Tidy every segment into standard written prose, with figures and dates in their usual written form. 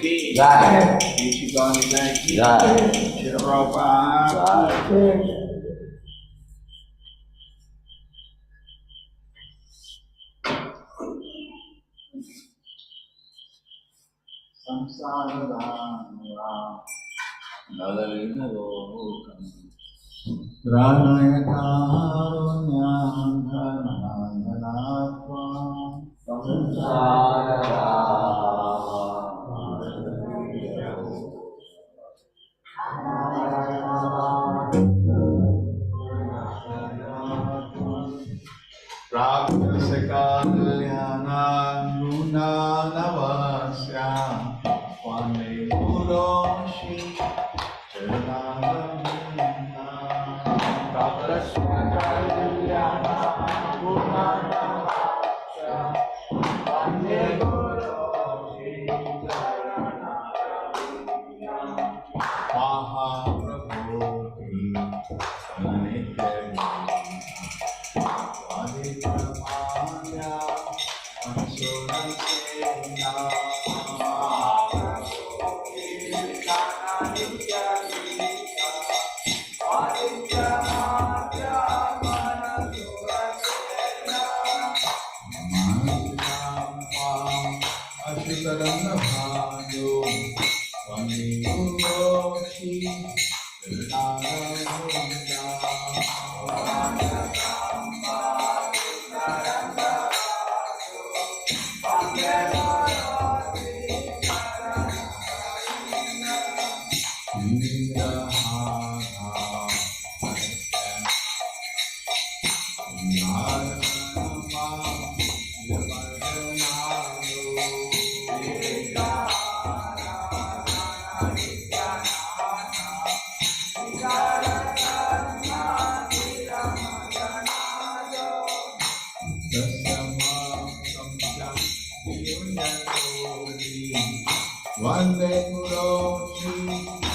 की जय ऋषि गौरी की जय श्री प्रभुपाद जय संसार नदलिनलोकम् रणयकारुण्यान्धनायनात्मा प्राप्तस्य कल्याणान्गुणानवस्या वन्दे गुरो श्री चरणारविन्दा प्राप्तस्य कल्याणान्गुणानवस्या वन्दे गुरो श्री चरणारविन्दा महाप्रभु की नित्य Vande Guru Shri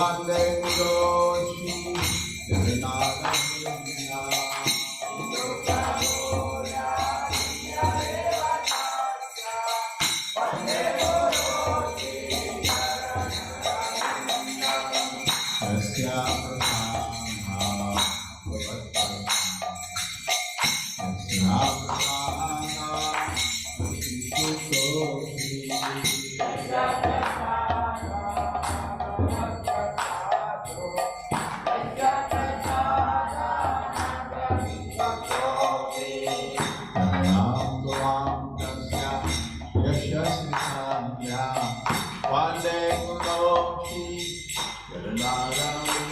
Vande Guroshi Jagannathanda Asya Prasana Asya Vande Guroshi Jagannathanda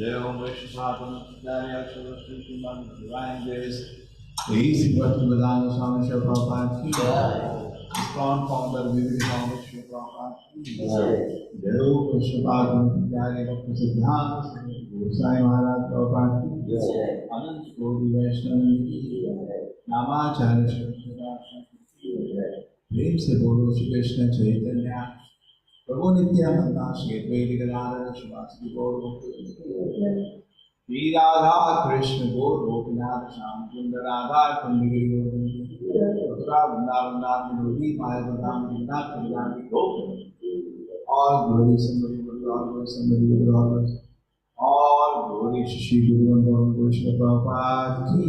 Jai Om Vishnu Jai Saraswati Mother Divine Grace. Easy Bhakti Vedanta Swami Sri Prabhupada ki Jai. Strong founder Vivek Swami Sri Prabhupada ki Jai. Jai Om Vishnu Jai Bhakti Siddhanta Swami Gosai Maharaj Prabhupada ki Jai. Anant Kodi Vaishnava ki Jai. Namacharya Shri Prabhupada ki Jai. प्रेम से बोलो श्री कृष्ण चैतन्य प्रभु नित्यानंद श्री अद्वैत गदाधर श्रीवासदि गौर श्री राधा कृष्ण गौर गोपीनाथ श्याम सुंदर राधा कुंड गिरि गोवर्धन मथुरा वृंदावन नाथ विनोदी पायल बदाम जगन्नाथ कल्याण गोप और गौरी संबरी गुरु और गौरी संबरी गुरु और गौरी श्री गुरु वैष्णव प्रभुपाद की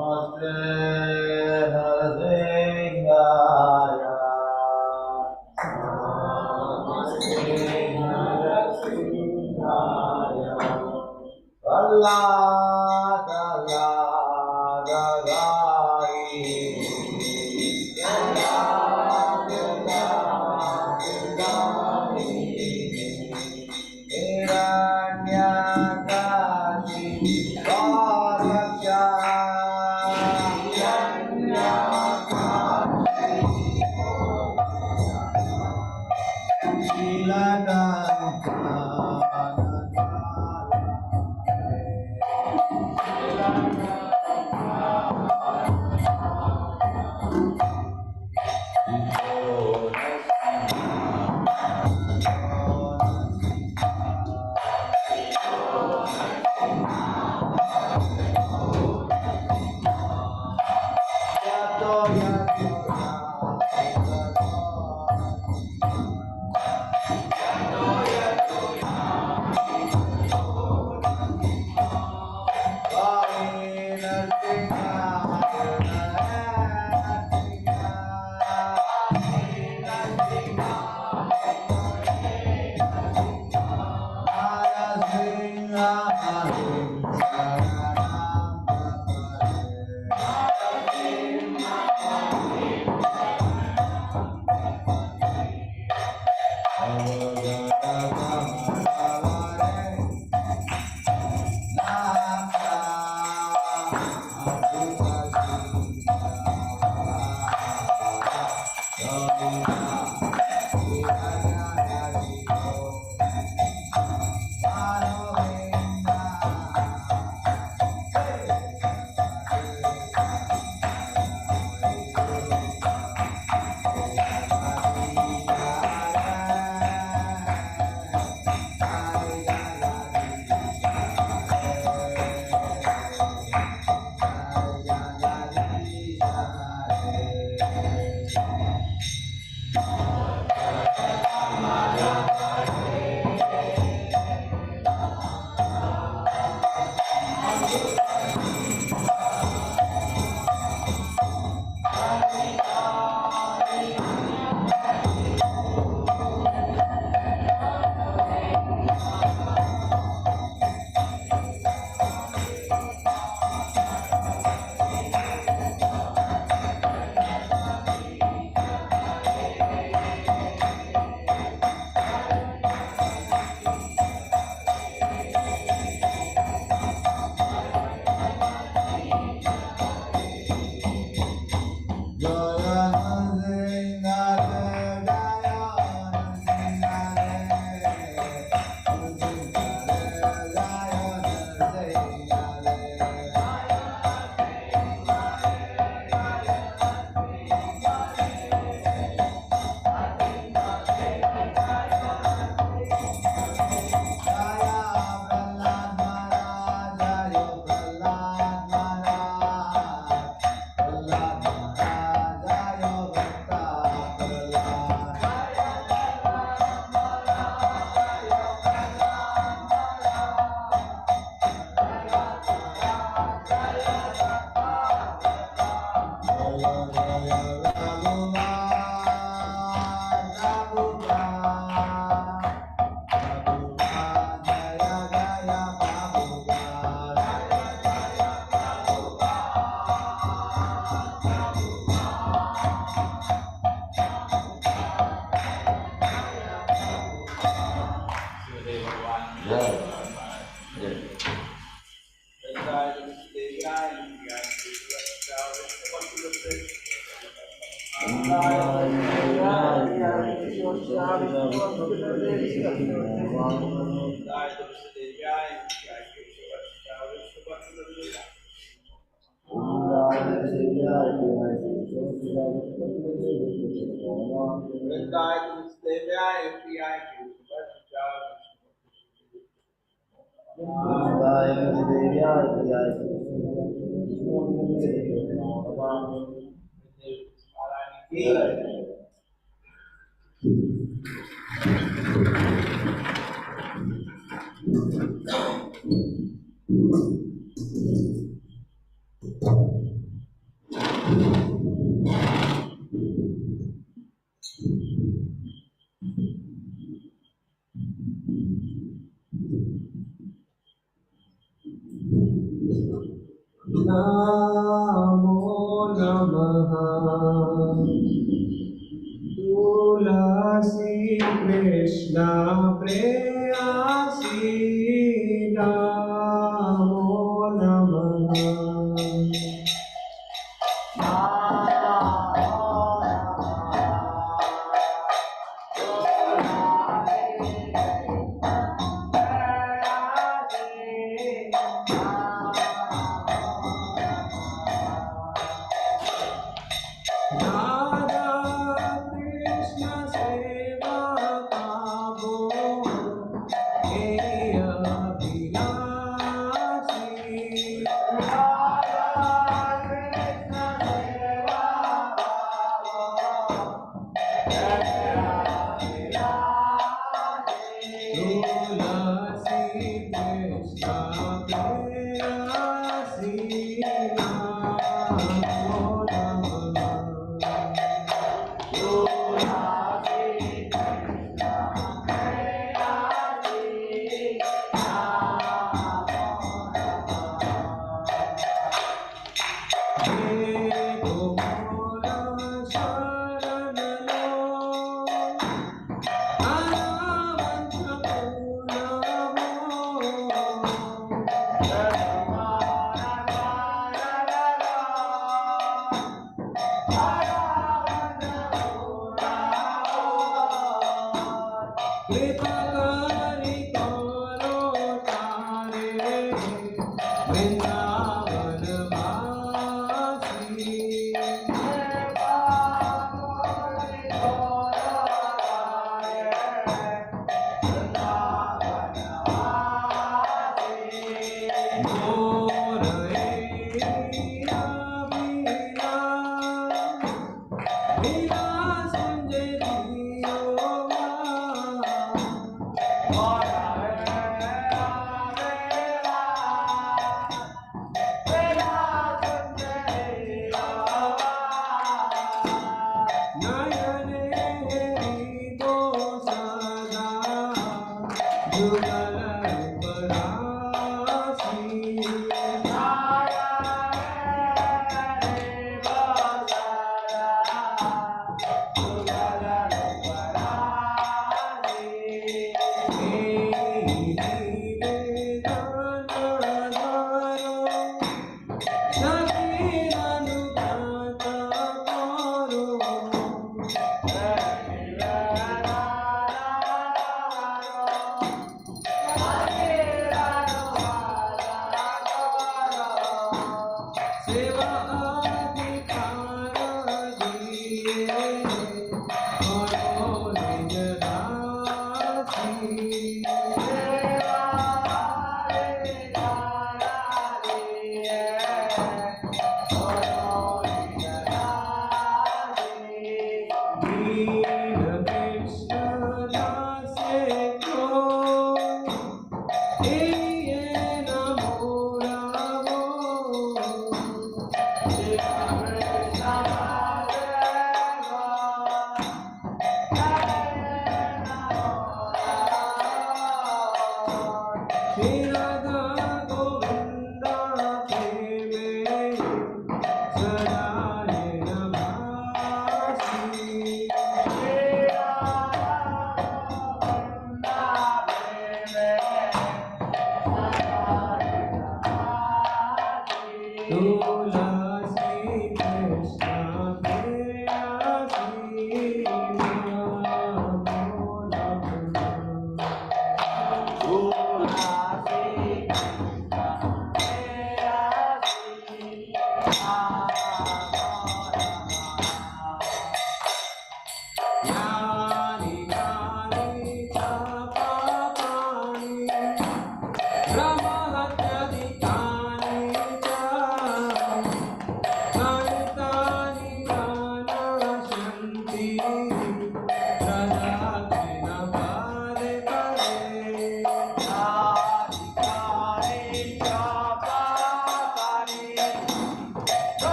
Namaste Narasingaya Namaste Narasingaya Kalla Kalla Gadai Kalla Kalla Gadai Hiranyakashi Namo Namaha Tulasi Krishna Preyasi Namo Namaha Radha Krishna Seva Kabo Heya Vilasi Radha Krishna Seva Tulasi Krishna Preyasi Namo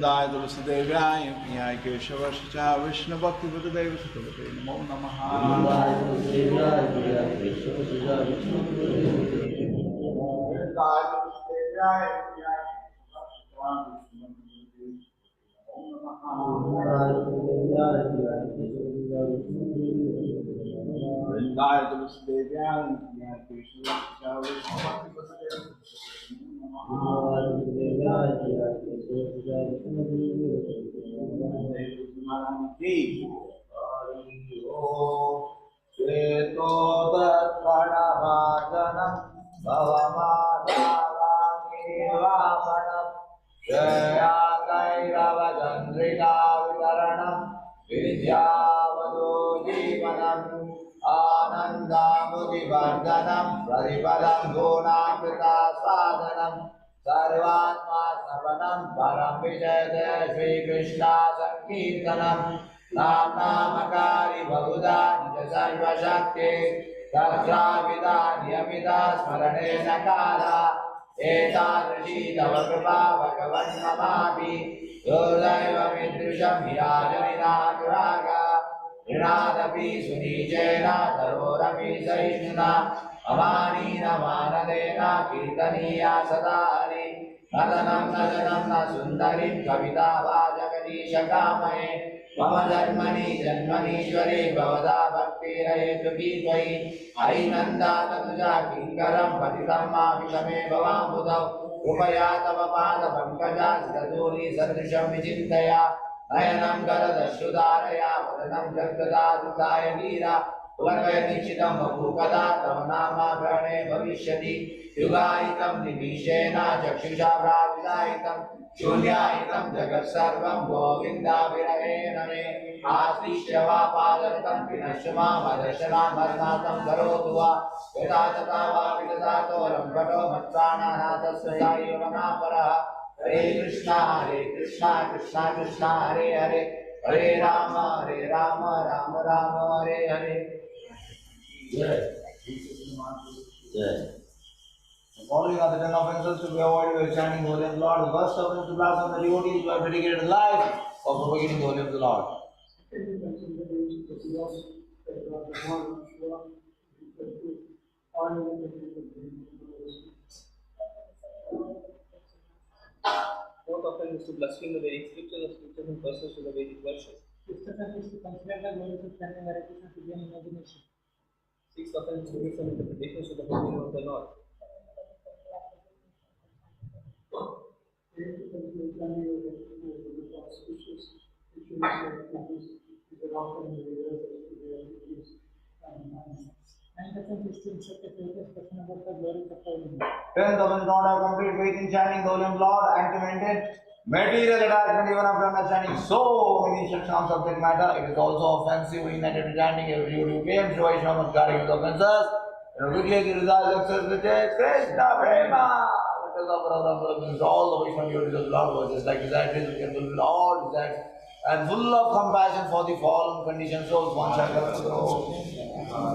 वृंदाय तुलसी देव्याय प्रियाय केशवश्चा विष्णु भक्ति देव सुखते नमो नमः वृंदाय तुलसी देव्याय प्रियाय केशवश्चा विष्णु वृंदाय तुलसी देव्याय प्रियाय वृंदाय तुलसी देव्याय प्रियाय केशवश्चा विष्णु भक्ति श्वेतोदर्पणभाजनं भवमादावाङ्गीवामनं श्रेयाकैरवचन्द्रिका वितरणं विद्यावदो जीवनम् आनन्दामुदिवर्धनं प्रतिपदं गुणामृता साधनं सर्वात्मा श्रवणं परं विजयते श्रीकृष्णा संकीर्तनं नाम नामकारि बहुधा निज सर्वशक्ति तत्राविदा नियमिता स्मरणेन काला एतादृशी तव कृपा भगवन् नमामि दुर्दैवमीदृशं विराजनिनानुरागा ऋणादपि सुनीचेन तरोरपि सहिष्णुना अमानीनमानदेन कीर्तनीया सदा हरि नदनं नदनं न सुन्दरीं कविता वा जगदीशकामये मम जन्मनीश्वरे भवदा भक्तिरहेतु त्वयि अयि नन्दातनुजा किङ्करं पतितं मामिषमे भवाम्बुधौ कृपया तव पादपङ्कजास्तूली सदृशं विचिन्तया नयनं गरदश्रुधारया वदनं जगदादुताय वीरा पुनर्वैनिश्चितं बभूकदा तव नामाभरणे भविष्यति युगायितं निमीषेण चक्षुषा प्राविदायितं शून्यायितं जगत्सर्वं गोविन्दाविरहेण मे आश्लिष्य वा पादरतं विनश्य मामदर्शनामरणार्थं करोतु वा यथा तथा वा विदधातो रङ्कटो मत्प्राणनाथस्य सायिवनापरः हरे कृष्णा कृष्णा कृष्णा हरे हरे हरे राम राम राम हरे हरे जय following are the 10 offenses to be avoided by chanting the holy name of the Lord. The first offense to blast on the devotees who have dedicated life for propagating the holy name of the Lord. Fourth offense is to blaspheme the Vedic scriptures or scriptures and persons to the Vedic version. Fifth offense is to consider the glories of chanting Hare Krishna to be an imagination. Sixth offense is to give some interpretations to the holy name of the Lord. Ninth offense is to instruct a faithless person about the glories of the holy name. 10th offense not have complete faith in chanting the holy name of the Lord and to maintain material attachment even after understanding so many instructions on subject matter. It is also offensive in that chanting every you claims to Vaishnava regarding the offenses. Quickly the results success with Krishna Prema. Let us offer our humble all the Vaishnava devotees of the Lord who are just like disciples, we can fulfill all desires and full of compassion for the fallen conditioned souls. One shall come to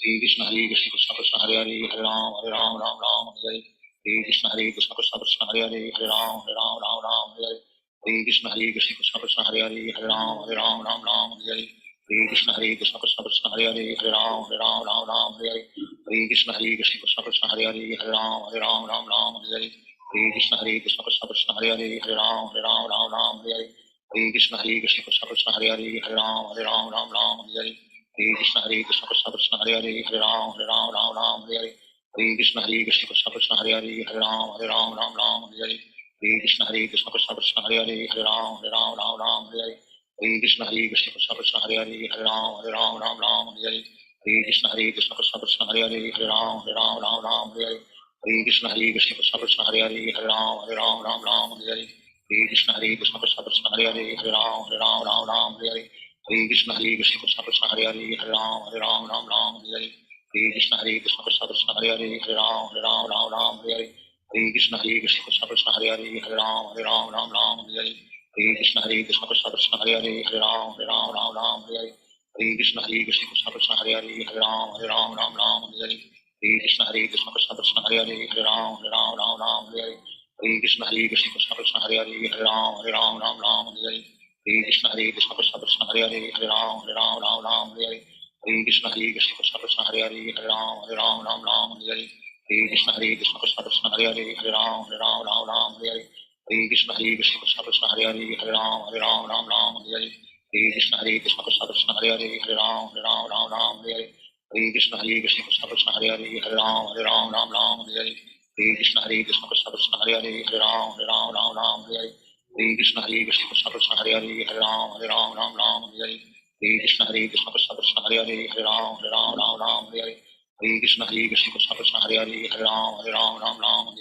Hare Krishna Krishna Krishna Hare Hare Hare Ram Ram Ram Hare Hare Hare Krishna Krishna Krishna Hare Hare Hare Ram Ram Ram Hare Hare Hare Krishna Krishna Krishna Hare Hare Hare Ram Ram Ram Hare Hare Hare Krishna Krishna Krishna Hare Hare Hare Ram Ram Hare Hare Hare Krishna Krishna Krishna Hare Hare Hare Ram Ram Hare Hare Hare Krishna Krishna Krishna Hare Hare Hare Ram Ram Hare Hare Hare Krishna Krishna Krishna Hare Hare Hare Ram Ram Hare Hare Hare Krishna Krishna Krishna Hare Hare Hare Ram Hare Hare Hare Krishna Krishna Krishna Hare Hare Hare Ram Hare Hare Hare Krishna Krishna Krishna Hare Hare Hare Ram Hare Hare Hare Krishna Krishna Krishna Hare Hare Hare Ram Hare Hare Hare Krishna Krishna Krishna Hare Hare Hare Ram Hare Hare Hare Krishna Krishna Krishna Hare Hare Hare Ram Hare Hare Hare Krishna Krishna Krishna Hare Hare Hare Ram Hare Hare Hare Krishna Krishna Krishna Hare Hare Hare Ram Hare Hare Hare Krishna Krishna Krishna Hare Hare Hare Ram Hare Hare Hare Krishna Krishna Krishna Hare Hare Hare Ram Hare Hare Hare Krishna Krishna Krishna Hare Hare Hare Ram Hare Hare Hare Krishna Krishna Krishna Hare Hare Hare Ram Hare Hare Hare Krishna Krishna Krishna Hare Hare Hare Ram Hare Hare Hare Krishna Krishna Krishna Hare Hare Hare Ram Hare Hare Hare Krishna Krishna Krishna Hare Hare Hare Ram Hare Hare Hare Krishna Krishna Krishna Hare Hare Hare Ram Hare Hare Hare Krishna Krishna Krishna Hare Hare Hare Ram Hare Hare Hare Krishna Krishna Krishna Hare Hare Hare Ram Hare Hare Hare Krishna Krishna Krishna Hare Hare Hare Ram Hare Hare Hare Krishna Krishna Krishna Hare Hare Hare Ram Hare Hare Hare Krishna Krishna Krishna Hare Hare Hare Ram Hare Hare Hare Krishna Krishna Krishna Hare Hare Hare Ram Hare Hare Hare Krishna Krishna Krishna Hare Hare Hare Ram Hare Hare Hare Krishna Krishna Krishna Hare Hare Hare Ram Hare Hare Hare Krishna Krishna Krishna Hare Hare Hare Ram Hare Hare Hare Krishna Krishna Krishna Hare Hare Hare Ram Hare Hare Hare Krishna Krishna Krishna Hare Hare Hare Ram Hare Hare Hare Krishna Krishna Krishna Hare Hare Hare Ram Hare Hare Hare Krishna Krishna Krishna Hare Hare Hare Ram Hare Hare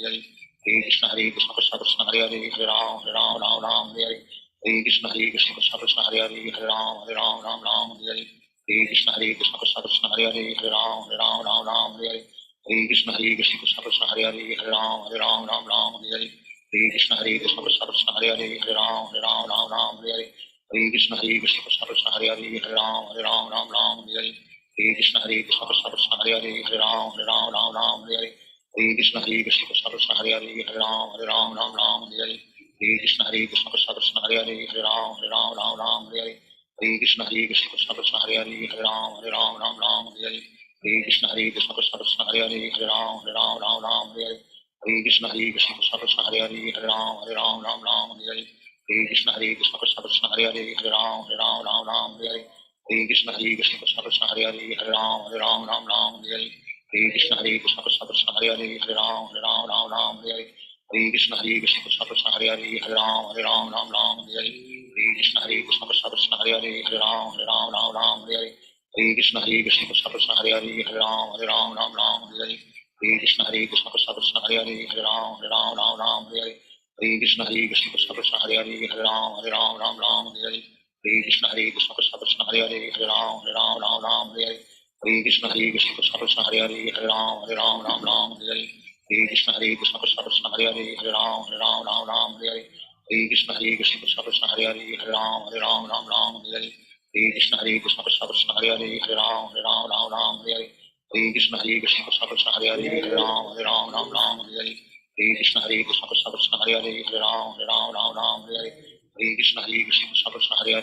Hare Krishna Krishna Krishna Hare Hare Hare Ram Hare Hare Hare Krishna Krishna Krishna Hare Hare Hare Ram Hare Hare Hare Krishna Krishna Krishna Hare Hare Hare Ram Hare Hare Hare Krishna Krishna Krishna Hare Hare Hare Ram Hare Hare Hare Krishna Krishna Krishna Hare Hare Hare Ram Hare Hare Hare Krishna Krishna Krishna Hare Hare Hare Ram Hare Hare Hare Krishna Krishna Krishna Hare Hare Hare Ram Hare Hare Hare Krishna Krishna Krishna Hare Hare Hare Ram Hare Hare Hare Krishna Krishna Krishna Hare Hare Hare Ram Hare Hare Hare Krishna Krishna Krishna Hare Hare Hare Ram Hare Hare Hare Krishna Krishna Krishna Hare Hare Hare Ram Hare Hare Hare Krishna Krishna Krishna Hare Hare Hare Ram Hare Hare Hare Krishna Krishna Krishna Hare Hare Hare Ram Hare Hare Hare Krishna Krishna Krishna Hare Hare Hare Ram Hare Hare Hare Krishna Krishna Krishna Hare Hare Hare Ram Hare Hare Hare Krishna Krishna Krishna Hare Hare Hare Ram Hare Hare Hare Krishna Krishna Krishna Hare Hare Hare Ram Hare Hare Hare Krishna Krishna Krishna Hare Hare Hare Ram Hare Hare Hare Krishna Krishna Krishna Hare Hare Hare Ram Hare Hare Hare Krishna Krishna Krishna Hare Hare Hare Ram Hare Hare Hare Krishna Krishna Krishna Hare Hare Hare Ram Hare Hare Hare Krishna Krishna Krishna Hare Hare Hare Ram Hare Hare Hare Krishna Krishna Krishna Hare Hare Hare Ram Hare Hare Hare Krishna Krishna Krishna Hare Hare Hare Ram Hare Hare Hare Krishna Krishna Krishna Hare Hare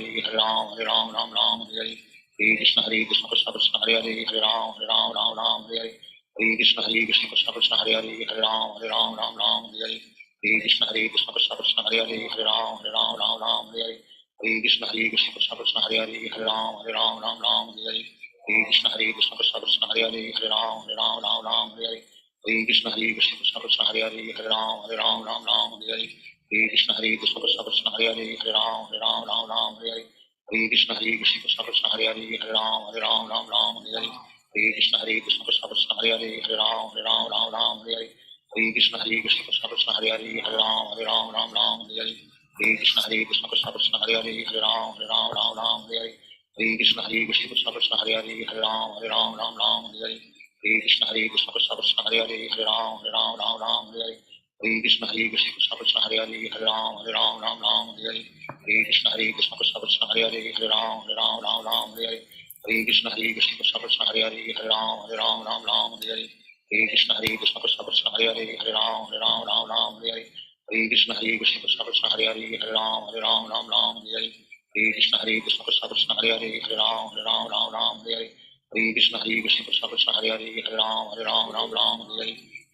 Hare Ram Hare Hare Hare Krishna Krishna Krishna Hare Hare Hare Ram Hare Hare Hare Krishna Krishna Krishna Hare Hare Hare Ram Hare Hare Hare Krishna Krishna Krishna Hare Hare Hare Ram Hare Hare Hare Krishna Krishna Krishna Hare Hare Hare Ram Hare Hare Hare Krishna Krishna Krishna Hare Hare Hare Ram Hare Hare Hare Krishna Krishna Krishna Hare Hare Hare Ram Hare Hare Hare Krishna Krishna Krishna Hare Hare Hare Ram Hare Hare Hare Krishna Krishna Krishna Hare Hare Hare Ram Hare Hare Hare Krishna Krishna Krishna Hare Hare Hare Ram Hare Hare Hare Krishna Krishna Krishna Hare Hare Hare Ram Hare Hare Hare Krishna Krishna Krishna Hare Hare Hare Ram Hare Hare Hare Krishna Krishna Krishna Hare Hare Hare Ram Hare Hare Hare Krishna Krishna Krishna Hare Hare Hare Ram Hare Hare Hare Krishna Krishna Krishna Hare Hare Hare Ram Hare Hare Hare Hare Krishna Krishna Hare Hare Hare Ram Ram Ram Hare Hare Hare Krishna Krishna Krishna Hare Hare Hare Ram Ram Ram Hare Hare Hare Krishna Krishna Krishna Hare Hare Hare Ram Ram Ram Hare Hare Hare Krishna Krishna Krishna Hare Hare Hare Ram Ram Hare Hare Hare Krishna Krishna Krishna Hare Hare Hare Ram Ram Hare Hare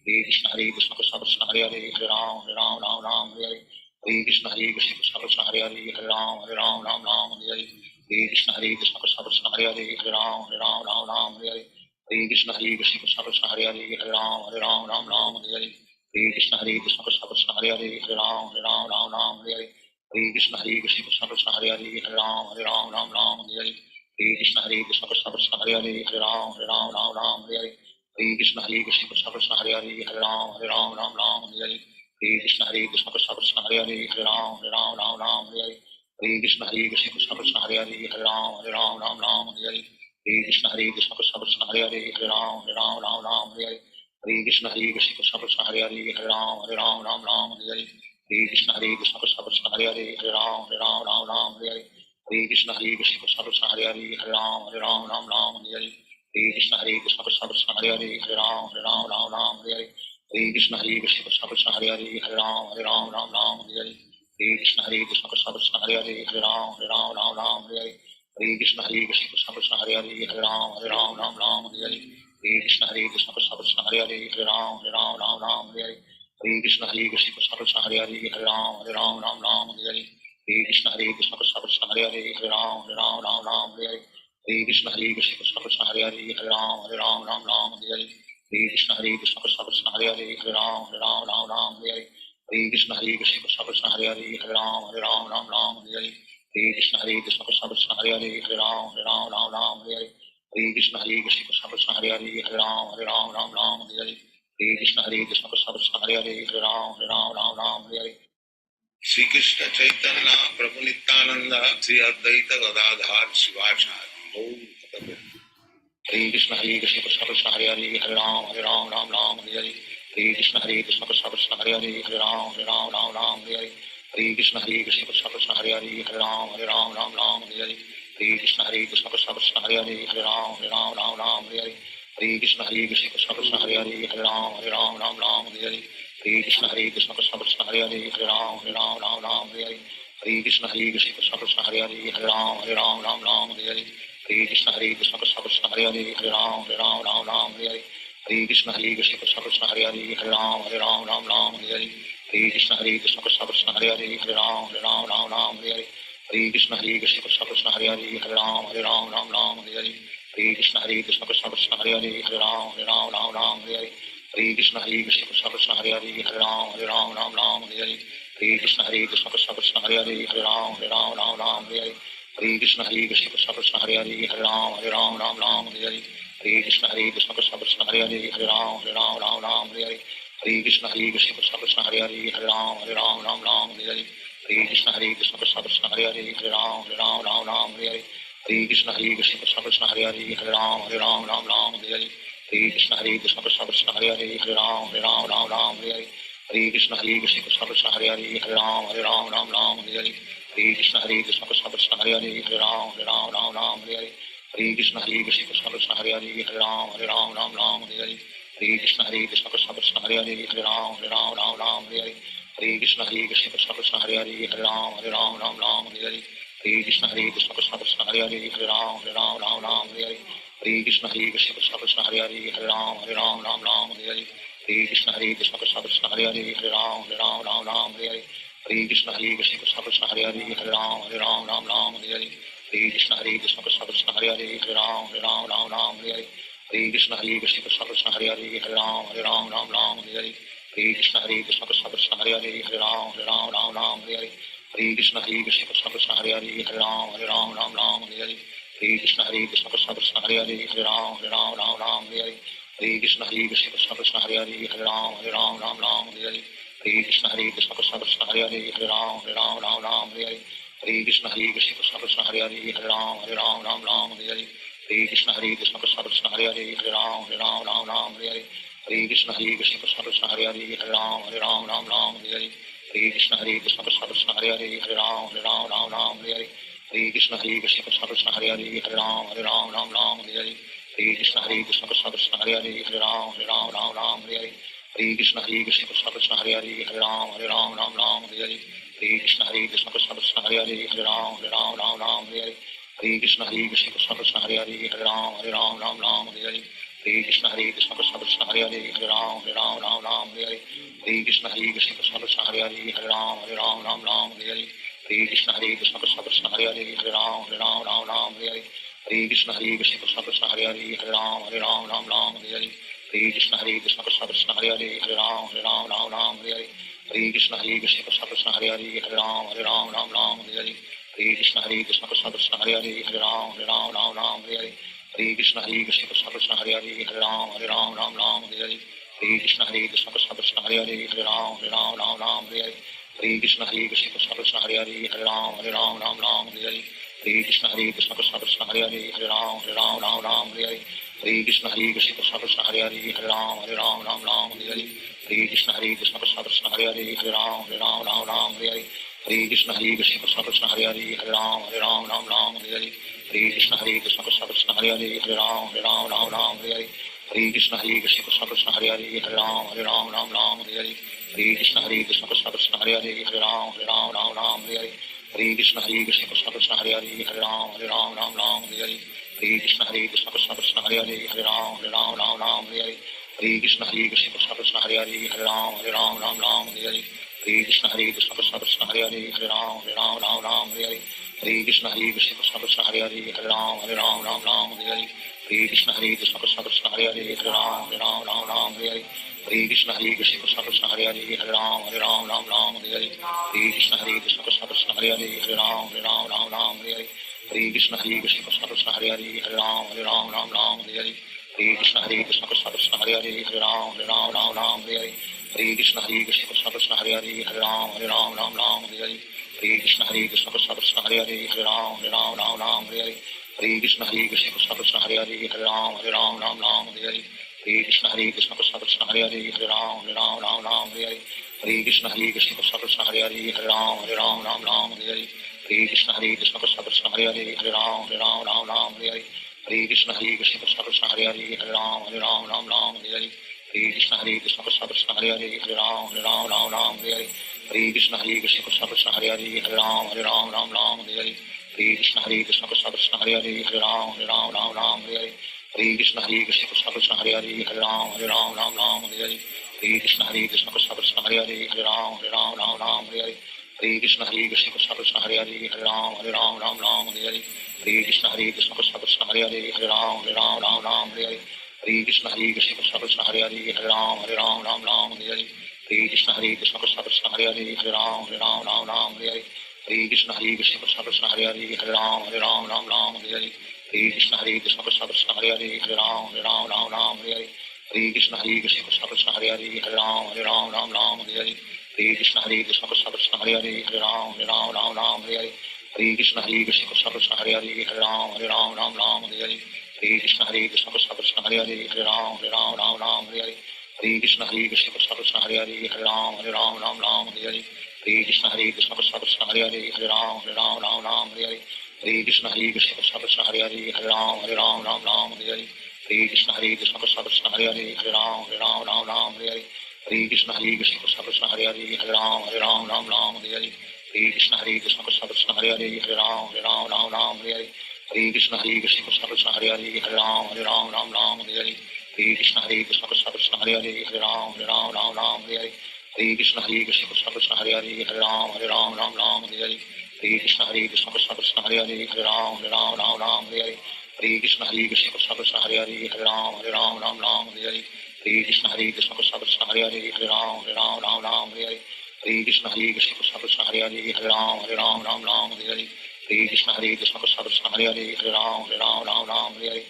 Hare Krishna Krishna Krishna Hare Hare Hare Ram Ram Hare Hare Hare Krishna Krishna Krishna Hare Hare Hare Ram Ram Hare Hare Hare Krishna Krishna Krishna Hare Hare Hare Ram Hare Hare Hare Krishna Krishna Krishna Hare Hare Hare Ram Hare Hare Hare Krishna Krishna Krishna Hare Hare Hare Ram Hare Hare Hare Krishna Krishna Krishna Hare Hare Hare Ram Hare Hare Hare Krishna Krishna Krishna Hare Hare Hare Ram Hare Hare Hare Krishna Krishna Krishna Hare Hare Hare Ram Hare Hare Hare Krishna Krishna Krishna Hare Hare Hare Ram Hare Hare Hare Krishna Krishna Krishna Hare Hare Hare Ram Hare Hare Hare Krishna Krishna Krishna Hare Hare Hare Ram Hare Hare Hare Krishna Krishna Krishna Hare Hare Hare Ram Hare Hare Hare Krishna Krishna Krishna Hare Hare Hare Ram Hare Hare Hare Krishna Krishna Krishna Hare Hare Hare Ram Hare Hare Hare Krishna Krishna Krishna Hare Hare Hare Ram Hare Hare Hare Krishna Krishna Krishna Hare Hare Hare Ram Hare Hare Hare Krishna Krishna Krishna Hare Hare Hare Ram Hare Hare Hare Krishna Krishna Krishna Hare Hare Hare Ram Hare Hare Hare Krishna Krishna Krishna Hare Hare Hare Ram Hare Hare Hare Krishna Krishna Krishna Hare Hare Hare Ram Hare Hare Hare Krishna Krishna Krishna Hare Hare Hare Ram Hare Hare Hare Krishna Krishna Krishna Hare Hare Hare Ram Hare Hare Hare Krishna Krishna Krishna Hare Hare Hare Ram Hare Hare Hare Krishna Krishna Krishna Hare Hare Hare Ram Hare Hare Hare Krishna Krishna Krishna Hare Hare Hare Ram Hare Hare Hare Krishna Krishna Krishna Hare Hare Hare Ram Hare Hare Hare Krishna Krishna Krishna Hare Hare Hare Ram Hare Hare Shri Krishna Chaitanya Prabhu Nityananda Shri Advaita Gadadhar Shivacharya Om Tata Hare Krishna Krishna Krishna Hare Hare Hare Ram Hare Hare Hare Krishna Krishna Krishna Hare Hare Hare Ram Hare Hare Hare Krishna Krishna Krishna Hare Hare Hare Ram Hare Hare Hare Krishna Krishna Krishna Hare Hare Hare Ram Hare Hare Hare Krishna Krishna Krishna Hare Hare Hare Ram Hare Hare Hare Krishna Krishna Krishna Hare Hare Hare Ram Hare Hare Hare Krishna Krishna Krishna Hare Hare Hare Ram Hare Hare Hare Krishna Krishna Krishna Hare Hare Hare Ram Hare Hare Hare Krishna Krishna Krishna Hare Hare Hare Ram Hare Hare Hare Krishna Krishna Krishna Hare Hare Hare Ram Hare Hare Hare Krishna Krishna Krishna Hare Hare Hare Ram Hare Hare Hare Krishna Krishna Krishna Hare Hare Hare Ram Hare Hare Hare Krishna Krishna Krishna Hare Hare Hare Ram Hare Hare Hare Krishna Krishna Krishna Hare Hare Hare Ram Hare Hare Hare Krishna Krishna Krishna Hare Hare Hare Ram Hare Hare Hare Krishna Krishna Krishna Hare Hare Hare Ram Hare Hare Hare Krishna Krishna Krishna Hare Hare Hare Ram Hare Hare Hare Krishna Krishna Krishna Hare Hare Hare Ram Hare Hare Hare Krishna Krishna Krishna Hare Hare Hare Ram Hare Hare Hare Krishna Krishna Krishna Hare Hare Hare Ram Hare Hare Hare Krishna Krishna Krishna Hare Hare Hare Ram Hare Hare Hare Krishna Krishna Krishna Hare Hare Hare Ram Hare Hare Hare Krishna Krishna Krishna Hare Hare Hare Ram Hare Hare Hare Krishna Krishna Krishna Hare Hare Hare Ram Hare Hare Hare Krishna Krishna Krishna Hare Hare Hare Ram Hare Hare Hare Krishna Krishna Krishna Hare Hare Hare Ram Hare Hare Hare Krishna Krishna Krishna Hare Hare Hare Ram Hare Hare Hare Krishna Krishna Krishna Hare Hare Hare Ram Hare Hare Hare Krishna Krishna Krishna Hare Hare Hare Ram Hare Hare Hare Krishna Krishna Krishna Hare Hare Hare Ram Hare Hare Hare Krishna Krishna Krishna Hare Hare Hare Ram Hare Hare Hare Krishna Krishna Krishna Hare Hare Hare Ram Hare Hare Hare Krishna Krishna Krishna Hare Hare Hare Ram Hare Hare Hare Krishna Krishna Krishna Hare Hare Hare Ram Hare Hare Hare Krishna Krishna Krishna Hare Hare Hare Ram Hare Hare Hare Krishna Krishna Krishna Hare Hare Hare Ram Hare Hare Hare Krishna Krishna Krishna Hare Hare Hare Ram Hare Hare Hare Krishna Krishna Krishna Hare Hare Hare Ram Hare Hare Hare Krishna Krishna Krishna Hare Hare Hare Ram Hare Hare Hare Krishna Krishna Krishna Hare Hare Hare Ram Hare Hare Hare Krishna Krishna Krishna Hare Hare Hare Ram Hare Hare Hare Krishna Krishna Krishna Hare Hare Hare Ram Ram Ram Hare Hare Hare Krishna Krishna Krishna Hare Hare Hare Ram Ram Hare Hare Hare Krishna Krishna Krishna Hare Hare Hare Ram Ram Hare Hare Hare Krishna Krishna Krishna Hare Hare Hare Ram Ram Hare Hare Hare Krishna Krishna Krishna Hare Hare Hare Ram Ram Hare Hare Hare Krishna Krishna Krishna Hare Hare Hare Ram Ram Hare Hare Hare Krishna Krishna Krishna Hare Hare Hare Ram Ram Hare Hare Hare Krishna Krishna Krishna Hare Hare Hare Ram Hare Hare Hare Krishna Krishna Krishna Hare Hare Hare Ram Hare Hare Hare Krishna Krishna Krishna Hare Hare Hare Ram Hare Hare Hare Krishna Krishna Krishna Hare Hare Hare Ram Hare Hare Hare Krishna Krishna Krishna Hare Hare Hare Ram Hare Hare Hare Krishna Krishna Krishna Hare Hare Hare Ram Hare Hare Hare Krishna Krishna Krishna Hare Hare Hare Ram Hare Hare Hare Krishna Krishna Krishna Hare Hare Hare Ram Hare Hare Hare Krishna Krishna Krishna Hare Hare Hare Ram Hare Hare Hare Krishna Krishna Krishna Hare Hare Hare Ram Hare Hare Hare Krishna Krishna Krishna Hare Hare Hare Ram Hare Hare Hare Krishna Krishna Krishna Hare Hare Hare Ram Hare Hare Hare Krishna Krishna Krishna Hare Hare Hare Ram Hare Hare Hare Krishna Krishna Krishna Hare Hare Hare Ram Hare Hare Hare Krishna Krishna Krishna Hare Hare Hare Ram Hare Hare Hare Krishna Krishna Krishna Hare Hare Hare Ram Hare Hare Hare Krishna Krishna Krishna Hare Hare Hare Ram Hare Hare Hare Krishna Krishna Krishna Hare Hare Hare Ram Hare Hare Hare Krishna Krishna Krishna Hare Hare Hare Ram Hare Hare Hare Krishna Krishna Krishna Hare Hare Hare Ram Hare Hare Hare Krishna Krishna Krishna Hare Hare Hare Ram Hare Hare Hare Krishna Krishna Krishna Hare Hare Hare Ram Hare Hare Hare Krishna Krishna Krishna Hare Hare Hare Ram Hare Hare Hare Krishna Krishna Krishna Hare Hare Hare Ram Hare Hare Hare Krishna Krishna Krishna Hare Hare Hare Ram Hare Hare Hare Krishna Krishna Krishna Hare Hare Hare Ram Hare Hare Hare Krishna Krishna Krishna Hare Hare Hare Ram Hare Hare Hare Krishna Krishna Krishna Hare Hare Hare Ram Hare Hare Hare Krishna Krishna Krishna Hare Hare Hare Ram Hare Hare Hare Krishna Krishna Krishna Hare Hare Hare Ram Hare Hare Krishna Krishna Krishna Hare Hare Hare Ram Hare Hare Krishna Krishna Krishna Hare Hare Hare Ram Hare Hare Krishna Krishna Krishna Hare Hare Hare Ram Hare Hare Krishna Krishna Krishna Hare Hare Hare Ram Hare Hare Krishna Krishna Krishna Hare Hare Hare Ram Hare Hare Krishna Krishna Krishna Hare Hare Hare Ram Hare Hare Krishna Krishna Krishna Hare Hare Hare Ram Hare Hare Krishna Krishna Krishna Hare Hare Hare Ram Hare Hare Krishna Krishna Krishna Hare Hare Hare Ram Hare Hare Krishna Krishna Krishna Hare Hare Hare Ram Hare Hare Krishna Krishna Krishna Hare Hare Hare Ram Hare Hare Krishna Krishna Krishna Hare Hare Hare Ram Hare Hare Krishna Krishna Krishna Hare Hare Hare Ram Hare Hare Krishna Krishna Krishna Hare Hare Hare Ram Hare Hare Krishna Krishna Krishna Hare Hare Hare Ram Hare Hare Krishna Krishna Krishna Hare Hare Hare Ram Hare Hare Krishna Krishna Krishna Hare Hare Hare Ram Hare Hare Krishna Krishna Krishna Hare Hare Hare Ram Hare Krishna Krishna Krishna Hare Hare Hare Ram Hare Krishna Krishna Krishna Hare Hare Hare Ram Hare Krishna Krishna Krishna Hare Hare Hare Ram Hare Krishna Krishna Krishna Hare Hare Hare Ram Hare Krishna Krishna Krishna Hare Hare Hare Ram Hare Krishna Krishna Krishna Hare Hare Hare Ram Hare Krishna Krishna Krishna Hare Hare Hare Ram Hare Krishna Krishna Krishna Hare Hare Hare Ram Hare Krishna Krishna Krishna Hare Hare Hare Ram Hare Krishna Krishna Krishna Hare Hare Hare Ram Hare Krishna Krishna Krishna Hare Hare Hare Ram Hare Krishna Krishna Krishna Hare Hare Hare Ram Hare Krishna Krishna Krishna Hare Hare Hare Ram Hare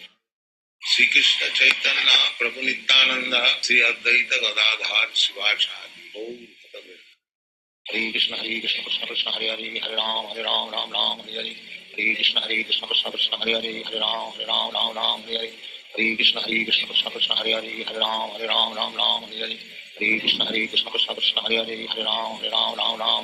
Sri Krishna Chaitanya Prabhu Nityananda Sri Advaita Gadadhar Shivachari Om Hare Krishna Krishna Krishna Hare Hare Hare Ram Hare Hare Krishna Krishna Krishna Hare Hare Hare Ram Hare Krishna Krishna Krishna Hare Hare Hare Ram Hare Krishna Krishna Krishna Hare Hare Hare Ram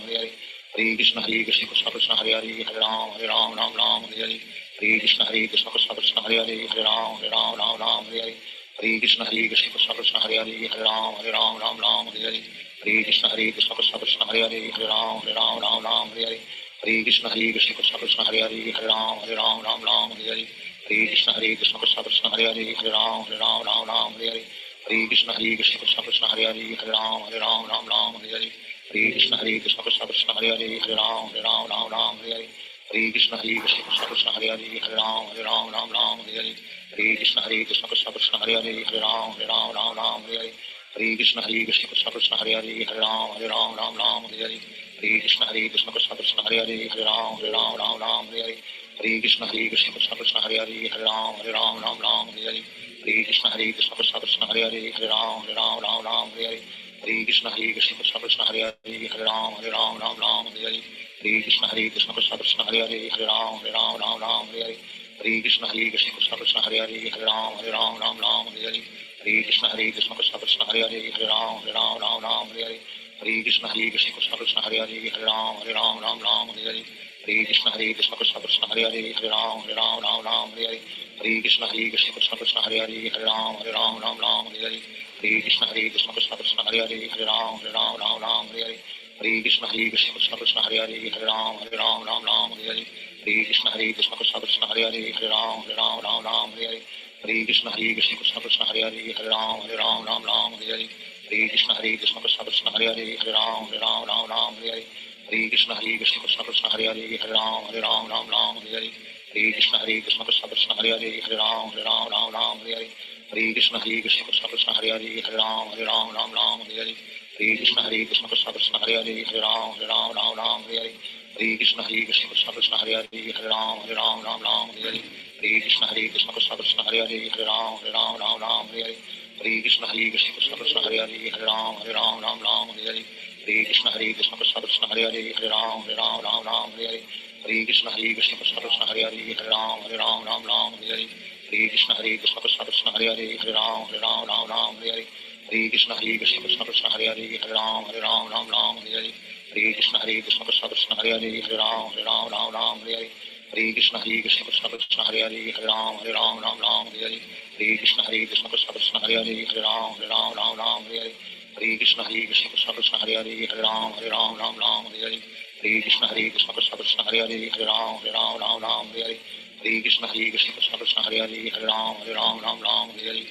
Hare Hare Krishna Krishna Krishna Hare Hare Hare Ram Ram Ram Hare Hare Hare Krishna Krishna Krishna Hare Hare Hare Ram Ram Hare Hare Hare Krishna Krishna Krishna Hare Hare Hare Ram Ram Hare Hare Hare Krishna Krishna Krishna Hare Hare Hare Ram Ram Hare Hare Hare Krishna Krishna Krishna Hare Hare Hare Ram Ram Hare Hare Hare Krishna Krishna Krishna Hare Hare Hare Ram Ram Hare Hare Hare Krishna Krishna Krishna Hare Hare Hare Ram Ram Hare Hare Hare Krishna Krishna Krishna Hare Hare Hare Ram Ram Hare Hare Hare Krishna Krishna Krishna Hare Hare Hare Ram Ram Hare Hare Hare Krishna Krishna Krishna Hare Hare Hare Ram Ram Hare Hare Hare Krishna Krishna Krishna Hare Hare Hare Ram Ram Hare Hare Hare Krishna Krishna Krishna Hare Hare Hare Ram Ram Hare Hare Hare Krishna Krishna Krishna Hare Hare Hare Ram Ram Hare Hare Hare Krishna Krishna Krishna Hare Hare Hare Ram Ram Hare Hare Hare Krishna Krishna Krishna Hare Hare Hare Ram Ram Hare Hare Hare Krishna Krishna Krishna Hare Hare Hare Ram Ram Hare Hare Hare Krishna Krishna Krishna Hare Hare Hare Ram Ram Hare Hare Hare Krishna Krishna Krishna Hare Hare Hare Ram Ram Hare Hare Hare Krishna Krishna Krishna Hare Hare Hare Ram Ram Hare Hare Hare Krishna Krishna Krishna Hare Hare Hare Ram Ram Hare Hare Hare Krishna Krishna Krishna Hare Hare Hare Ram Ram Hare Hare Hare Krishna Krishna Krishna Hare Hare Hare Ram Ram Hare Hare Hare Krishna Krishna Krishna Hare Hare Hare Ram Ram Hare Hare Hare Krishna Krishna Krishna Hare Hare Hare Ram Ram Hare Hare Hare Krishna Krishna Krishna Hare Hare Hare Ram Ram Hare Hare Hare Krishna Krishna Krishna Hare Hare Hare Ram Ram Hare Hare Hare Krishna Krishna Krishna Hare Hare Hare Ram Ram Hare Hare Hare Krishna Krishna Krishna Hare Hare Hare Ram Ram Hare Hare Hare Krishna Krishna Krishna Hare Hare Hare Ram Ram Hare Hare Hare Krishna Krishna Krishna Hare Hare Hare Ram Ram Hare Hare Hare Krishna Krishna Krishna Hare Hare Hare Ram Ram Hare Hare Hare Krishna Krishna Krishna Hare Hare Hare Ram Ram Hare Hare Hare Krishna Krishna Krishna Hare Hare Hare Ram Ram Hare Hare Hare Krishna Krishna Krishna Hare Hare Hare Ram Ram Hare Hare Hare Krishna Krishna Krishna Hare Hare Hare Ram Ram Hare Hare Hare Krishna Krishna Krishna Hare Hare Hare Ram Ram Hare Hare Hare Krishna Krishna Krishna Hare Hare Hare Ram Ram Hare Hare Hare Krishna Krishna Krishna Hare Hare Hare Ram Ram Hare Hare Hare Krishna Krishna Krishna Hare Hare Hare Ram Ram Hare Hare Hare Krishna Krishna Krishna Hare Hare Hare Ram Ram Hare Hare Hare Krishna Krishna Krishna Hare Hare Hare Ram Ram Hare Hare Hare Krishna Krishna Krishna Hare Hare Hare Ram Ram Hare Hare Hare Krishna Krishna Krishna Hare Hare Hare Ram Ram Hare Hare Hare Krishna Krishna Krishna Hare Hare Hare Ram Ram Hare Hare Hare Krishna Krishna Krishna Hare Hare Hare Ram Ram Hare Hare Hare Krishna Krishna Krishna Hare Hare Hare Ram Ram Hare Hare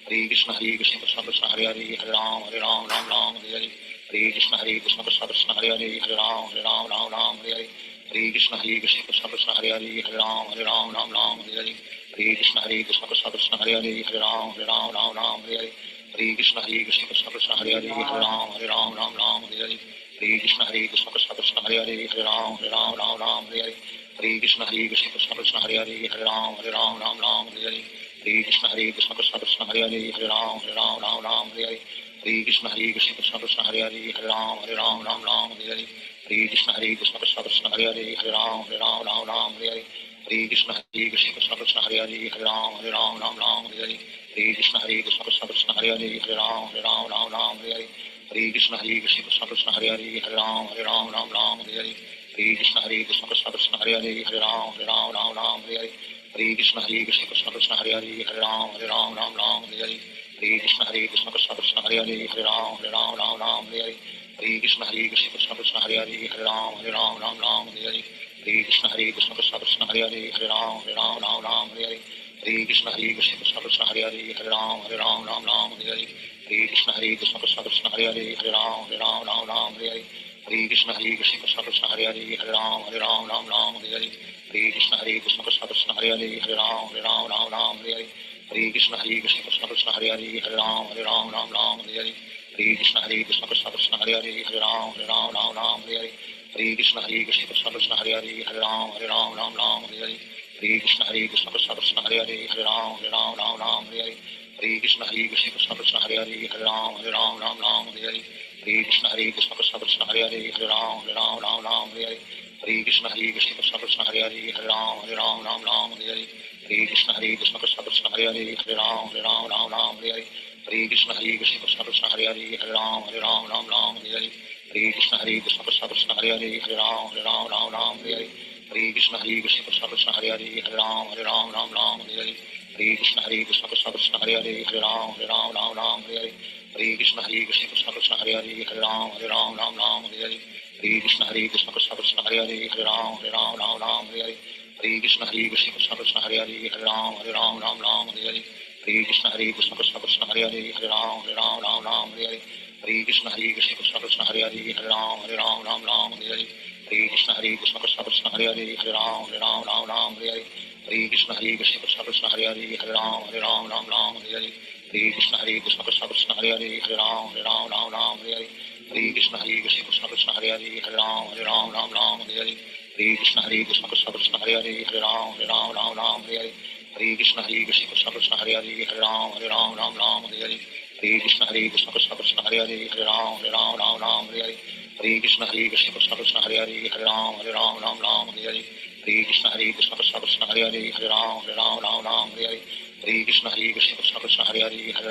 Hare Krishna Krishna Krishna Hare Hare Hare Ram Ram Hare Hare Hare Krishna Krishna Krishna Hare Hare Hare Ram Ram Hare Hare Hare Krishna Krishna Krishna Hare Hare Hare Ram Hare Hare Hare Krishna Krishna Krishna Hare Hare Hare Ram Hare Hare Hare Krishna Krishna Krishna Hare Hare Hare Ram Hare Hare Hare Krishna Krishna Krishna Hare Hare Hare Ram Hare Hare Hare Krishna Krishna Krishna Hare Hare Hare Ram Hare Hare Hare Krishna Krishna Krishna Hare Hare Hare Ram Hare Hare Hare Krishna Krishna Krishna Hare Hare Hare Ram Hare Hare Hare Krishna Krishna Krishna Hare Hare Hare Ram Hare Hare Hare Krishna Krishna Krishna Hare Hare Hare Ram Hare Hare Hare Krishna Krishna Krishna Hare Hare Hare Ram Hare Hare Hare Krishna Krishna Krishna Hare Hare Hare Ram Hare Hare Hare Krishna Krishna Krishna Hare Hare Hare Ram Hare Hare Hare Krishna Krishna Krishna Hare Hare Hare Ram Hare Hare Krishna Krishna Krishna Hare Hare Hare Ram Hare Hare Hare Krishna Krishna Krishna Hare Hare Hare Ram Hare Hare Hare Krishna Krishna Krishna Hare Hare Hare Ram Hare Hare Hare Krishna Krishna Krishna Hare Hare Hare Ram Hare Hare Hare Krishna Krishna Krishna Hare Hare Hare Ram Hare Hare Hare Krishna Krishna Krishna Hare Hare Hare Ram Hare Hare Hare Krishna Krishna Krishna Hare Hare Hare Ram Hare Hare Hare Krishna Krishna Krishna Hare Hare Hare Ram Hare Hare Hare Krishna Krishna Krishna Hare Hare Hare Ram Hare Hare Krishna Krishna Krishna Hare Hare Hare Ram Hare Hare Hare Krishna Krishna Krishna Hare Hare Hare Ram Hare Hare Hare Krishna Krishna Krishna Hare Hare Hare Ram Hare Hare Hare Hare Krishna Krishna Krishna Hare Hare Hare Ram Ram Ram Hare Hare Hare Krishna Krishna Krishna Hare Hare Hare Ram Ram Ram Hare Hare Hare Krishna Krishna Krishna Hare Hare Hare Ram Ram Ram Hare Hare Hare Krishna Krishna Krishna Hare Hare Hare Ram Ram Ram Hare Hare Hare Krishna Krishna Krishna Hare Hare Hare Ram Ram Ram Hare Hare Hare Krishna Krishna Krishna Hare Hare Hare Ram Ram Hare Hare Hare Krishna Krishna Krishna Hare Hare Hare Ram Ram Hare Hare Hare Krishna Krishna Krishna Hare Hare Hare Ram Ram Hare Hare Hare Krishna Krishna Krishna Hare Hare Hare Ram Ram Hare Hare Hare Krishna Krishna Krishna Hare Hare Hare Ram Ram Hare Hare Hare Krishna Krishna Krishna Hare Hare Hare Ram Ram Hare Hare Hare Krishna Krishna Krishna Hare Hare Hare Ram Ram Hare Hare Hare Krishna Krishna Krishna Hare Hare Hare Ram Ram Hare Hare Hare Krishna Krishna Krishna Hare Hare Hare Ram Ram Hare Hare Hare Krishna Krishna Krishna Hare Hare Hare Ram Ram Hare Hare Hare Krishna Krishna Krishna Hare Hare Hare Ram Ram Hare Hare Hare Krishna Krishna Krishna Hare Hare Hare Ram Ram Hare Hare Hare Krishna Krishna Krishna Hare Hare Hare Ram Ram Hare Hare Hare Krishna Krishna Krishna Hare Hare Hare Ram Ram Hare Hare Hare Krishna Krishna Krishna Hare Hare Hare Ram Ram Hare Hare Hare Krishna Krishna Krishna Hare Hare Hare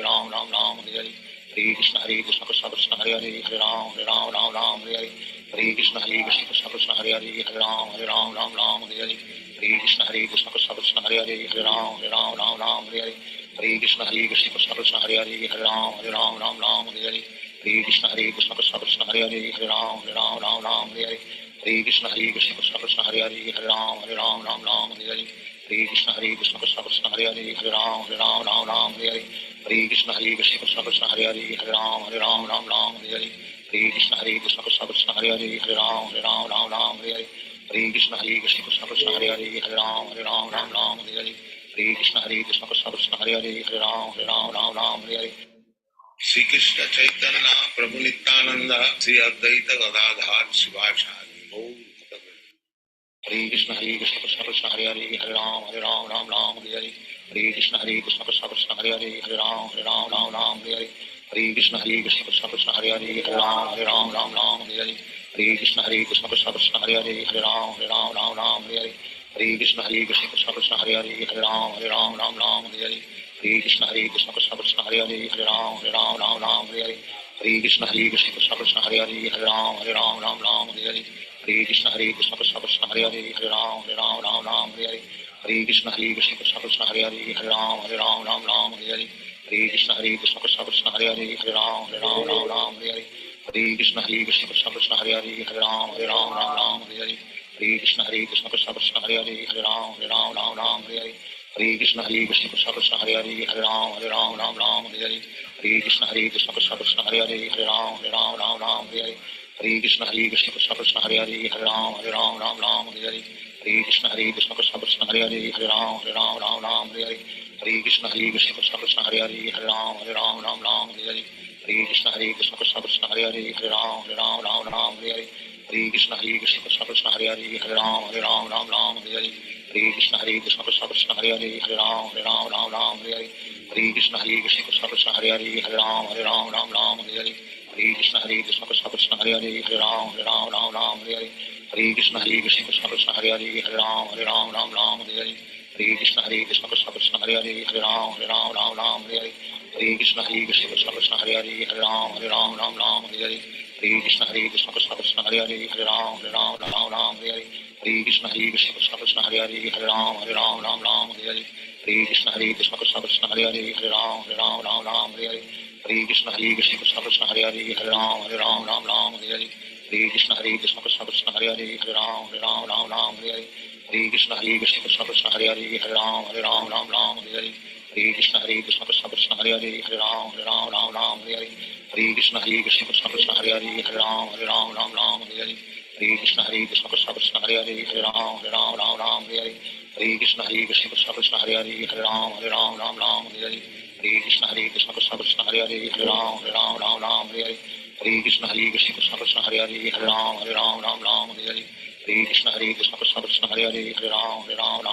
Ram Ram Hare Hare Hare Krishna Krishna Krishna Hare Hare Hare Ram Ram Hare Hare Hare Krishna Krishna Krishna Hare Hare Hare Ram Ram Hare Hare Hare Krishna Krishna Krishna Hare Hare Hare Ram Ram Hare Hare Hare Krishna Krishna Krishna Hare Hare Hare Ram Ram Hare Hare Hare Krishna Krishna Krishna Hare Hare Hare Ram Ram Hare Hare Hare Krishna Krishna Krishna Hare Hare Hare Ram Ram Hare Hare Hare Krishna Krishna Krishna Hare Hare Hare Ram Ram Hare Hare Hare Krishna Krishna Krishna Hare Hare Hare Ram Ram Hare Hare Hare Krishna Krishna Krishna Hare Hare Hare Ram Ram Hare Hare Hare Krishna Krishna Krishna Hare Hare Hare Ram Ram Hare Hare Hare Krishna Krishna Krishna Hare Hare Hare Ram Hare Hare Shri Krishna Chaitanya Prabhu Nityananda Shri Advaita Gadadhar Shivachari Gaur Hare Krishna Krishna Krishna Hare Hare Hare Ram Ram Hare Hare Hare Krishna Krishna Krishna Hare Hare Hare Ram Hare Hare Hare Krishna Krishna Krishna Hare Hare Hare Ram Hare Hare Hare Krishna Krishna Krishna Hare Hare Hare Ram Hare Hare Hare Krishna Krishna Krishna Hare Hare Hare Ram Hare Hare Hare Krishna Krishna Krishna Hare Hare Hare Ram Hare Hare Hare Krishna Krishna Krishna Hare Hare Hare Ram Hare Hare Hare Krishna Krishna Krishna Hare Hare Hare Ram Hare Hare Hare Krishna Krishna Krishna Hare Hare Hare Ram Hare Hare Hare Krishna Krishna Krishna Hare Hare Hare Ram Hare Hare Hare Krishna Krishna Krishna Hare Hare Hare Ram Hare Hare Hare Krishna Krishna Krishna Hare Hare Hare Ram Hare Hare Hare Krishna Krishna Krishna Hare Hare Hare Ram Hare Hare Krishna Krishna Krishna Hare Hare Hare Ram Hare Hare Hare Krishna Krishna Krishna Hare Hare Hare Ram Hare Hare Krishna Krishna Krishna Hare Hare Hare Ram Hare Hare Hare Krishna Krishna Krishna Hare Hare Hare Ram Hare Hare Hare Krishna Krishna Krishna Hare Hare Hare Ram Hare Hare Hare Krishna Krishna Krishna Hare Hare Hare Ram Hare Hare Krishna Krishna Krishna Hare Hare Hare Ram Hare Hare Krishna Krishna Krishna Hare Hare Hare Ram Hare Hare Krishna Krishna Krishna Hare Hare Hare Ram Hare Hare Krishna Krishna Krishna Hare Hare Hare Ram Hare Hare Krishna Krishna Krishna Hare Hare Hare Ram Hare Hare Krishna Krishna Krishna Hare Hare Hare Ram Hare Hare Krishna Krishna Krishna Hare Hare Hare Ram Hare Hare Krishna Krishna Krishna Hare Hare Hare Ram Hare Hare Krishna Krishna Krishna Hare Hare Hare Ram Hare Hare Krishna Krishna Krishna Hare Hare Hare Ram Hare Hare Krishna Krishna Krishna Hare Hare Hare Ram Hare Hare Krishna Krishna Krishna Hare Hare Hare Ram Hare Hare Krishna Krishna Krishna Hare Hare Hare Ram Hare Hare Krishna Krishna Krishna Hare Hare Hare Ram Hare Krishna Krishna Krishna Hare Hare Hare Ram Hare Krishna Krishna Krishna Hare Hare Hare Ram Hare Krishna Krishna Krishna Hare Hare Hare Ram Hare Krishna Krishna Krishna Hare Hare Hare Ram Hare Krishna Krishna Krishna Hare Hare Hare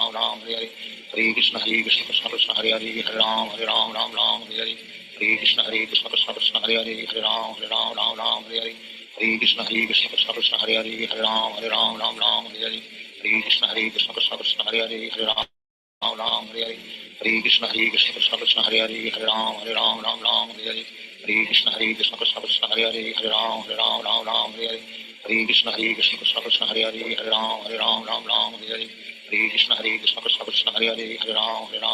Ram Hare Krishna Krishna Krishna Hare Hare Hare Ram Hare Krishna Krishna Krishna Hare Hare Hare Ram Hare Hare Krishna Krishna Krishna Hare Hare Hare Ram Ram Ram Hare Hare Hare Krishna Krishna Krishna Hare Hare Hare Ram Ram Hare Hare Hare Krishna Krishna Krishna Hare Hare Hare Ram Ram Hare Hare Hare Krishna Krishna Krishna Hare Hare Hare Ram Ram Hare Hare Hare Krishna Krishna Krishna Hare Hare Hare Ram Ram Hare Hare Hare Krishna Krishna Krishna Hare Hare Hare Ram Ram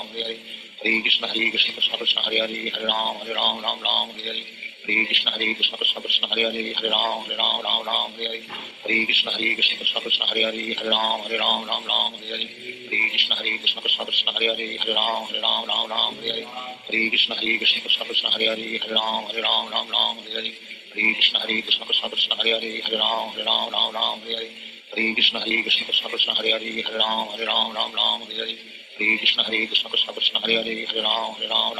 Hare Hare Hare Krishna Krishna Krishna Hare Hare Hare Ram Ram Hare Hare Hare Krishna Krishna Krishna Hare Hare Hare Ram Ram Hare Hare Hare Krishna Krishna Krishna Hare Hare Hare Ram Ram Hare Hare Hare Krishna Krishna Krishna Hare Hare Hare Ram Ram Hare Hare Hare Krishna Krishna Krishna Hare Hare Hare Ram Ram Hare Hare Hare Krishna Krishna Krishna Hare Hare Hare Ram Ram Hare Hare Hare Krishna Krishna Krishna Hare Hare Hare Ram Ram Hare Hare Hare Krishna Krishna Krishna Hare Hare Hare Ram Ram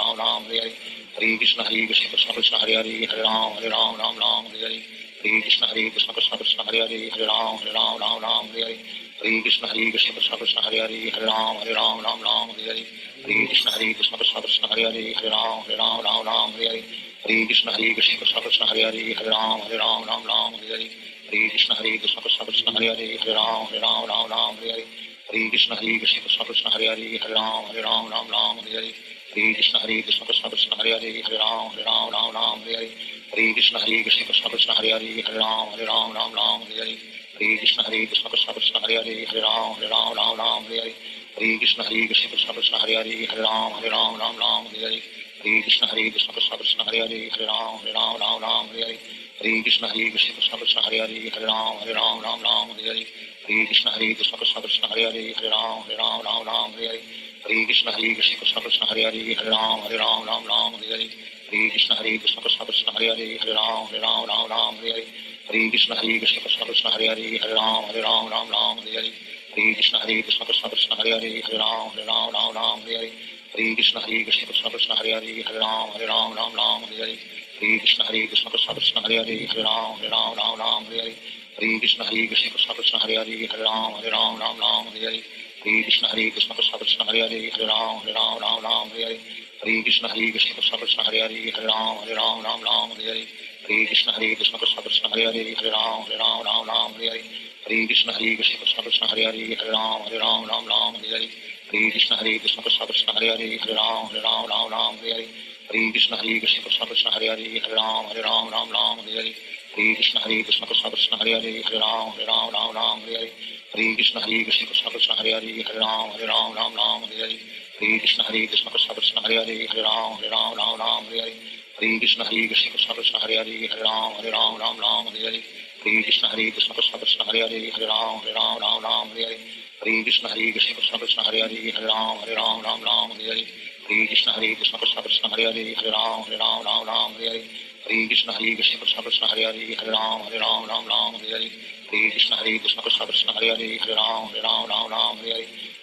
Hare Hare Hare Krishna Krishna Krishna Hare Hare Hare Ram Ram Hare Hare Hare Krishna Krishna Krishna Hare Hare Hare Ram Ram Hare Hare Hare Krishna Krishna Krishna Hare Hare Hare Ram Ram Hare Hare Hare Krishna Krishna Krishna Hare Hare Hare Ram Ram Hare Hare Hare Krishna Krishna Krishna Hare Hare Hare Ram Ram Hare Hare Hare Krishna Krishna Krishna Hare Hare Hare Ram Ram Hare Hare Hare Krishna Krishna Krishna Hare Hare Hare Ram Ram Hare Hare Hare Krishna Krishna Krishna Hare Hare Hare Ram Ram Hare Hare Hare Krishna Krishna Krishna Hare Hare Hare Ram Ram Hare Hare Hare Krishna Krishna Krishna Hare Hare Hare Ram Ram Hare Hare Hare Krishna Krishna Krishna Hare Hare Hare Ram Ram Hare Hare Hare Krishna Krishna Krishna Hare Hare Hare Ram Ram Hare Hare Hare Krishna Krishna Krishna Hare Hare Hare Ram Ram Hare Hare Hare Krishna Krishna Krishna Hare Hare Hare Ram Ram Hare Hare Hare Krishna Krishna Krishna Hare Hare Hare Ram Ram Hare Hare Hare Krishna Krishna Krishna Hare Hare Hare Ram Ram Hare Hare Hare Krishna Krishna Krishna Hare Hare Hare Ram Ram Hare Hare Hare Krishna Krishna Krishna Hare Hare Hare Ram Ram Hare Hare Hare Krishna Krishna Krishna Hare Hare Hare Ram Ram Hare Hare Hare Krishna Krishna Krishna Hare Hare Hare Ram Ram Hare Hare Hare Krishna Krishna Krishna Hare Hare Hare Ram Ram Hare Hare Hare Krishna Krishna Krishna Hare Hare Hare Ram Ram Hare Hare Hare Krishna Krishna Krishna Hare Hare Hare Ram Ram Hare Hare Hare Krishna Krishna Krishna Hare Hare Hare Ram Ram Hare Hare Hare Krishna Krishna Krishna Hare Hare Hare Ram Ram Hare Hare Hare Krishna Krishna Krishna Hare Hare Hare Ram Ram Hare Hare Hare Krishna Krishna Krishna Hare Hare Hare Ram Ram Hare Hare Hare Krishna Krishna Krishna Hare Hare Hare Ram Ram Hare Hare Hare Krishna Krishna Krishna Hare Hare Hare Ram Ram Hare Hare Hare Krishna Krishna Krishna Hare Hare Hare Ram Ram Hare Hare Hare Krishna Krishna Krishna Hare Hare Hare Ram Ram Hare Hare Hare Krishna Krishna Krishna Hare Hare Hare Ram Ram Hare Hare Hare Krishna Krishna Krishna Hare Hare Hare Ram Ram Hare Hare Hare Krishna Krishna Krishna Hare Hare Hare Ram Ram Hare Hare Hare Krishna Krishna Krishna Hare Hare Hare Ram Ram Hare Hare Hare Krishna Krishna Krishna Hare Hare Hare Ram Ram Hare Hare Hare Krishna Krishna Krishna Hare Hare Hare Ram Ram Hare Hare Hare Krishna Krishna Krishna Hare Hare Hare Ram Ram Hare Hare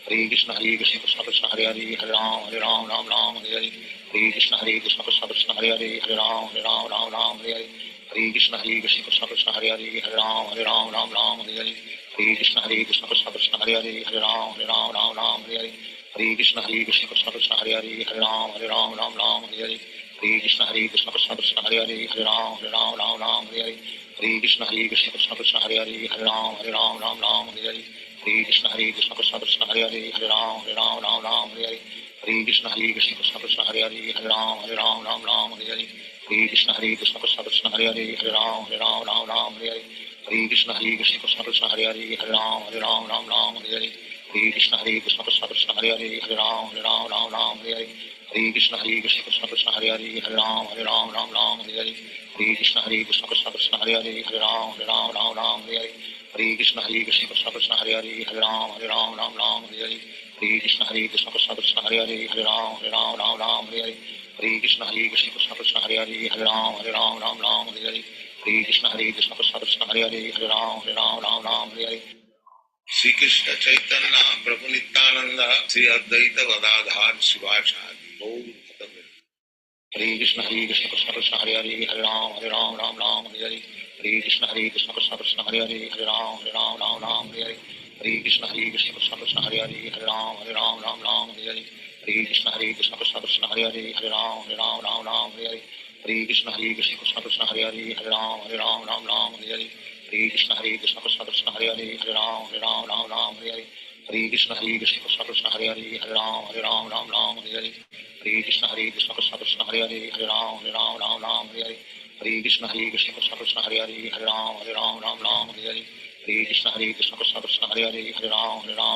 Hare Krishna Krishna Krishna Hare Hare Hare Ram Ram Hare Hare Hare Krishna Krishna Krishna Hare Hare Hare Ram Ram Hare Hare Hare Krishna Krishna Krishna Hare Hare Hare Ram Ram Hare Hare Hare Krishna Krishna Krishna Hare Hare Hare Ram Ram Hare Hare Hare Krishna Krishna Krishna Hare Hare Hare Ram Ram Hare Hare Hare Krishna Krishna Krishna Hare Hare Hare Ram Ram Hare Hare Hare Krishna Krishna Krishna Hare Hare Hare Ram Ram Hare Hare Hare Krishna Krishna Krishna Hare Hare Hare Ram Ram Hare Hare Hare Krishna Krishna Krishna Hare Hare Hare Ram Ram Hare Hare Hare Krishna Krishna Krishna Hare Hare Hare Ram Ram Hare Hare Hare Krishna Krishna Krishna Hare Hare Hare Ram Ram Hare Hare Hare Krishna Krishna Krishna Hare Hare Hare Ram Ram Hare Hare Hare Krishna Krishna Krishna Hare Hare Hare Ram Ram Hare Hare Hare Krishna Krishna Krishna Hare Hare Hare Ram Ram Hare Hare Hare Krishna Krishna Krishna Hare Hare Hare Ram Ram Hare Hare Hare Krishna Krishna Krishna Hare Hare Hare Ram Ram Hare Hare Shri Krishna Chaitanya Prabhu Nityananda Shri Advaita Gadadhar Shivachari Gaur Bhakta Hare Krishna Krishna Krishna Hare Hare Hare Ram Ram Hare Hare Hare Krishna Krishna Krishna Hare Hare Hare Ram Hare Hare Hare Krishna Krishna Krishna Hare Hare Hare Ram Hare Hare Hare Krishna Krishna Krishna Hare Hare Hare Ram Hare Hare Hare Hare Krishna Krishna Krishna Hare Hare Hare Ram Ram Ram Hare Hare Hare Krishna Krishna Krishna Hare Hare Hare Ram Ram Ram Hare Hare Hare Krishna Krishna Krishna Hare Hare Hare Ram Ram Ram Hare Hare Hare Krishna Krishna Krishna Hare Hare Hare Ram Ram Hare Hare Hare Krishna Krishna Krishna Hare Hare Hare Ram Ram Hare Hare Hare Krishna Krishna Krishna Hare Hare Hare Ram Ram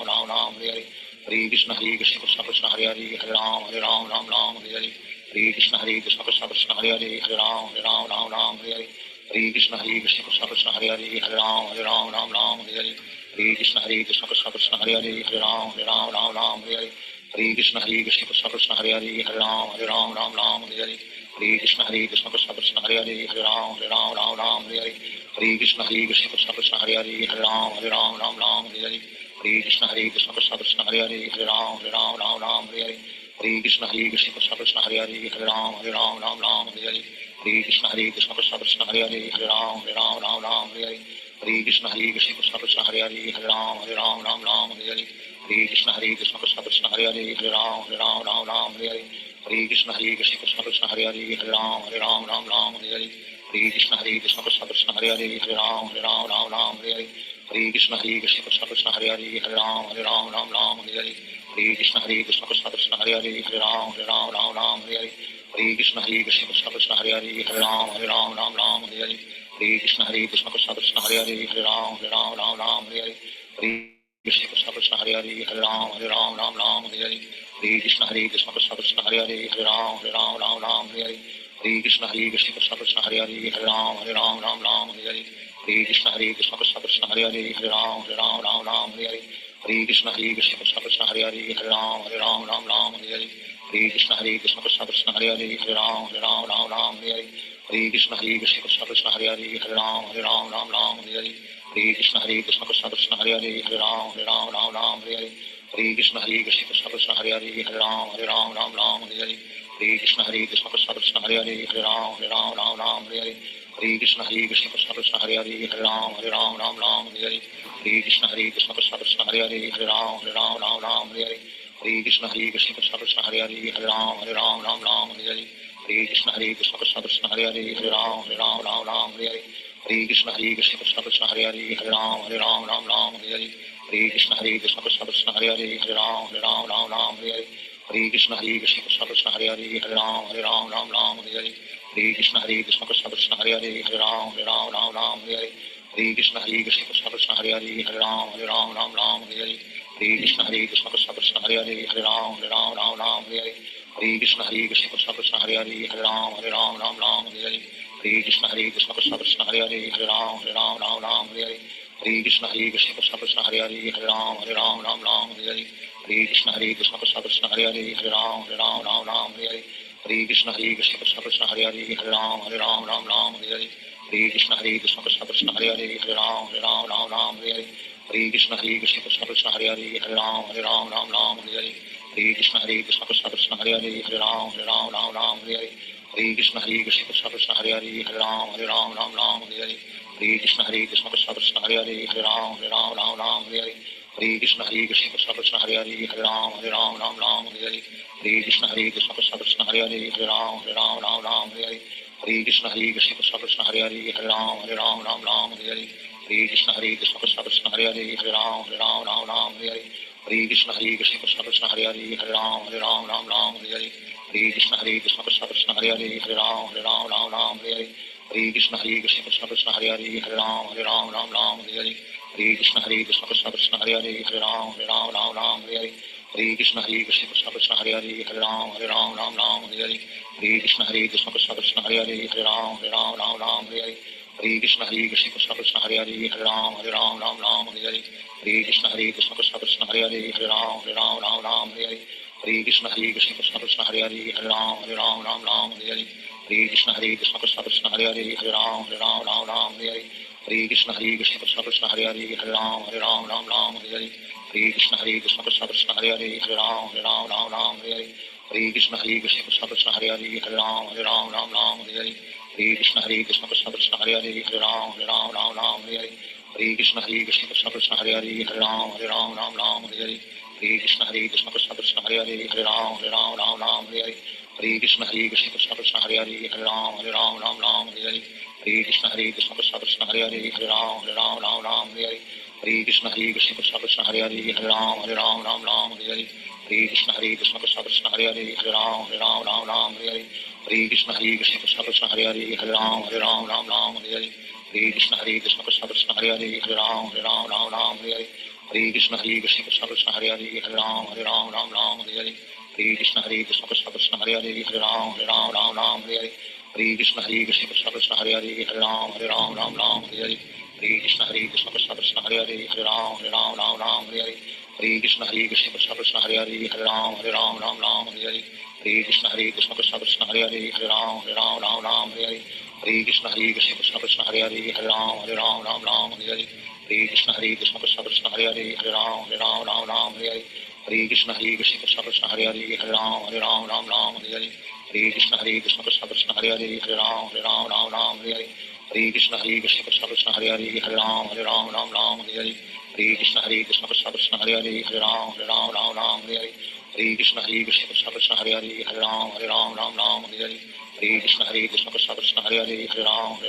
Hare Hare Hare Krishna Krishna Krishna Hare Hare Hare Ram Ram Hare Hare Hare Krishna Krishna Krishna Hare Hare Hare Ram Ram Hare Hare Hare Krishna Krishna Krishna Hare Hare Hare Ram Ram Hare Hare Hare Krishna Krishna Krishna Hare Hare Hare Ram Ram Hare Hare Hare Krishna Krishna Krishna Hare Hare Hare Ram Ram Hare Hare Hare Krishna Krishna Krishna Hare Hare Hare Ram Ram Hare Hare Hare Krishna Krishna Krishna Hare Hare Hare Ram Ram Hare Hare Hare Krishna Krishna Krishna Hare Hare Hare Ram Ram Hare Hare Hare Krishna Krishna Krishna Hare Hare Hare Ram Ram Hare Hare Hare Krishna Krishna Krishna Hare Hare Hare Ram Ram Hare Hare Hare Krishna Krishna Krishna Hare Hare Hare Ram Ram Hare Hare Hare Krishna Krishna Krishna Hare Hare Hare Ram Ram Hare Hare Hare Krishna Krishna Krishna Hare Hare Hare Ram Ram Hare Hare Hare Krishna Krishna Krishna Hare Hare Hare Ram Ram Hare Hare Hare Krishna Krishna Krishna Hare Hare Hare Ram Ram Hare Hare Hare Krishna Krishna Krishna Hare Hare Hare Ram Ram Hare Hare Hare Krishna Krishna Krishna Hare Hare Hare Ram Ram Hare Hare Hare Krishna Krishna Krishna Hare Hare Hare Ram Ram Hare Hare Hare Krishna Krishna Hare Hare Hare Ram Ram Hare Hare Hare Krishna Krishna Krishna Hare Hare Hare Ram Ram Hare Hare Hare Krishna Krishna Krishna Hare Hare Hare Ram Ram Hare Hare Hare Krishna Krishna Krishna Hare Hare Hare Ram Ram Hare Hare Hare Krishna Krishna Krishna Hare Hare Hare Ram Ram Hare Hare Hare Krishna Krishna Krishna Hare Hare Hare Ram Ram Hare Hare Hare Krishna Krishna Krishna Hare Hare Hare Ram Ram Hare Hare Hare Krishna Krishna Krishna Hare Hare Hare Ram Ram Hare Hare Hare Krishna Krishna Krishna Hare Hare Hare Ram Ram Hare Hare Hare Krishna Krishna Krishna Hare Hare Hare Ram Ram Hare Hare Hare Krishna Krishna Krishna Hare Hare Hare Ram Ram Hare Hare Hare Krishna Krishna Krishna Hare Hare Hare Ram Ram Hare Hare Hare Krishna Krishna Krishna Hare Hare Hare Ram Ram Hare Hare Hare Krishna Krishna Krishna Hare Hare Hare Ram Ram Hare Hare Hare Krishna Krishna Krishna Hare Hare Hare Ram Ram Hare Hare Hare Krishna Krishna Krishna Hare Hare Hare Ram Ram Hare Hare Hare Krishna Krishna Krishna Hare Hare Hare Ram Ram Hare Hare Hare Krishna Krishna Krishna Hare Hare Hare Ram Ram Hare Hare Hare Krishna Krishna Krishna Hare Hare Hare Ram Ram Hare Hare Hare Krishna Krishna Krishna Hare Hare Hare Ram Ram Hare Hare Hare Krishna Krishna Krishna Hare Hare Hare Ram Ram Hare Hare Hare Krishna Krishna Krishna Hare Hare Hare Ram Ram Hare Hare Hare Krishna Krishna Krishna Hare Hare Hare Ram Ram Hare Hare Hare Krishna Krishna Krishna Hare Hare Hare Ram Ram Hare Hare Hare Krishna Krishna Krishna Hare Hare Hare Ram Ram Hare Hare Hare Krishna Krishna Krishna Hare Hare Hare Ram Ram Hare Hare Hare Krishna Krishna Krishna Hare Hare Hare Ram Ram Hare Hare Hare Krishna Krishna Krishna Hare Hare Hare Ram Ram Hare Hare Hare Krishna Krishna Krishna Hare Hare Hare Ram Ram Hare Hare Hare Krishna Krishna Krishna Hare Hare Hare Ram Ram Hare Hare Hare Krishna Krishna Krishna Hare Hare Hare Ram Ram Hare Hare Hare Krishna Krishna Krishna Hare Hare Hare Ram Ram Hare Hare Hare Krishna Krishna Krishna Hare Hare Hare Ram Ram Hare Hare Hare Krishna Krishna Krishna Hare Hare Hare Ram Ram Hare Hare Hare Krishna Krishna Krishna Hare Hare Hare Ram Ram Hare Hare Hare Krishna Krishna Krishna Hare Hare Hare Ram Ram Hare Hare Hare Krishna Krishna Krishna Hare Hare Hare Ram Ram Hare Hare Hare Krishna Krishna Krishna Hare Hare Hare Ram Ram Hare Hare Hare Krishna Krishna Krishna Hare Hare Hare Ram Ram Hare Hare Hare Krishna Krishna Krishna Hare Hare Hare Ram Ram Hare Hare Hare Krishna Krishna Krishna Hare Hare Hare Ram Ram Hare Hare Hare Krishna Krishna Krishna Hare Hare Hare Ram Ram Hare Hare Hare Krishna Krishna Krishna Hare Hare Hare Ram Ram Hare Hare Hare Krishna Krishna Krishna Hare Hare Hare Ram Ram Hare Hare Hare Krishna Krishna Krishna Hare Hare Hare Ram Ram Hare Hare Hare Krishna Krishna Krishna Hare Hare Hare Ram Ram Hare Hare Hare Krishna Krishna Krishna Hare Hare Hare Ram Ram Hare Hare Hare Krishna Krishna Krishna Hare Hare Hare Ram Ram Hare Hare Hare Krishna Krishna Krishna Hare Hare Hare Ram Ram Hare Hare Hare Krishna Krishna Krishna Hare Hare Hare Ram Ram Hare Hare Hare Krishna Krishna Krishna Hare Hare Hare Ram Ram Hare Hare Hare Krishna Krishna Krishna Hare Hare Hare Ram Ram Ram Hare Hare Hare Krishna Krishna Krishna Hare Hare Hare Ram Ram Hare Hare Hare Krishna Krishna Krishna Hare Hare Hare Ram Ram Hare Hare Hare Krishna Krishna Krishna Hare Hare Hare Ram Ram Hare Hare Hare Krishna Krishna Krishna Hare Hare Hare Ram Ram Hare Hare Hare Krishna Krishna Krishna Hare Hare Hare Ram Ram Hare Hare Hare Krishna Krishna Krishna Hare Hare Hare Ram Ram Hare Hare Hare Krishna Krishna Krishna Hare Hare Hare Ram Ram Hare Hare Hare Krishna Krishna Krishna Hare Hare Hare Ram Ram Hare Hare Hare Krishna Krishna Krishna Hare Hare Hare Ram Ram Hare Hare Hare Krishna Krishna Krishna Hare Hare Hare Ram Ram Hare Hare Hare Krishna Krishna Krishna Hare Hare Hare Ram Ram Hare Hare Hare Krishna Krishna Krishna Hare Hare Hare Ram Ram Hare Hare Hare Krishna Krishna Krishna Hare Hare Hare Ram Ram Hare Hare Hare Krishna Krishna Krishna Hare Hare Hare Ram Ram Hare Hare Hare Krishna Krishna Krishna Hare Hare Hare Ram Ram Hare Hare Hare Krishna Krishna Krishna Hare Hare Hare Ram Ram Hare Hare Hare Krishna Krishna Krishna Hare Hare Hare Ram Ram Hare Hare Hare Krishna Krishna Krishna Hare Hare Hare Ram Ram Hare Hare Hare Krishna Krishna Krishna Hare Hare Hare Ram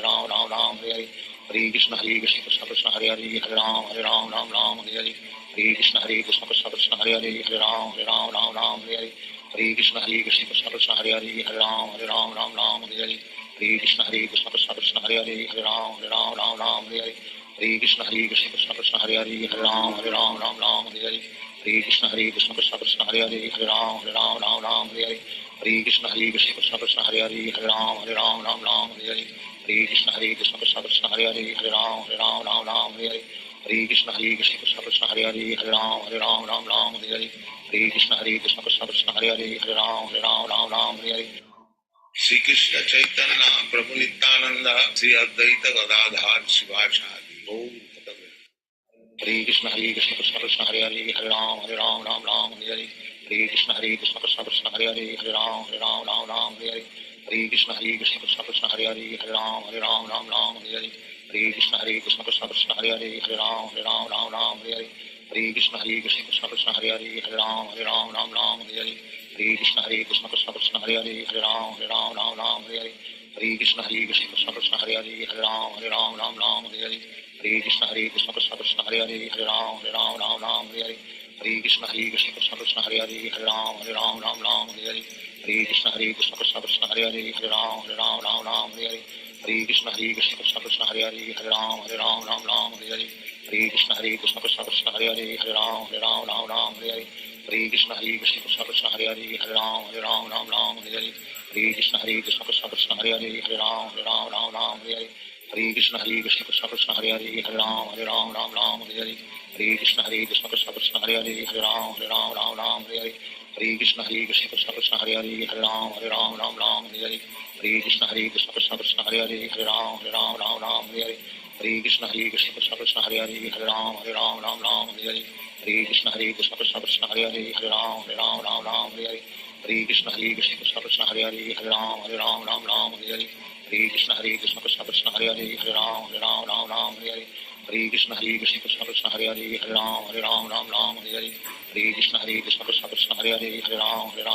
Ram Hare Hare Hare Krishna Krishna Krishna Hare Hare Hare Ram Ram Hare Hare Hare Krishna Krishna Krishna Hare Hare Hare Ram Ram Hare Hare Hare Krishna Krishna Krishna Hare Hare Hare Ram Ram Hare Hare Hare Krishna Krishna Krishna Hare Hare Hare Ram Ram Hare Hare Hare Krishna Krishna Krishna Hare Hare Hare Ram Ram Hare Hare Hare Krishna Krishna Krishna Hare Hare Hare Ram Ram Hare Hare Hare Krishna Krishna Krishna Hare Hare Hare Ram Ram Hare Hare Hare Krishna Krishna Krishna Hare Hare Hare Ram Ram Hare Hare Hare Krishna Krishna Krishna Hare Hare Hare Ram Ram Hare Hare Hare Krishna Krishna Krishna Hare Hare Hare Ram Ram Hare Hare Shri Krishna Chaitanya Prabhu Nityananda Shri Advaita Gadadhar Shivachari Om Tatagat Hare Krishna Krishna Krishna Hare Hare Hare Ram Ram Hare Hare Hare Krishna Krishna Krishna Hare Hare Hare Ram Hare Hare Hare Krishna Krishna Krishna Hare Hare Hare Ram Hare Hare Hare Krishna Krishna Krishna Hare Hare Hare Ram Hare Hare Hare Krishna Krishna Krishna Hare Hare Hare Ram Hare Hare Hare Krishna Krishna Krishna Hare Hare Hare Ram Hare Hare Hare Krishna Krishna Krishna Hare Hare Hare Ram Hare Hare Hare Krishna Krishna Krishna Hare Hare Hare Ram Hare Hare Hare Krishna Krishna Krishna Hare Hare Hare Ram Hare Hare Hare Krishna Krishna Krishna Hare Hare Hare Ram Hare Hare Hare Krishna Krishna Krishna Hare Hare Hare Ram Hare Hare Hare Krishna Krishna Krishna Hare Hare Hare Ram Hare Hare Hare Krishna Krishna Krishna Hare Hare Hare Ram Hare Hare Hare Krishna Krishna Krishna Hare Hare Hare Ram Hare Hare Hare Krishna Krishna Krishna Hare Hare Hare Ram Hare Hare Hare Krishna Krishna Krishna Hare Hare Hare Ram Hare Hare Hare Krishna Krishna Krishna Hare Hare Hare Ram Hare Hare Hare Krishna Krishna Krishna Hare Hare Hare Ram Hare Hare Hare Krishna Krishna Krishna Hare Hare Hare Ram Hare Hare Hare Krishna Krishna Krishna Hare Hare Hare Ram Hare Hare Hare Krishna Krishna Krishna Hare Hare Hare Ram Hare Hare Hare Krishna Krishna Krishna Hare Hare Hare Ram Hare Hare Hare Krishna Krishna Krishna Hare Hare Hare Ram Hare Hare Krishna Krishna Krishna Hare Hare Hare Ram Hare Hare Krishna Krishna Krishna Hare Hare Hare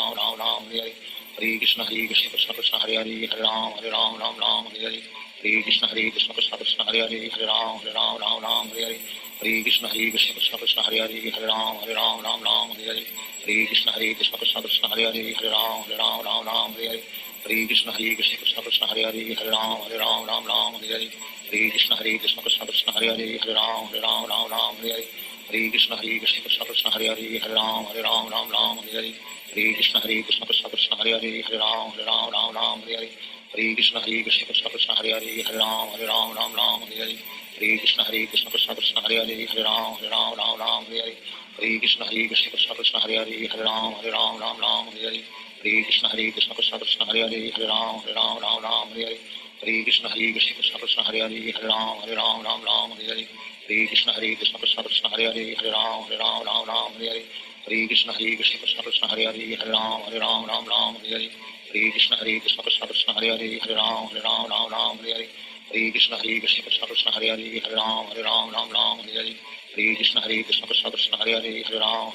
Ram Hare Hare Krishna Krishna Krishna Hare Hare Hare Ram Hare Hare Krishna Krishna Krishna Hare Hare Hare Ram Hare Hare Krishna Krishna Krishna Hare Hare Hare Ram Hare Hare Krishna Krishna Krishna Hare Hare Hare Ram Hare Hare Krishna Krishna Krishna Hare Hare Hare Ram Hare Hare Krishna Krishna Krishna Hare Hare Hare Ram Hare Hare Krishna Krishna Krishna Hare Hare Hare Ram Hare Hare Krishna Krishna Krishna Hare Hare Hare Ram Hare Hare Krishna Krishna Krishna Hare Hare Hare Ram Hare Hare Krishna Krishna Krishna Hare Hare Hare Ram Hare Hare Krishna Krishna Krishna Hare Hare Hare Ram Hare Hare Krishna Krishna Krishna Hare Hare Hare Ram Hare Hare Krishna Krishna Krishna Hare Hare Hare Ram Hare Hare Krishna Krishna Krishna Hare Hare Hare Ram Hare Hare Krishna Krishna Krishna Hare Hare Hare Ram Hare Hare Krishna Krishna Krishna Hare Hare Hare Ram Hare Hare Krishna Krishna Krishna Hare Hare Hare Ram Hare Hare Krishna Krishna Krishna Hare Hare Hare Ram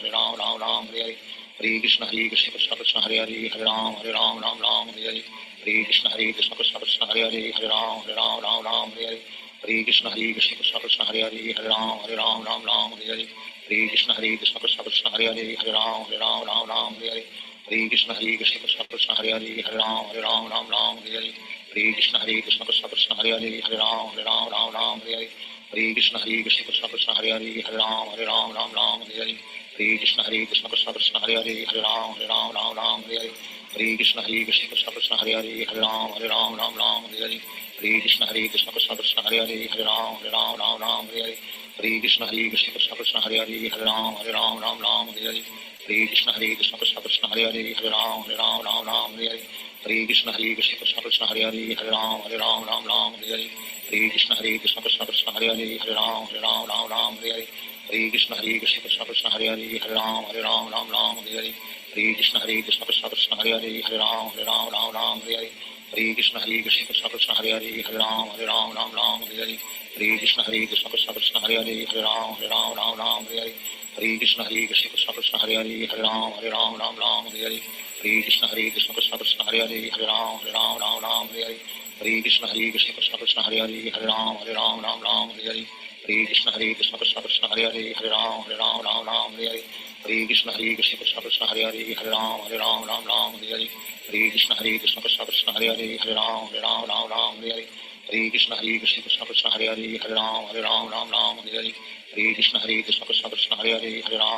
Hare Hare Hare Krishna Krishna Krishna Hare Hare Hare Ram Ram Ram Hare Hare Hare Krishna Krishna Krishna Hare Hare Hare Ram Ram Hare Hare Hare Krishna Krishna Krishna Hare Hare Hare Ram Ram Hare Hare Hare Krishna Krishna Krishna Hare Hare Hare Ram Ram Hare Hare Hare Krishna Krishna Krishna Hare Hare Hare Ram Ram Hare Hare Hare Krishna Krishna Krishna Hare Hare Hare Ram Ram Hare Hare Hare Krishna Krishna Krishna Hare Hare Hare Ram Hare Hare Hare Krishna Krishna Krishna Hare Hare Hare Ram Hare Hare Hare Krishna Krishna Krishna Hare Hare Hare Ram Hare Hare Hare Krishna Krishna Krishna Hare Hare Hare Ram Hare Hare Hare Krishna Krishna Krishna Hare Hare Hare Ram Hare Hare Hare Krishna Krishna Krishna Hare Hare Hare Ram Hare Hare Hare Krishna Krishna Krishna Hare Hare Hare Ram Hare Hare Hare Krishna Krishna Krishna Hare Hare Hare Ram Hare Hare Hare Krishna Krishna Krishna Hare Hare Hare Ram Hare Hare Hare Krishna Krishna Krishna Hare Hare Hare Ram Hare Hare Hare Krishna Krishna Krishna Hare Hare Hare Ram Hare Hare Hare Krishna Krishna Krishna Hare Hare Hare Ram Hare Hare Hare Krishna Krishna Krishna Hare Hare Hare Ram Hare Hare Hare Krishna Krishna Krishna Hare Hare Hare Ram Hare Hare Hare Krishna Krishna Krishna Hare Hare Hare Ram Hare Hare Hare Krishna Krishna Krishna Hare Hare Hare Ram Hare Hare Hare Krishna Krishna Krishna Hare Hare Hare Ram Hare Hare Hare Krishna Krishna Krishna Hare Hare Hare Ram Hare Hare Hare Krishna Krishna Krishna Hare Hare Hare Ram Hare Hare Hare Krishna Krishna Krishna Hare Hare Hare Ram Hare Hare Hare Krishna Krishna Krishna Hare Hare Hare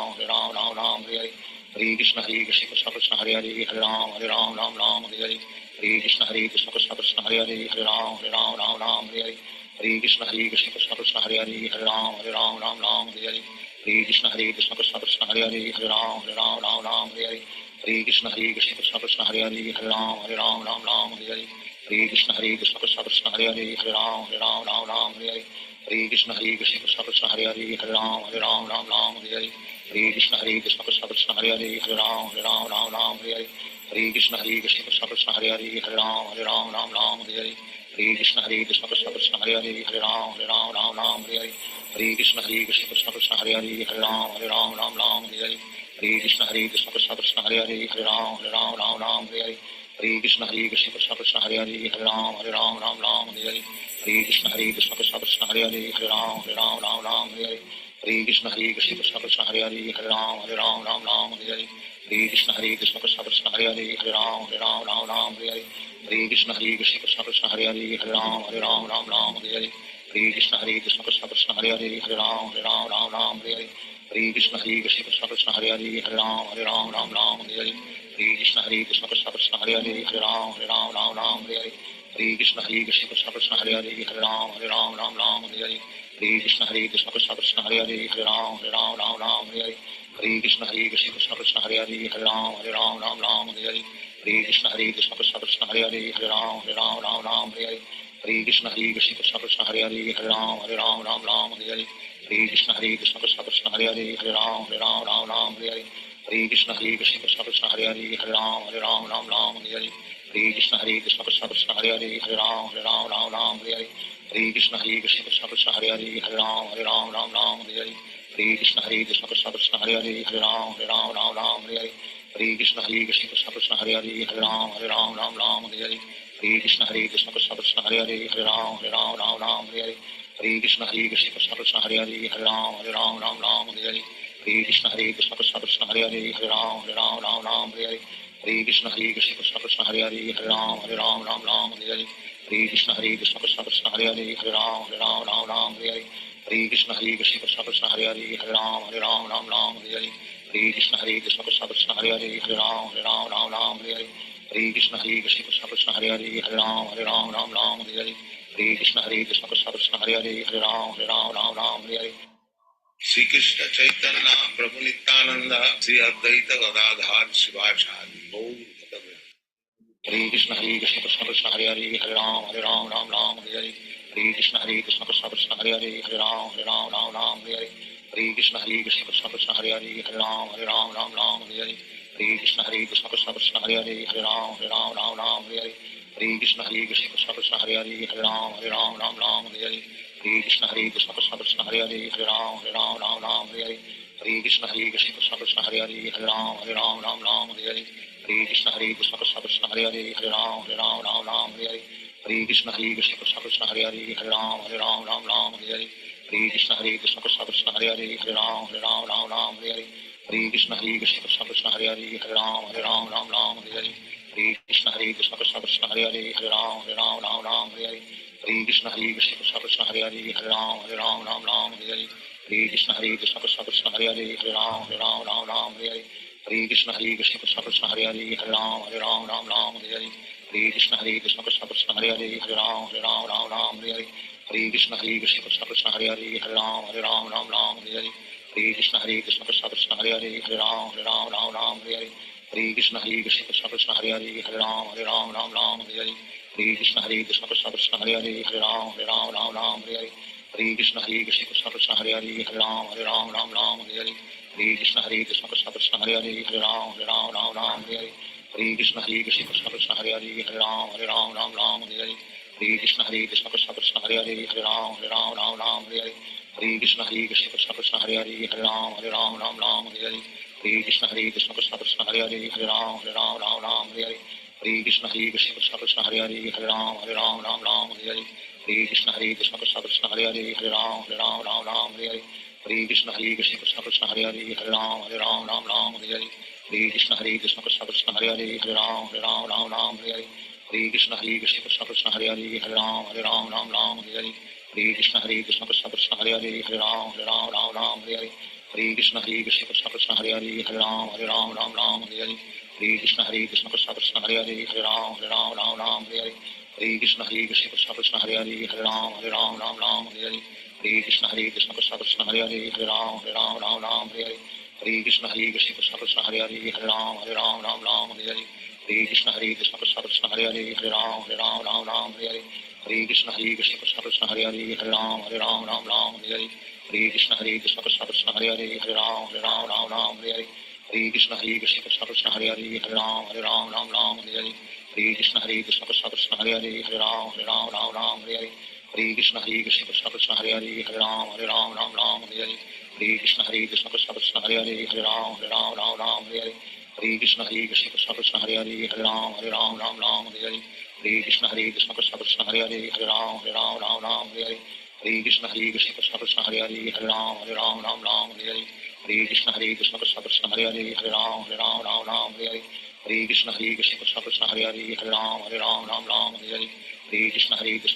Ram Hare Hare Hare Krishna Krishna Krishna Hare Hare Hare Ram Hare Hare Hare Krishna Krishna Krishna Hare Hare Hare Ram Hare Hare Hare Krishna Krishna Krishna Hare Hare Hare Ram Hare Hare Hare Krishna Krishna Krishna Hare Hare Hare Ram Hare Hare Hare Krishna Krishna Krishna Hare Hare Hare Ram Hare Hare Hare Krishna Krishna Krishna Hare Hare Hare Ram Hare Hare Hare Krishna Krishna Krishna Hare Hare Hare Ram Hare Hare Hare Krishna Krishna Krishna Hare Hare Hare Ram Hare Hare Hare Krishna Krishna Krishna Hare Hare Hare Ram Hare Hare Hare Krishna Krishna Krishna Hare Hare Hare Ram Hare Hare Hare Krishna Krishna Krishna Hare Hare Hare Ram Hare Hare Hare Krishna Krishna Krishna Hare Hare Hare Ram Hare Hare Krishna Krishna Krishna Hare Hare Hare Ram Hare Hare Krishna Krishna Krishna Hare Hare Hare Ram Hare Hare Krishna Krishna Krishna Hare Hare Hare Ram Hare Hare Krishna Krishna Krishna Hare Hare Hare Ram Hare Hare Krishna Krishna Krishna Hare Hare Hare Ram Hare Hare Krishna Krishna Krishna Hare Hare Hare Ram Hare Hare Krishna Krishna Krishna Hare Hare Hare Ram Hare Hare Krishna Krishna Krishna Hare Hare Hare Ram Hare Hare Krishna Krishna Krishna Hare Hare Hare Ram Hare Hare Krishna Krishna Krishna Hare Hare Hare Ram Hare Hare Krishna Krishna Krishna Hare Hare Hare Ram Hare Hare Krishna Krishna Krishna Hare Hare Hare Ram Hare Hare Krishna Krishna Krishna Hare Hare Hare Ram Hare Hare Krishna Krishna Krishna Hare Hare Hare Ram Hare Hare Krishna Krishna Krishna Hare Hare Hare Ram Hare Hare Krishna Krishna Krishna Hare Hare Hare Ram Hare Hare Krishna Krishna Krishna Hare Hare Hare Ram Hare Hare Krishna Krishna Krishna Hare Hare Hare Ram Hare Hare Krishna Krishna Krishna Hare Hare Hare Ram Hare Hare Krishna Krishna Krishna Hare Hare Hare Ram Hare Hare Krishna Krishna Krishna Hare Hare Hare Ram Hare Hare Krishna Krishna Krishna Hare Hare Hare Ram Hare Krishna Krishna Krishna Hare Hare Hare Ram Hare Krishna Krishna Krishna Hare Hare Hare Ram Hare Krishna Krishna Krishna Hare Hare Hare Ram Hare Krishna Krishna Krishna Hare Hare Hare Ram Hare Krishna Krishna Krishna Hare Hare Hare Ram Hare Shri Krishna Chaitanya प्रभु नित्यानंद श्री अद्वैत गदाधर शिवाचार्य गौर भक्त Hare Krishna Krishna Krishna Hare Hare Hare Ram Hare Hare Krishna Krishna Krishna Hare Hare Hare Ram Hare Hare Krishna Krishna Krishna Hare Hare Hare Ram Hare Krishna Krishna Krishna Hare Hare Hare Ram Hare Krishna Krishna Krishna Hare Hare Hare Ram Hare Krishna Krishna Krishna Hare Hare Hare Ram Hare Krishna Krishna Krishna Hare Hare Hare Ram Hare Hare Krishna Krishna Krishna Hare Hare Hare Ram Ram Ram Hare Hare Hare Krishna Krishna Krishna Hare Hare Hare Ram Ram Hare Hare Hare Krishna Krishna Krishna Hare Hare Hare Ram Ram Hare Hare Hare Krishna Krishna Krishna Hare Hare Hare Ram Ram Hare Hare Hare Krishna Krishna Krishna Hare Hare Hare Ram Ram Hare Hare Hare Krishna Krishna Krishna Hare Hare Hare Ram Ram Hare Hare Hare Krishna Krishna Krishna Hare Hare Hare Ram Ram Hare Hare Hare Krishna Krishna Krishna Hare Hare Hare Ram Hare Hare Hare Krishna Krishna Krishna Hare Hare Hare Ram Hare Hare Hare Krishna Krishna Krishna Hare Hare Hare Ram Hare Hare Hare Krishna Krishna Krishna Hare Hare Hare Ram Hare Hare Hare Krishna Krishna Krishna Hare Hare Hare Ram Hare Hare Hare Krishna Krishna Krishna Hare Hare Hare Ram Hare Hare Hare Krishna Krishna Krishna Hare Hare Hare Ram Hare Hare Hare Krishna Krishna Krishna Hare Hare Hare Ram Hare Hare Hare Krishna Krishna Krishna Hare Hare Hare Ram Hare Hare Hare Krishna Krishna Krishna Hare Hare Hare Ram Hare Hare Hare Krishna Krishna Krishna Hare Hare Hare Ram Hare Hare Hare Krishna Krishna Krishna Hare Hare Hare Ram Hare Hare Hare Krishna Krishna Krishna Hare Hare Hare Ram Hare Hare Hare Krishna Krishna Krishna Hare Hare Hare Ram Hare Hare Hare Krishna Krishna Krishna Hare Hare Hare Ram Hare Hare Hare Krishna Krishna Krishna Hare Hare Hare Ram Hare Hare Hare Krishna Krishna Krishna Hare Hare Hare Ram Hare Hare Hare Krishna Krishna Krishna Hare Hare Hare Ram Hare Hare Hare Krishna Krishna Krishna Hare Hare Hare Ram Hare Hare Hare Krishna Krishna Krishna Hare Hare Hare Ram Hare Hare Hare Krishna Krishna Krishna Hare Hare Hare Ram Hare Hare Hare Krishna Krishna Krishna Hare Hare Hare Ram Hare Hare Hare Krishna Krishna Krishna Hare Hare Hare Ram Hare Hare Hare Krishna Krishna Krishna Hare Hare Hare Ram Hare Hare Hare Krishna Krishna Krishna Hare Hare Hare Ram Hare Hare Hare Krishna Krishna Krishna Hare Hare Hare Ram Hare Hare Hare Krishna Krishna Krishna Hare Hare Hare Ram Hare Hare Hare Krishna Krishna Krishna Hare Hare Hare Ram Hare Hare Krishna Krishna Krishna Hare Hare Hare Ram Hare Hare Krishna Krishna Krishna Hare Hare Hare Ram Hare Hare Krishna Krishna Krishna Hare Hare Hare Ram Hare Hare Krishna Krishna Krishna Hare Hare Hare Ram Hare Krishna Krishna Krishna Hare Hare Hare Ram Hare Krishna Krishna Krishna Hare Hare Hare Ram Hare Krishna Krishna Krishna Hare Hare Hare Ram Hare Krishna Krishna Krishna Hare Hare Hare Ram Hare Krishna Krishna Krishna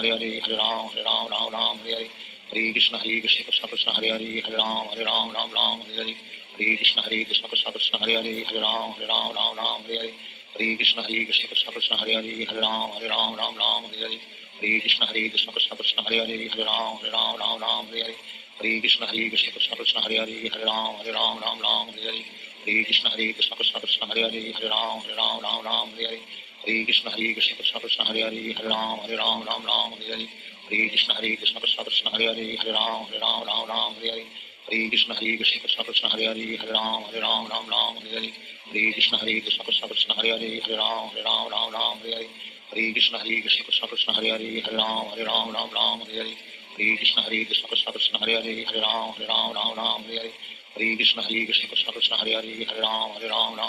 Hare Hare Hare Ram Hare Krishna Krishna Krishna Hare Hare Hare Ram Hare Krishna Krishna Krishna Hare Hare Hare Ram Hare Krishna Krishna Krishna Hare Hare Hare Ram Hare Krishna Krishna Krishna Hare Hare Hare Ram Hare Krishna Krishna Krishna Hare Hare Hare Ram Hare Krishna Krishna Krishna Hare Hare Hare Ram Hare Krishna Krishna Krishna Hare Hare Hare Ram Hare Krishna Krishna Krishna Hare Hare Hare Ram Hare Krishna Krishna Krishna Hare Hare Hare Ram Hare Krishna Krishna Krishna Hare Hare Hare Ram Hare Krishna Krishna Krishna Hare Hare Hare Ram Hare Krishna Krishna Krishna Hare Hare Hare Ram Hare Krishna Krishna Krishna Hare Hare Hare Ram Hare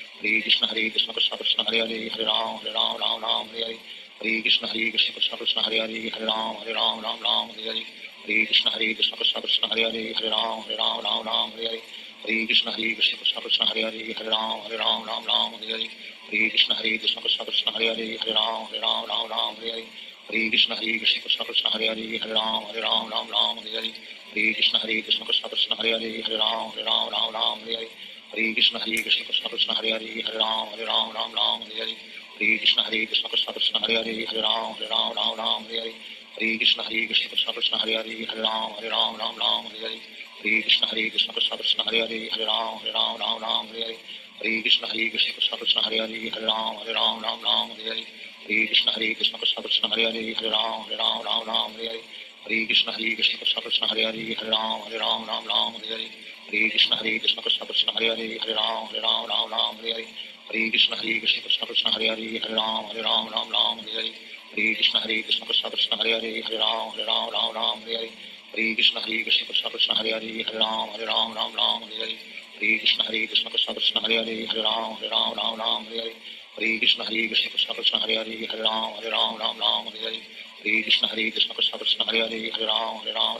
Krishna Krishna Krishna Hare Hare Hare Ram Hare Krishna Krishna Krishna Hare Hare Hare Ram Hare Krishna Krishna Krishna Hare Hare Hare Ram Hare Krishna Krishna Krishna Hare Hare Hare Ram Hare Krishna Krishna Krishna Hare Hare Hare Ram Hare Krishna Krishna Krishna Hare Hare Hare Ram Hare Krishna Krishna Krishna Hare Hare Hare Ram Hare Krishna Krishna Krishna Hare Hare Hare Ram Hare Krishna Krishna Krishna Hare Hare Hare Ram Hare Krishna Krishna Krishna Hare Hare Hare Ram Hare Krishna Krishna Krishna Hare Hare Hare Ram Hare Krishna Krishna Krishna Hare Hare Hare Ram Hare Krishna Krishna Krishna Hare Hare Hare Ram Hare Krishna Krishna Krishna Hare Hare Hare Ram Hare Krishna Krishna Krishna Hare Hare Hare Ram Hare Krishna Krishna Krishna Hare Hare Hare Ram Hare Krishna Krishna Krishna Hare Hare Hare Ram Hare हरे कृष्ण कृष्ण कृष्ण हरे हरे राम राम राम हरे हरे हरे कृष्ण कृष्ण कृष्ण हरे हरे राम राम हरे हरे हरे कृष्ण कृष्ण कृष्ण हरे हरे राम राम हरे हरे हरे कृष्ण कृष्ण कृष्ण हरे हरे राम राम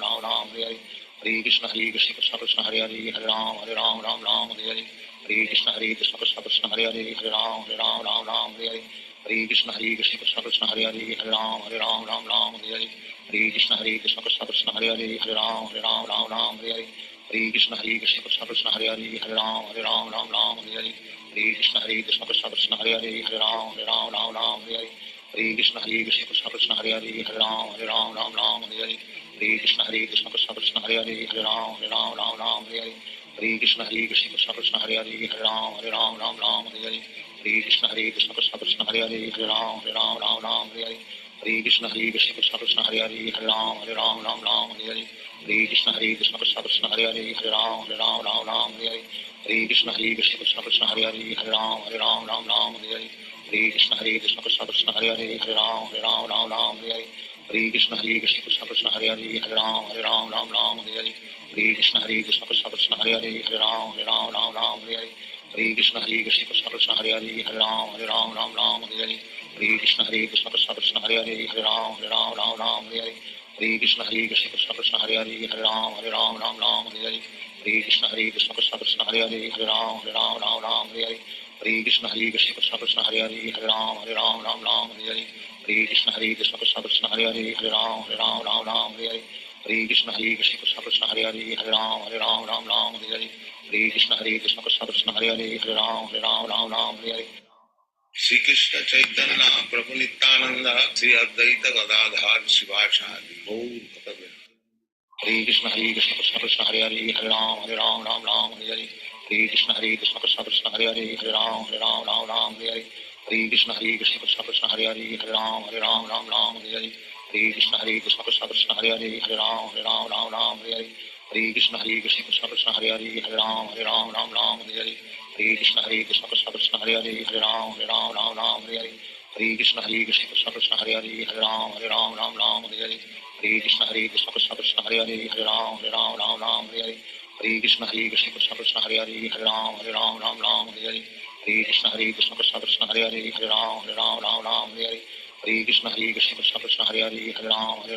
हरे हरे हरे कृष्ण कृष्ण कृष्ण हरे हरे राम राम हरे हरे हरे कृष्ण कृष्ण कृष्ण हरे हरे राम राम हरे हरे हरे कृष्ण कृष्ण कृष्ण हरे हरे राम राम हरे हरे हरे कृष्ण कृष्ण कृष्ण हरे हरे राम हरे हरे हरे कृष्ण कृष्ण कृष्ण हरे हरे राम राम हरे हरे हरे कृष्ण कृष्ण कृष्ण कृष्ण हरे हरे राम हरे हरे हरे कृष्ण कृष्ण कृष्ण हरे हरे राम हरे हरे हरे कृष्ण कृष्ण कृष्ण कृष्ण हरे हरे राम हरे हरे हरे कृष्ण कृष्ण कृष्ण हरे हरे राम हरे हरे हरे कृष्ण कृष्ण कृष्ण कृष्ण हरे हरे राम हरे हरे हरे कृष्ण कृष्ण कृष्ण हरे हरे राम हरे हरे हरे कृष्ण कृष्ण कृष्ण कृष्ण हरे हरे राम हरे हरे हरे कृष्ण कृष्ण कृष्ण हरे हरे राम हरे हरे हरे कृष्ण कृष्ण कृष्ण कृष्ण हरे हरे राम हरे हरे हरे कृष्ण कृष्ण कृष्ण हरे हरे राम हरे हरे हरे कृष्ण कृष्ण कृष्ण कृष्ण हरे हरे राम हरे हरे हरे कृष्ण कृष्ण कृष्ण हरे हरे राम हरे हरे हरे कृष्ण कृष्ण कृष्ण कृष्ण हरे हरे राम हरे हरे हरे कृष्ण कृष्ण कृष्ण हरे हरे राम हरे हरे हरे कृष्ण कृष्ण कृष्ण कृष्ण हरे हरे राम हरे हरे हरे कृष्ण कृष्ण कृष्ण हरे हरे राम हरे हरे हरे कृष्ण कृष्ण कृष्ण कृष्ण हरे हरे राम हरे हरे हरे कृष्ण कृष्ण कृष्ण हरे हरे राम हरे हरे हरे कृष्ण कृष्ण कृष्ण कृष्ण हरे हरे राम हरे हरे श्री कृष्ण चैतन्य प्रभु नित्यानंद श्री अद्वैत गदाधर शिवाचार्य गौर भक्त हरे Krishna Krishna Krishna Hare Hare Ram Hare Hare Hare Krishna Krishna Krishna Krishna Hare Hare Ram Hare Hare Hare Krishna Krishna Krishna Hare Hare Ram Hare Hare Hare Krishna Krishna Krishna Krishna Hare Hare Ram Hare Hare Hare Krishna Krishna Krishna Hare Hare Ram Hare Hare Hare Krishna Krishna Krishna Krishna Hare Hare Ram Hare Hare Hare Krishna Krishna Krishna Hare Hare Ram Hare Hare Hare Krishna Krishna Krishna Krishna Hare Hare Ram Hare Hare Hare Krishna Krishna Krishna Hare Hare Ram Hare Hare Hare Krishna Krishna Krishna Krishna Hare Hare Ram Hare Hare Hare Krishna Krishna Krishna Hare Hare Ram Hare Hare Hare Krishna Krishna Krishna Krishna Hare Hare Ram Hare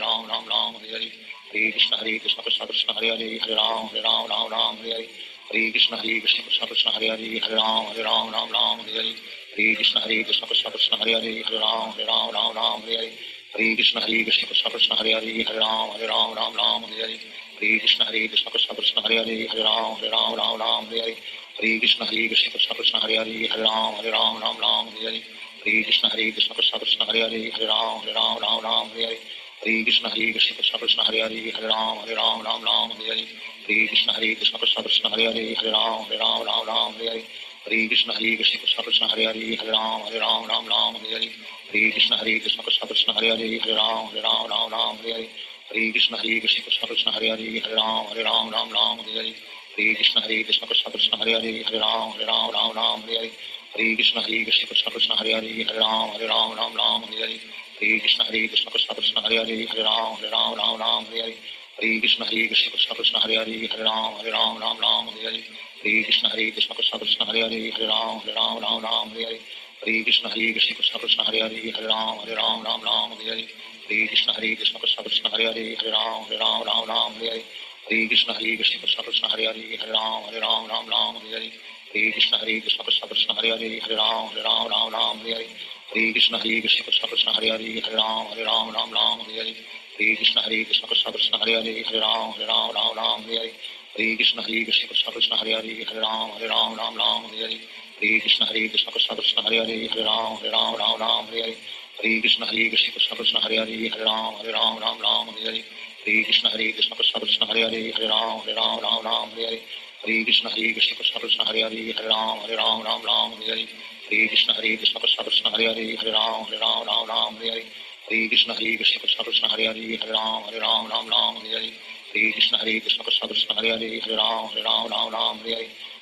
Hare Hare Krishna Krishna Krishna Krishna Hare Hare Ram Hare Hare Hare Krishna Krishna Krishna Krishna Hare Hare Ram Hare Hare Hare Krishna Krishna Krishna Hare Hare Ram Hare Hare Hare Krishna Krishna Krishna Krishna Hare Hare Ram Hare Hare Hare Krishna Krishna Krishna Krishna Hare Hare Ram Hare Hare Hare Krishna Krishna Krishna Krishna Hare Hare Ram Hare Hare Hare Krishna Krishna Krishna Krishna Hare Hare Ram Hare Hare Hare Krishna Krishna Krishna Krishna Hare Hare Ram Hare Hare Hare Krishna Krishna Krishna Hare Hare Ram Hare Hare Hare Krishna Krishna Krishna Krishna Hare Hare Ram Hare Hare Hare Krishna Krishna Krishna Hare Hare Ram Hare Hare Hare Krishna Krishna Krishna Krishna Hare Hare Ram Hare Hare Hare Krishna Krishna Krishna Hare Hare Ram Hare Hare Hare Krishna Krishna Krishna Krishna Hare Hare Ram Hare Hare Hare Krishna Krishna Krishna Hare Hare Ram Hare Hare Hare Krishna Krishna Krishna Krishna Hare Hare Ram Hare Hare Hare Krishna Krishna Krishna Hare Hare Ram Hare Hare Hare Krishna Krishna Krishna Krishna Hare Hare Ram Hare Hare Hare Krishna Krishna Krishna Hare Hare Ram Hare Hare Hare Krishna Krishna Krishna Krishna Hare Hare Ram Hare Hare Hare Krishna Krishna Krishna Krishna Hare Hare Ram Hare Hare Hare Krishna Krishna Krishna Krishna Hare Hare Ram Hare Hare Hare Krishna Krishna Krishna Hare Hare Ram Hare Hare Hare Krishna Krishna Krishna Krishna Hare Hare Ram Hare Hare Hare Krishna Krishna Krishna Hare Hare Ram Hare Hare Hare Krishna Krishna Krishna Krishna Hare Hare Ram Hare Hare Hare Krishna Krishna Krishna Krishna Hare Hare Ram Hare Hare Hare Krishna Krishna Krishna Krishna Hare Hare Ram Hare Hare Hare Krishna Krishna Krishna Krishna Hare Hare Ram Hare Hare Hare Krishna Krishna Krishna Krishna Hare Hare Ram Hare Hare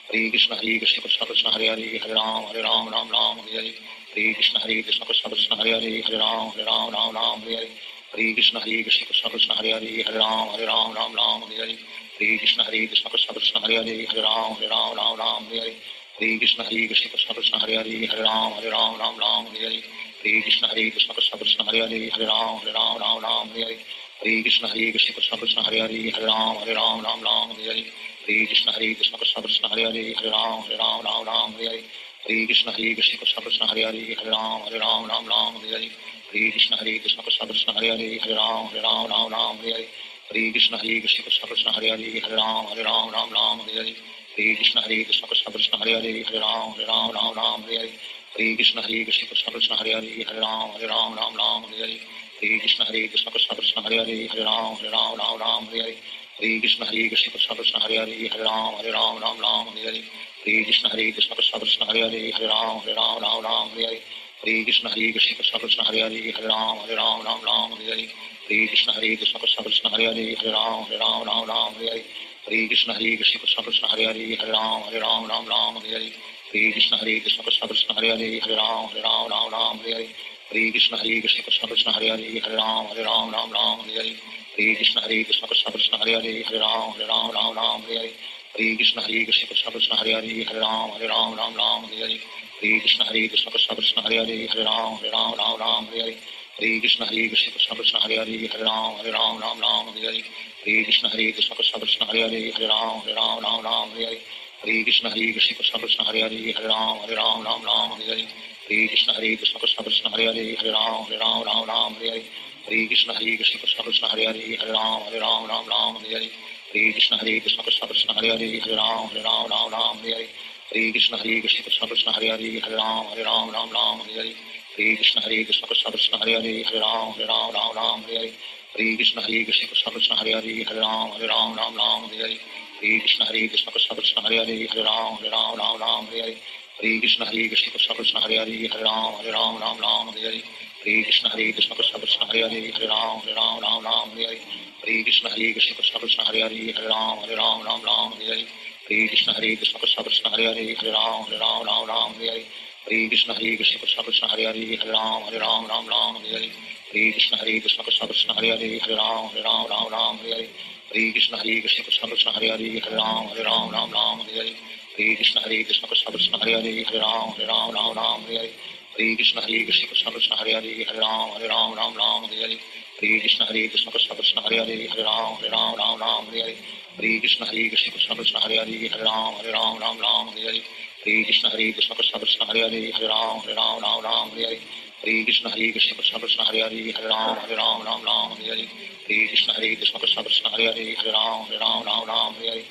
Hare Krishna Krishna Krishna Krishna Hare Hare Ram Hare Hare Hare Krishna Krishna Krishna Krishna Hare Hare Ram Hare Hare Hare Krishna Krishna Krishna Hare Hare Hare Ram Ram Ram Hare Hare Hare Krishna Krishna Krishna Hare Hare Hare Ram Ram Hare Hare Hare Krishna Krishna Krishna Hare Hare Hare Ram Ram Hare Hare Hare Krishna Krishna Krishna Hare Hare Hare Ram Ram Hare Hare Hare Krishna Krishna Krishna Hare Hare Hare Ram Ram Hare Hare Hare Krishna Krishna Krishna Hare Hare Hare Ram Ram Hare Hare Hare Krishna Krishna Krishna Hare Hare Hare Ram Ram Hare Hare Hare Krishna Krishna Krishna Hare Hare Hare Ram Ram Hare Hare Hare Krishna Krishna Krishna Hare Hare Hare Ram Ram Hare Hare Hare Krishna Krishna Krishna Hare Hare Hare Ram Ram Hare Hare Hare Krishna Krishna Krishna Hare Hare Hare Ram Ram Hare Hare Hare Krishna Krishna Krishna Hare Hare Hare Ram Ram Hare Hare Hare Krishna Krishna Krishna Hare Hare Hare Ram Ram Hare Hare Hare Krishna Krishna Krishna Hare Hare Hare Ram Ram Hare Hare Hare Krishna Krishna Krishna Hare Hare Hare Ram Ram Hare Hare Hare Krishna Krishna Krishna Hare Hare Hare Ram Ram Hare Hare Hare Krishna Krishna Krishna Hare Hare Hare Ram Ram Hare Hare Hare Krishna Krishna Krishna Hare Hare Hare Ram Ram Hare Hare Hare Krishna Krishna Krishna Hare Hare Hare Ram Ram Hare Hare Hare Krishna Krishna Krishna Hare Hare Hare Ram Ram Hare Hare Hare Krishna Krishna Krishna Hare Hare Hare Ram Ram Hare Hare Hare Krishna Krishna Krishna Hare Hare Hare Ram Ram Hare Hare Hare Krishna Krishna Krishna Hare Hare Hare Ram Ram Hare Hare Hare Krishna Krishna Krishna Hare Hare Hare Ram Ram Hare Hare Hare Krishna Krishna Krishna Hare Hare Hare Ram Ram Hare Hare Hare Krishna Krishna Krishna Hare Hare Hare Ram Ram Hare Hare Hare Krishna Krishna Krishna Hare Hare Hare Ram Ram Hare Hare Hare Krishna Krishna Krishna Hare Hare Hare Ram Ram Hare Hare Hare Krishna Krishna Krishna Hare Hare Hare Ram Ram Hare Hare Hare Krishna Krishna Krishna Hare Hare Hare Ram Ram Hare Hare Hare Krishna Krishna Krishna Hare Hare Hare Ram Ram Hare Hare Hare Krishna Krishna Krishna Hare Hare Hare Ram Ram Hare Hare Hare Krishna Krishna Krishna Hare Hare Hare Ram Ram Hare Hare Hare Krishna Krishna Krishna Hare Hare Hare Ram Ram Hare Hare Hare Krishna Krishna Krishna Hare Hare Hare Ram Ram Hare Hare Hare Krishna Krishna Krishna Hare Hare Hare Ram Ram Hare Hare Hare Krishna Krishna Krishna Hare Hare Hare Ram Ram Hare Hare Hare Krishna Krishna Krishna Hare Hare Hare Ram Ram Hare Hare Hare Krishna Krishna Krishna Hare Hare Hare Ram Ram Hare Hare Hare Krishna Krishna Krishna Hare Hare Hare Ram Ram Hare Hare Hare Krishna Krishna Krishna Hare Hare Hare Ram Ram Hare Hare Hare Krishna Krishna Krishna Hare Hare Hare Ram Ram Hare Hare Hare Krishna Krishna Krishna Hare Hare Hare Ram Ram Hare Hare Hare Krishna Krishna Krishna Hare Hare Hare Ram Ram Hare Hare Hare Krishna Krishna Krishna Hare Hare Hare Ram Ram Hare Hare Hare Krishna Krishna Krishna Hare Hare Hare Ram Ram Hare Hare Hare Krishna Krishna Krishna Hare Hare Hare Ram Ram Hare Hare Hare Krishna Krishna Krishna Hare Hare Hare Ram Ram Hare Hare Hare Krishna Krishna Krishna Hare Hare Hare Ram Ram Hare Hare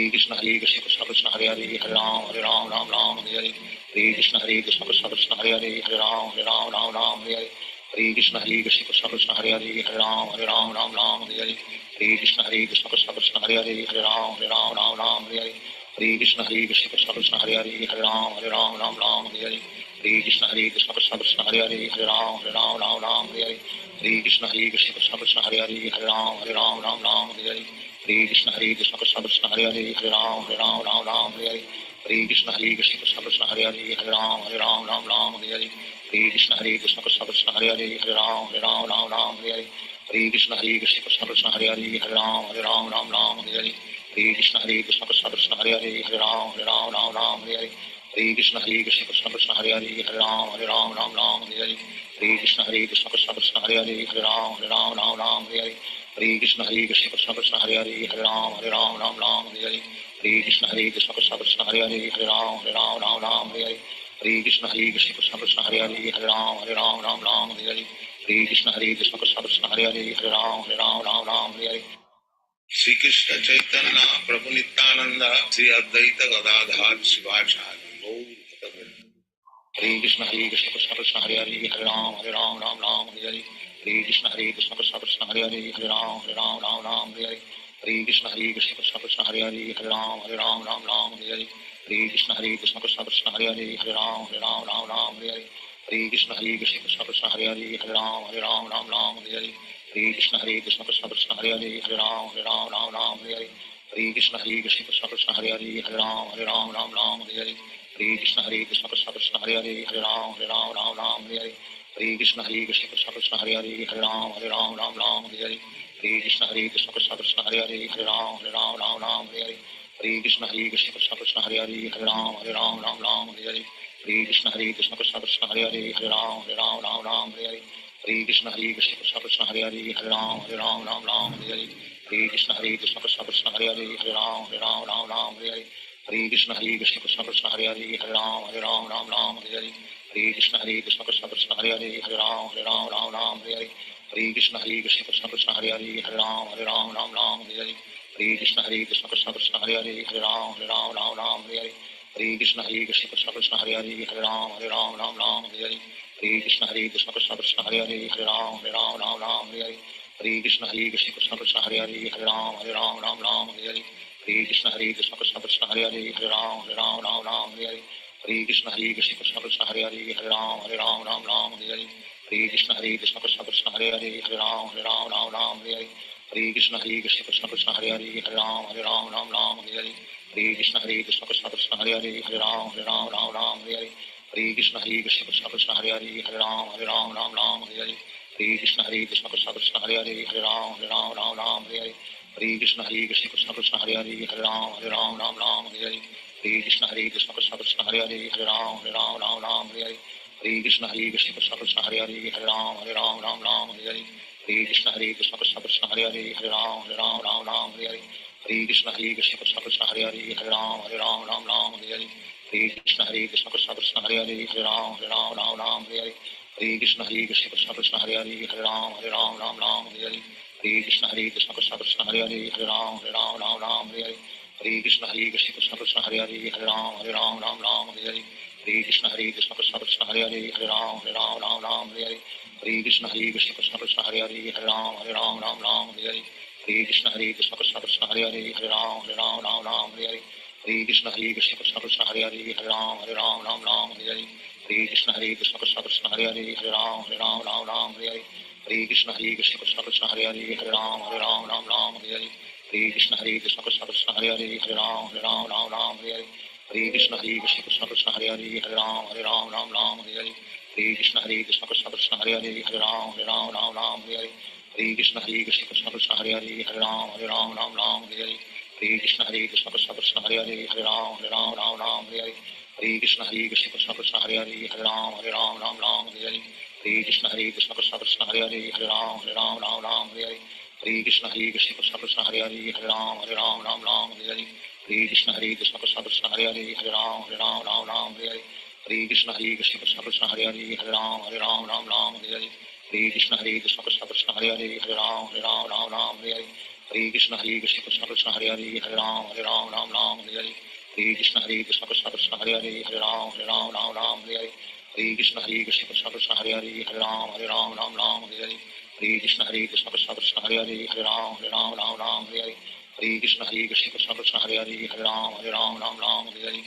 Hare Krishna Krishna Krishna Hare Hare Hare Ram Ram Hare Hare Hare Krishna Krishna Krishna Hare Hare Hare Ram Ram Hare Hare Hare Krishna Krishna Krishna Hare Hare Hare Ram Ram Hare Hare Hare Krishna Krishna Krishna Hare Hare Hare Ram Ram Hare Hare Hare Krishna Krishna Krishna Hare Hare Hare Ram Ram Hare Hare Hare Krishna Krishna Krishna Hare Hare Hare Ram Ram Hare Hare Hare Krishna Krishna Krishna Hare Hare Hare Ram Ram Hare Hare Hare Krishna Krishna Krishna Hare Hare Hare Ram Ram Hare Hare Hare Krishna Krishna Krishna Hare Hare Hare Ram Ram Hare Hare Hare Krishna Krishna Krishna Hare Hare Hare Ram Ram Hare Hare Hare Krishna Krishna Krishna Hare Hare Hare Ram Ram Hare Hare Hare Krishna Krishna Krishna Hare Hare Hare Ram Ram Hare Hare Hare Krishna Krishna Krishna Hare Hare Hare Ram Ram Hare Hare Hare Krishna Krishna Krishna Hare Hare Hare Ram Ram Hare Hare Hare Krishna Krishna Krishna Hare Hare Hare Ram Ram Hare Hare Shri Krishna Chaitanya प्रभु नित्यानंद श्री अद्वैत गदाधर शिवाचार्य गौर भक्तवृंद। Hare Krishna Krishna Krishna Hare Hare Hare Ram Ram Hare Hare Hare Krishna Krishna Krishna Hare Hare Hare Ram Ram Hare Hare Hare Krishna Krishna Krishna Hare Hare Hare Ram Ram Hare Hare Hare Krishna Krishna Krishna Hare Hare Hare Ram Ram Hare Hare Hare Krishna Krishna Krishna Hare Hare Hare Ram Ram Hare Hare Hare Krishna Krishna Krishna Hare Hare Hare Ram Ram Hare Hare Hare Krishna Krishna Krishna Hare Hare Hare Ram Ram Hare Hare Hare Krishna Krishna Krishna Hare Hare Hare Ram Ram Hare Hare Hare Krishna Krishna Krishna Hare Hare Hare Ram Ram Ram Hare Hare Hare Krishna Krishna Krishna Hare Hare Hare Ram Ram Hare Hare Hare Krishna Krishna Krishna Hare Hare Hare Ram Ram Hare Hare Hare Krishna Krishna Krishna Hare Hare Hare Ram Ram Hare Hare Hare Krishna Krishna Krishna Hare Hare Hare Ram Ram Hare Hare Hare Krishna Krishna Krishna Hare Hare Hare Ram Ram Hare Hare Hare Krishna Krishna Krishna Hare Hare Hare Ram Ram Hare Hare Hare Krishna Krishna Krishna Hare Hare Hare Ram Ram Hare Hare Hare Krishna Krishna Krishna Hare Hare Hare Ram Ram Hare Hare Hare Krishna Krishna Krishna Hare Hare Hare Ram Ram Hare Hare Hare Krishna Krishna Krishna Hare Hare Hare Ram Ram Hare Hare Hare Krishna Krishna Krishna Hare Hare Hare Ram Ram Hare Hare Hare Krishna Krishna Krishna Hare Hare Hare Ram Ram Hare Hare Hare Krishna Krishna Krishna Hare Hare Hare Ram Ram Hare Hare Hare Krishna Krishna Krishna Hare Hare Hare Ram Ram Hare Hare Hare Krishna Krishna Krishna Hare Hare Hare Ram Ram Hare Hare Hare Krishna Krishna Krishna Hare Hare Hare Ram Ram Hare Hare Hare Krishna Krishna Krishna Hare Hare Hare Ram Ram Hare Hare Hare Krishna Krishna Krishna Hare Hare Hare Ram Ram Hare Hare Hare Krishna Krishna Krishna Hare Hare Hare Ram Ram Hare Hare Hare Krishna Krishna Krishna Hare Hare Hare Ram Ram Hare Hare Hare Krishna Krishna Krishna Hare Hare Hare Ram Ram Hare Hare Hare Krishna Krishna Krishna Hare Hare Hare Ram Ram Hare Hare Hare Krishna Krishna Krishna Hare Hare Hare Ram Ram Hare Hare Hare Krishna Krishna Krishna Hare Hare Hare Ram Ram Hare Hare Hare Krishna Krishna Krishna Hare Hare Hare Ram Ram Hare Hare Hare Krishna Krishna Krishna Hare Hare Hare Ram Ram Hare Hare Hare Krishna Krishna Krishna Hare Hare Hare Ram Ram Hare Hare Hare Krishna Krishna Krishna Hare Hare Hare Ram Ram Hare Hare Hare Krishna Krishna Krishna Hare Hare Hare Ram Ram Hare Hare Hare Krishna Krishna Krishna Hare Hare Hare Ram Ram Hare Hare Hare Krishna Krishna Krishna Hare Hare Hare Ram Ram Hare Hare Hare Krishna Krishna Krishna Hare Hare Hare Ram Ram Hare Hare Hare Krishna Krishna Krishna Hare Hare Hare Ram Ram Hare Hare Hare Krishna Krishna Krishna Hare Hare Hare Ram Ram Hare Hare Hare Krishna Krishna Krishna Hare Hare Hare Ram Ram Hare Hare Hare Krishna Krishna Krishna Hare Hare Hare Ram Ram Hare Hare Hare Krishna Krishna Krishna Hare Hare Hare Ram Ram Hare Hare Hare Krishna Krishna Krishna Hare Hare Hare Ram Ram Hare Hare Hare Krishna Krishna Krishna Hare Hare Hare Ram Ram Hare Hare Hare Krishna Krishna Krishna Hare Hare Hare Ram Ram Hare Hare Hare Krishna Krishna Krishna Hare Hare Hare Ram Ram Hare Hare Hare Krishna Krishna Krishna Hare Hare Hare Ram Ram Hare Hare Hare Krishna Krishna Krishna Hare Hare Hare Ram Ram Hare Hare Hare Krishna Krishna Krishna Hare Hare Hare Ram Ram Hare Hare Hare Krishna Krishna Krishna Hare Hare Hare Ram Ram Hare Hare Hare Krishna Krishna Krishna Hare Hare Hare Ram Ram Hare Hare Hare Krishna Krishna Krishna Hare Hare Hare Ram Ram Hare Hare Hare Krishna Krishna Krishna Hare Hare Hare Ram Ram Hare Hare Hare Krishna Krishna Krishna Hare Hare Hare Ram Ram Hare Hare Hare Krishna Krishna Krishna Hare Hare Hare Ram Ram Hare Hare Hare Krishna Krishna Krishna Hare Hare Hare Ram Ram Hare Hare Hare Krishna Krishna Krishna Hare Hare Hare Ram Ram Hare Hare Hare Krishna Krishna Krishna Hare Hare Hare Ram Ram Hare Hare Hare Krishna Krishna Krishna Hare Hare Hare Ram Ram Hare Hare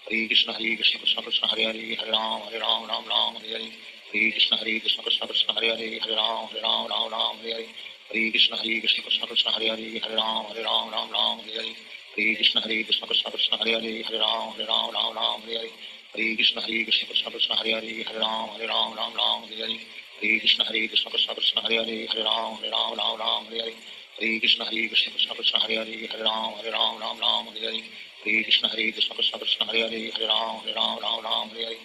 Hare Krishna Krishna Krishna Hare Hare Hare Ram Ram Hare Hare Hare Krishna Krishna Krishna Hare Hare Hare Ram Ram Hare Hare Hare Krishna Krishna Krishna Hare Hare Hare Ram Ram Hare Hare Hare Krishna Krishna Krishna Hare Hare Hare Ram Ram Hare Hare Hare Krishna Krishna Krishna Hare Hare Hare Ram Ram Hare Hare Hare Krishna Krishna Krishna Hare Hare Hare Ram Ram Hare Hare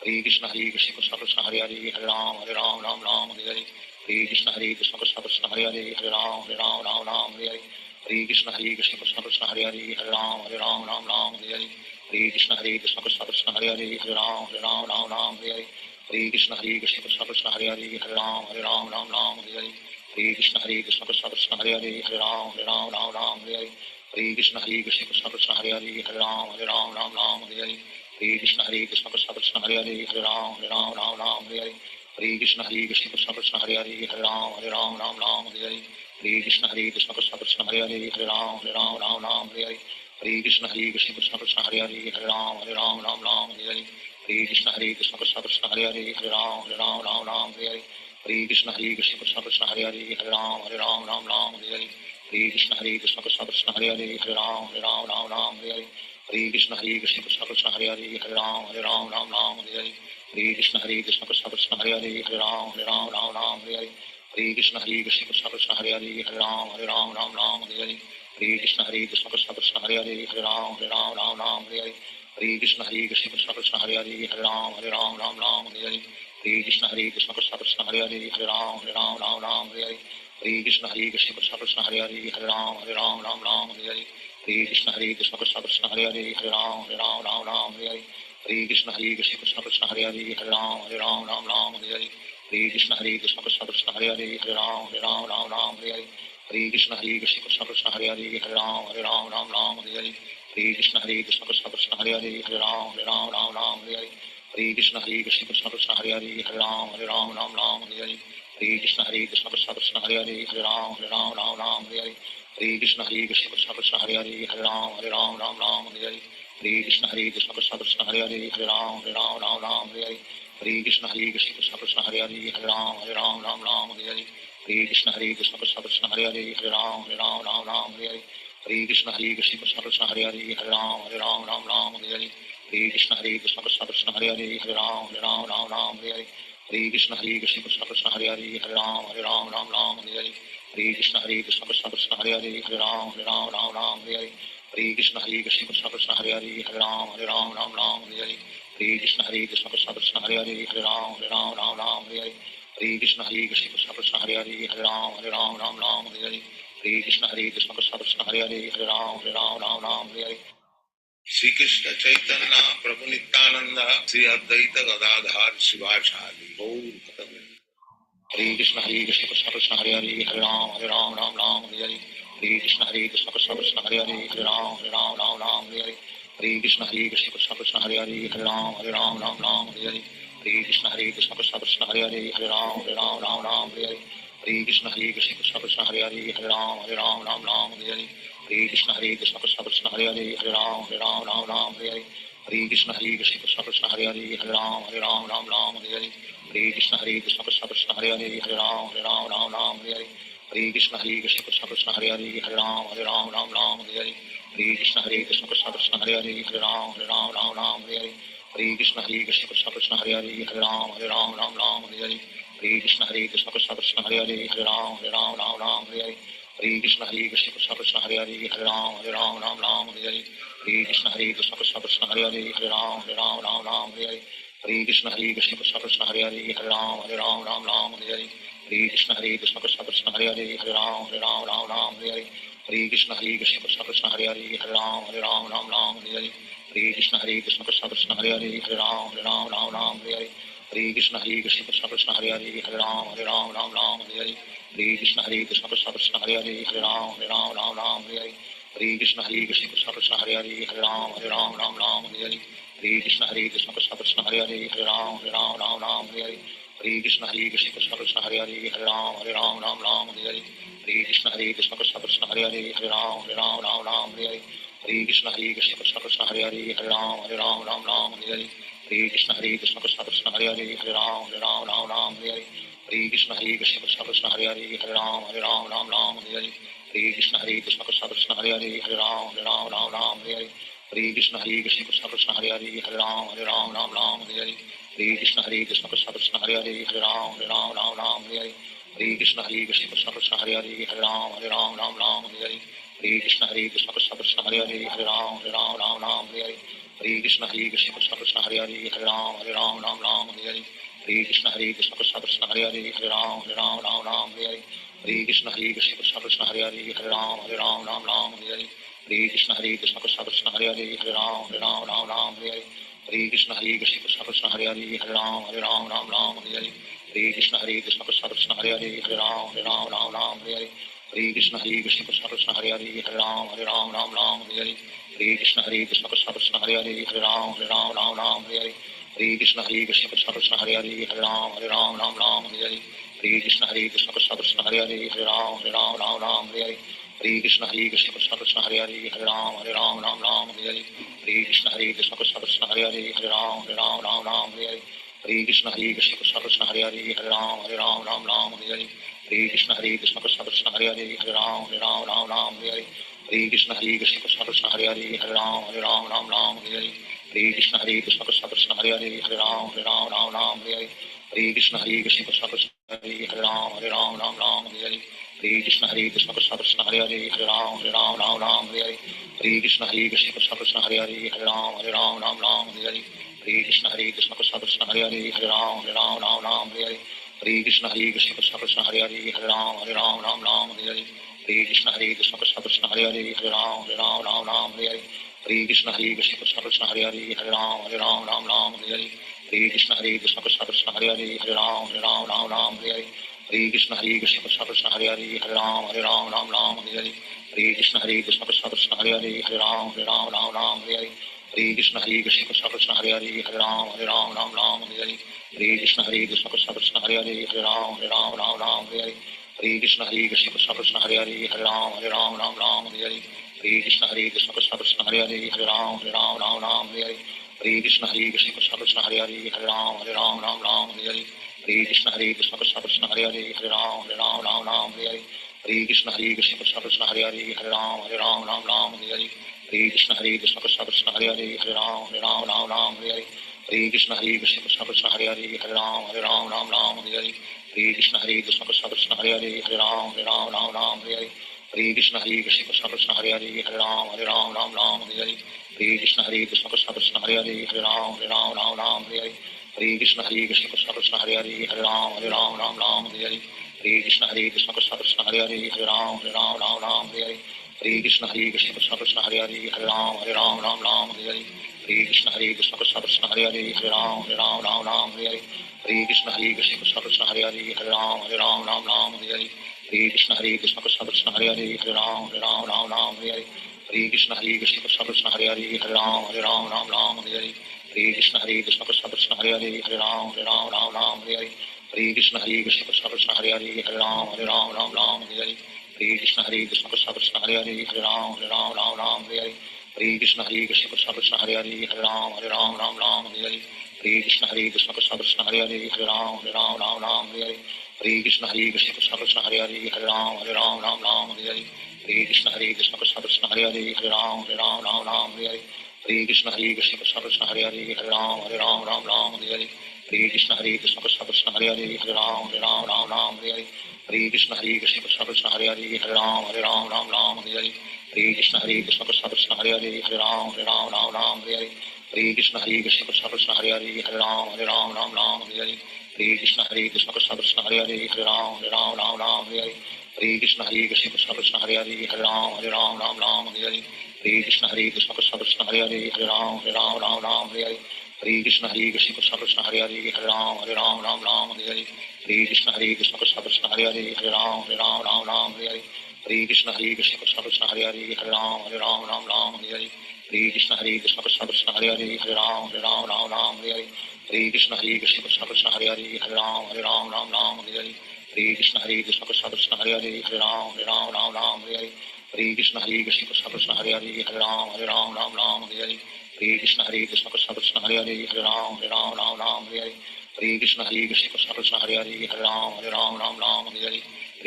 Hare Krishna Krishna Krishna Hare Hare Hare Ram Ram Hare Hare Hare Krishna Krishna Krishna Hare Hare Hare Ram Ram Hare Hare Hare Krishna Krishna Krishna Hare Hare Hare Ram Ram Hare Hare Hare Krishna Krishna Krishna Hare Hare Hare Ram Ram Hare Hare Hare Krishna Krishna Krishna Hare Hare Hare Ram Ram Hare Hare Hare Krishna Krishna Krishna Hare Hare Hare Ram Ram Hare Hare Hare Krishna Krishna Krishna Hare Hare Hare Ram Ram Hare Hare Hare Krishna Krishna Krishna Hare Hare Hare Ram Ram Hare Hare Hare Krishna Krishna Krishna Hare Hare Hare Ram Ram Hare Hare Hare Krishna Krishna Krishna Hare Hare Hare Ram Ram Hare Hare Hare Krishna Krishna Krishna Hare Hare Hare Ram Ram Hare Hare Hare Krishna Krishna Krishna Hare Hare Hare Ram Ram Hare Hare Hare Krishna Krishna Krishna Hare Hare Hare Ram Ram Ram Hare Hare Hare Krishna Krishna Krishna Hare Hare Hare Ram Ram Hare Hare Hare Krishna Krishna Krishna Hare Hare Hare Ram Ram Hare Hare Hare Krishna Krishna Krishna Hare Hare Hare Ram Ram Hare Hare Hare Krishna Krishna Krishna Hare Hare Hare Ram Ram Hare Hare Hare Krishna Krishna Krishna Hare Hare Hare Ram Ram Hare Hare Hare Krishna Krishna Krishna Hare Hare Hare Ram Ram Hare Hare Hare Krishna Krishna Krishna Hare Hare Hare Ram Hare Hare Hare Krishna Krishna Krishna Hare Hare Hare Ram Hare Hare Hare Krishna Krishna Krishna Hare Hare Hare Ram Hare Hare Hare Krishna Krishna Krishna Hare Hare Hare Ram Hare Hare Hare Krishna Krishna Krishna Hare Hare Hare Ram Hare Hare Hare Krishna Krishna Krishna Hare Hare Hare Ram Hare Hare Hare Krishna Krishna Krishna Hare Hare Hare Ram Hare Hare Hare Krishna Krishna Krishna Hare Hare Hare Ram Hare Hare Hare Krishna Krishna Krishna Hare Hare Hare Ram Hare Hare Hare Krishna Krishna Krishna Hare Hare Hare Ram Hare Hare Hare Krishna Krishna Krishna Hare Hare Hare Ram Hare Hare Hare Krishna Krishna Krishna Hare Hare Hare Ram Hare Hare Hare Krishna Krishna Krishna Hare Hare Hare Ram Hare Hare Hare Krishna Krishna Krishna Hare Hare Hare Ram Hare Hare Hare Krishna Krishna Krishna Hare Hare Hare Ram Hare Hare Krishna Krishna Krishna Hare Hare Hare Ram Hare Hare Krishna Krishna Krishna Hare Hare Hare Ram Hare Hare Krishna Krishna Krishna Hare Hare Hare Ram Hare Hare Krishna Krishna Krishna Hare Hare Hare Ram Hare Hare Krishna Krishna Krishna Hare Hare Hare Ram Hare Shri Krishna Chaitanya प्रभु नित्यानंद श्री अद्वैत गदाधर शिवाचार्य गौर भक्त Hare Krishna Krishna Krishna Hare Hare Hare Ram Hare Hare Hare Krishna Krishna Krishna Hare Hare Hare Ram Hare Hare Hare Krishna Krishna Krishna Hare Hare Hare Ram Hare Hare Hare Krishna Krishna Krishna Hare Hare Hare Ram Hare Hare Krishna Krishna Krishna Hare Hare Hare Ram Hare Hare Krishna Krishna Krishna Hare Hare Hare Ram Hare Hare Krishna Krishna Krishna Hare Hare Hare Ram Hare Hare Krishna Krishna Krishna Hare Hare Hare Ram Hare Hare Krishna Krishna Krishna Hare Hare Hare Ram Hare Krishna Krishna Krishna Hare Hare Hare Ram Hare Krishna Krishna Krishna Hare Hare Hare Ram Hare Krishna Krishna Krishna Hare Hare Hare Ram Hare Krishna Krishna Krishna Hare Hare Hare Ram Hare Krishna Krishna Krishna Hare Hare Hare Ram Hare Krishna Krishna Krishna Hare Hare Hare Ram Hare Krishna Krishna Krishna Hare Hare Hare Ram Hare Krishna Krishna Krishna Hare Hare Hare Ram Hare Krishna Krishna Krishna Hare Hare Hare Ram Hare Krishna Krishna Krishna Hare Hare Hare Ram Hare Krishna Krishna Krishna Hare Hare Hare Ram Hare Krishna Krishna Krishna Hare Hare Hare Ram Hare Krishna Krishna Krishna Hare Hare Hare Ram Hare Krishna Krishna Krishna Hare Hare Hare Ram Hare Krishna Krishna Krishna Hare Hare Hare Ram Hare Krishna Krishna Krishna Hare Hare Hare Ram Hare Krishna Krishna Krishna Hare Hare Hare Ram Hare Krishna Krishna Krishna Hare Hare Hare Ram Hare Krishna Krishna Krishna Hare Hare Hare Ram Hare Krishna Krishna Krishna Hare Hare Hare Ram Hare Krishna Krishna Krishna Hare Hare Hare Ram Hare Krishna Krishna Krishna Hare Hare Hare Ram Hare Krishna Krishna Krishna Hare Hare Hare Ram Hare Krishna Krishna Krishna Hare Hare Hare Ram Hare Krishna Krishna Krishna Hare Hare Hare Ram Hare Krishna Krishna Krishna Hare Hare Hare Ram Hare Krishna Krishna Krishna Hare Hare Hare Ram Hare Krishna Krishna Krishna Hare Hare Hare Ram Hare Krishna Krishna Krishna Hare Hare Hare Ram Hare Krishna Krishna Krishna Hare Hare Hare Ram Hare Krishna Krishna Krishna Hare Hare Hare Ram Hare Krishna Krishna Krishna Hare Hare Hare Ram Hare Krishna Krishna Krishna Hare Hare Hare Ram Hare Krishna Krishna Krishna Hare Hare Hare Ram Hare Krishna Krishna Krishna Hare Hare Hare Ram Hare Krishna Krishna Krishna Hare Hare Hare Ram Hare Krishna Krishna Krishna Hare Hare Hare Ram Hare हरे कृष्ण कृष्ण कृष्ण हरे हरे हरे राम राम राम हरे हरे हरे कृष्ण कृष्ण कृष्ण हरे हरे हरे राम राम राम हरे हरे हरे कृष्ण कृष्ण कृष्ण हरे हरे हरे राम राम हरे हरे हरे कृष्ण कृष्ण कृष्ण हरे हरे राम राम हरे हरे हरे कृष्ण कृष्ण कृष्ण हरे हरे हरे राम राम हरे हरे हरे कृष्ण कृष्ण कृष्ण हरे हरे हरे राम राम हरे हरे हरे कृष्ण कृष्ण कृष्ण हरे हरे हरे राम राम हरे हरे हरे कृष्ण कृष्ण कृष्ण हरे हरे हरे राम राम हरे हरे हरे कृष्ण कृष्ण कृष्ण हरे हरे हरे राम राम हरे हरे हरे कृष्ण कृष्ण कृष्ण हरे हरे हरे राम राम हरे हरे हरे कृष्ण कृष्ण कृष्ण हरे हरे हरे राम राम हरे हरे हरे कृष्ण कृष्ण कृष्ण हरे हरे हरे राम राम हरे हरे हरे कृष्ण कृष्ण कृष्ण हरे हरे हरे राम राम हरे हरे हरे कृष्ण कृष्ण कृष्ण हरे हरे हरे राम हरे हरे हरे कृष्ण कृष्ण कृष्ण हरे हरे हरे राम हरे हरे हरे कृष्ण कृष्ण कृष्ण हरे हरे हरे राम हरे हरे हरे कृष्ण कृष्ण कृष्ण हरे हरे हरे राम हरे हरे हरे कृष्ण कृष्ण कृष्ण हरे हरे हरे राम हरे हरे हरे कृष्ण कृष्ण कृष्ण हरे हरे हरे राम हरे हरे हरे कृष्ण कृष्ण कृष्ण हरे हरे हरे राम हरे हरे हरे कृष्ण कृष्ण कृष्ण हरे हरे हरे राम हरे हरे हरे कृष्ण कृष्ण कृष्ण हरे हरे हरे राम हरे हरे हरे कृष्ण कृष्ण कृष्ण हरे हरे हरे राम हरे हरे हरे कृष्ण कृष्ण कृष्ण हरे हरे हरे राम हरे हरे हरे कृष्ण कृष्ण कृष्ण हरे हरे हरे राम हरे हरे हरे कृष्ण कृष्ण कृष्ण हरे हरे हरे राम हरे हरे हरे कृष्ण कृष्ण कृष्ण हरे हरे हरे राम हरे हरे हरे कृष्ण कृष्ण कृष्ण हरे हरे हरे राम हरे हरे हरे कृष्ण कृष्ण कृष्ण हरे हरे हरे राम हरे हरे हरे कृष्ण कृष्ण कृष्ण हरे हरे हरे राम हरे हरे हरे कृष्ण कृष्ण कृष्ण हरे हरे हरे राम हरे हरे हरे कृष्ण कृष्ण कृष्ण हरे हरे हरे राम हरे हरे हरे कृष्ण कृष्ण कृष्ण हरे हरे हरे राम हरे हरे हरे कृष्ण कृष्ण कृष्ण हरे हरे हरे राम हरे हरे हरे कृष्ण कृष्ण कृष्ण हरे हरे हरे राम हरे हरे हरे कृष्ण कृष्ण कृष्ण हरे हरे हरे राम हरे हरे हरे कृष्ण कृष्ण कृष्ण हरे हरे हरे राम हरे हरे हरे कृष्ण कृष्ण कृष्ण हरे हरे हरे राम हरे हरे हरे कृष्ण कृष्ण कृष्ण हरे हरे हरे राम हरे हरे हरे कृष्ण कृष्ण कृष्ण हरे हरे हरे राम हरे हरे हरे कृष्ण कृष्ण कृष्ण हरे हरे हरे राम हरे हरे हरे कृष्ण कृष्ण कृष्ण हरे हरे हरे राम हरे हरे हरे कृष्ण कृष्ण कृष्ण हरे हरे हरे राम हरे हरे हरे कृष्ण कृष्ण कृष्ण हरे हरे हरे राम हरे हरे हरे कृष्ण कृष्ण कृष्ण हरे हरे हरे राम हरे हरे हरे कृष्ण कृष्ण कृष्ण हरे हरे हरे राम हरे हरे हरे कृष्ण कृष्ण कृष्ण हरे हरे हरे राम हरे हरे हरे कृष्ण कृष्ण कृष्ण हरे हरे हरे राम हरे हरे हरे कृष्ण कृष्ण कृष्ण हरे हरे हरे राम हरे हरे हरे कृष्ण कृष्ण कृष्ण हरे हरे हरे राम हरे हरे हरे कृष्ण कृष्ण कृष्ण हरे हरे हरे राम हरे हरे हरे कृष्ण कृष्ण कृष्ण हरे हरे हरे राम हरे हरे हरे कृष्ण कृष्ण कृष्ण हरे हरे हरे राम हरे हरे हरे कृष्ण कृष्ण कृष्ण हरे हरे हरे राम हरे हरे हरे कृष्ण कृष्ण कृष्ण हरे हरे हरे राम हरे हरे हरे कृष्ण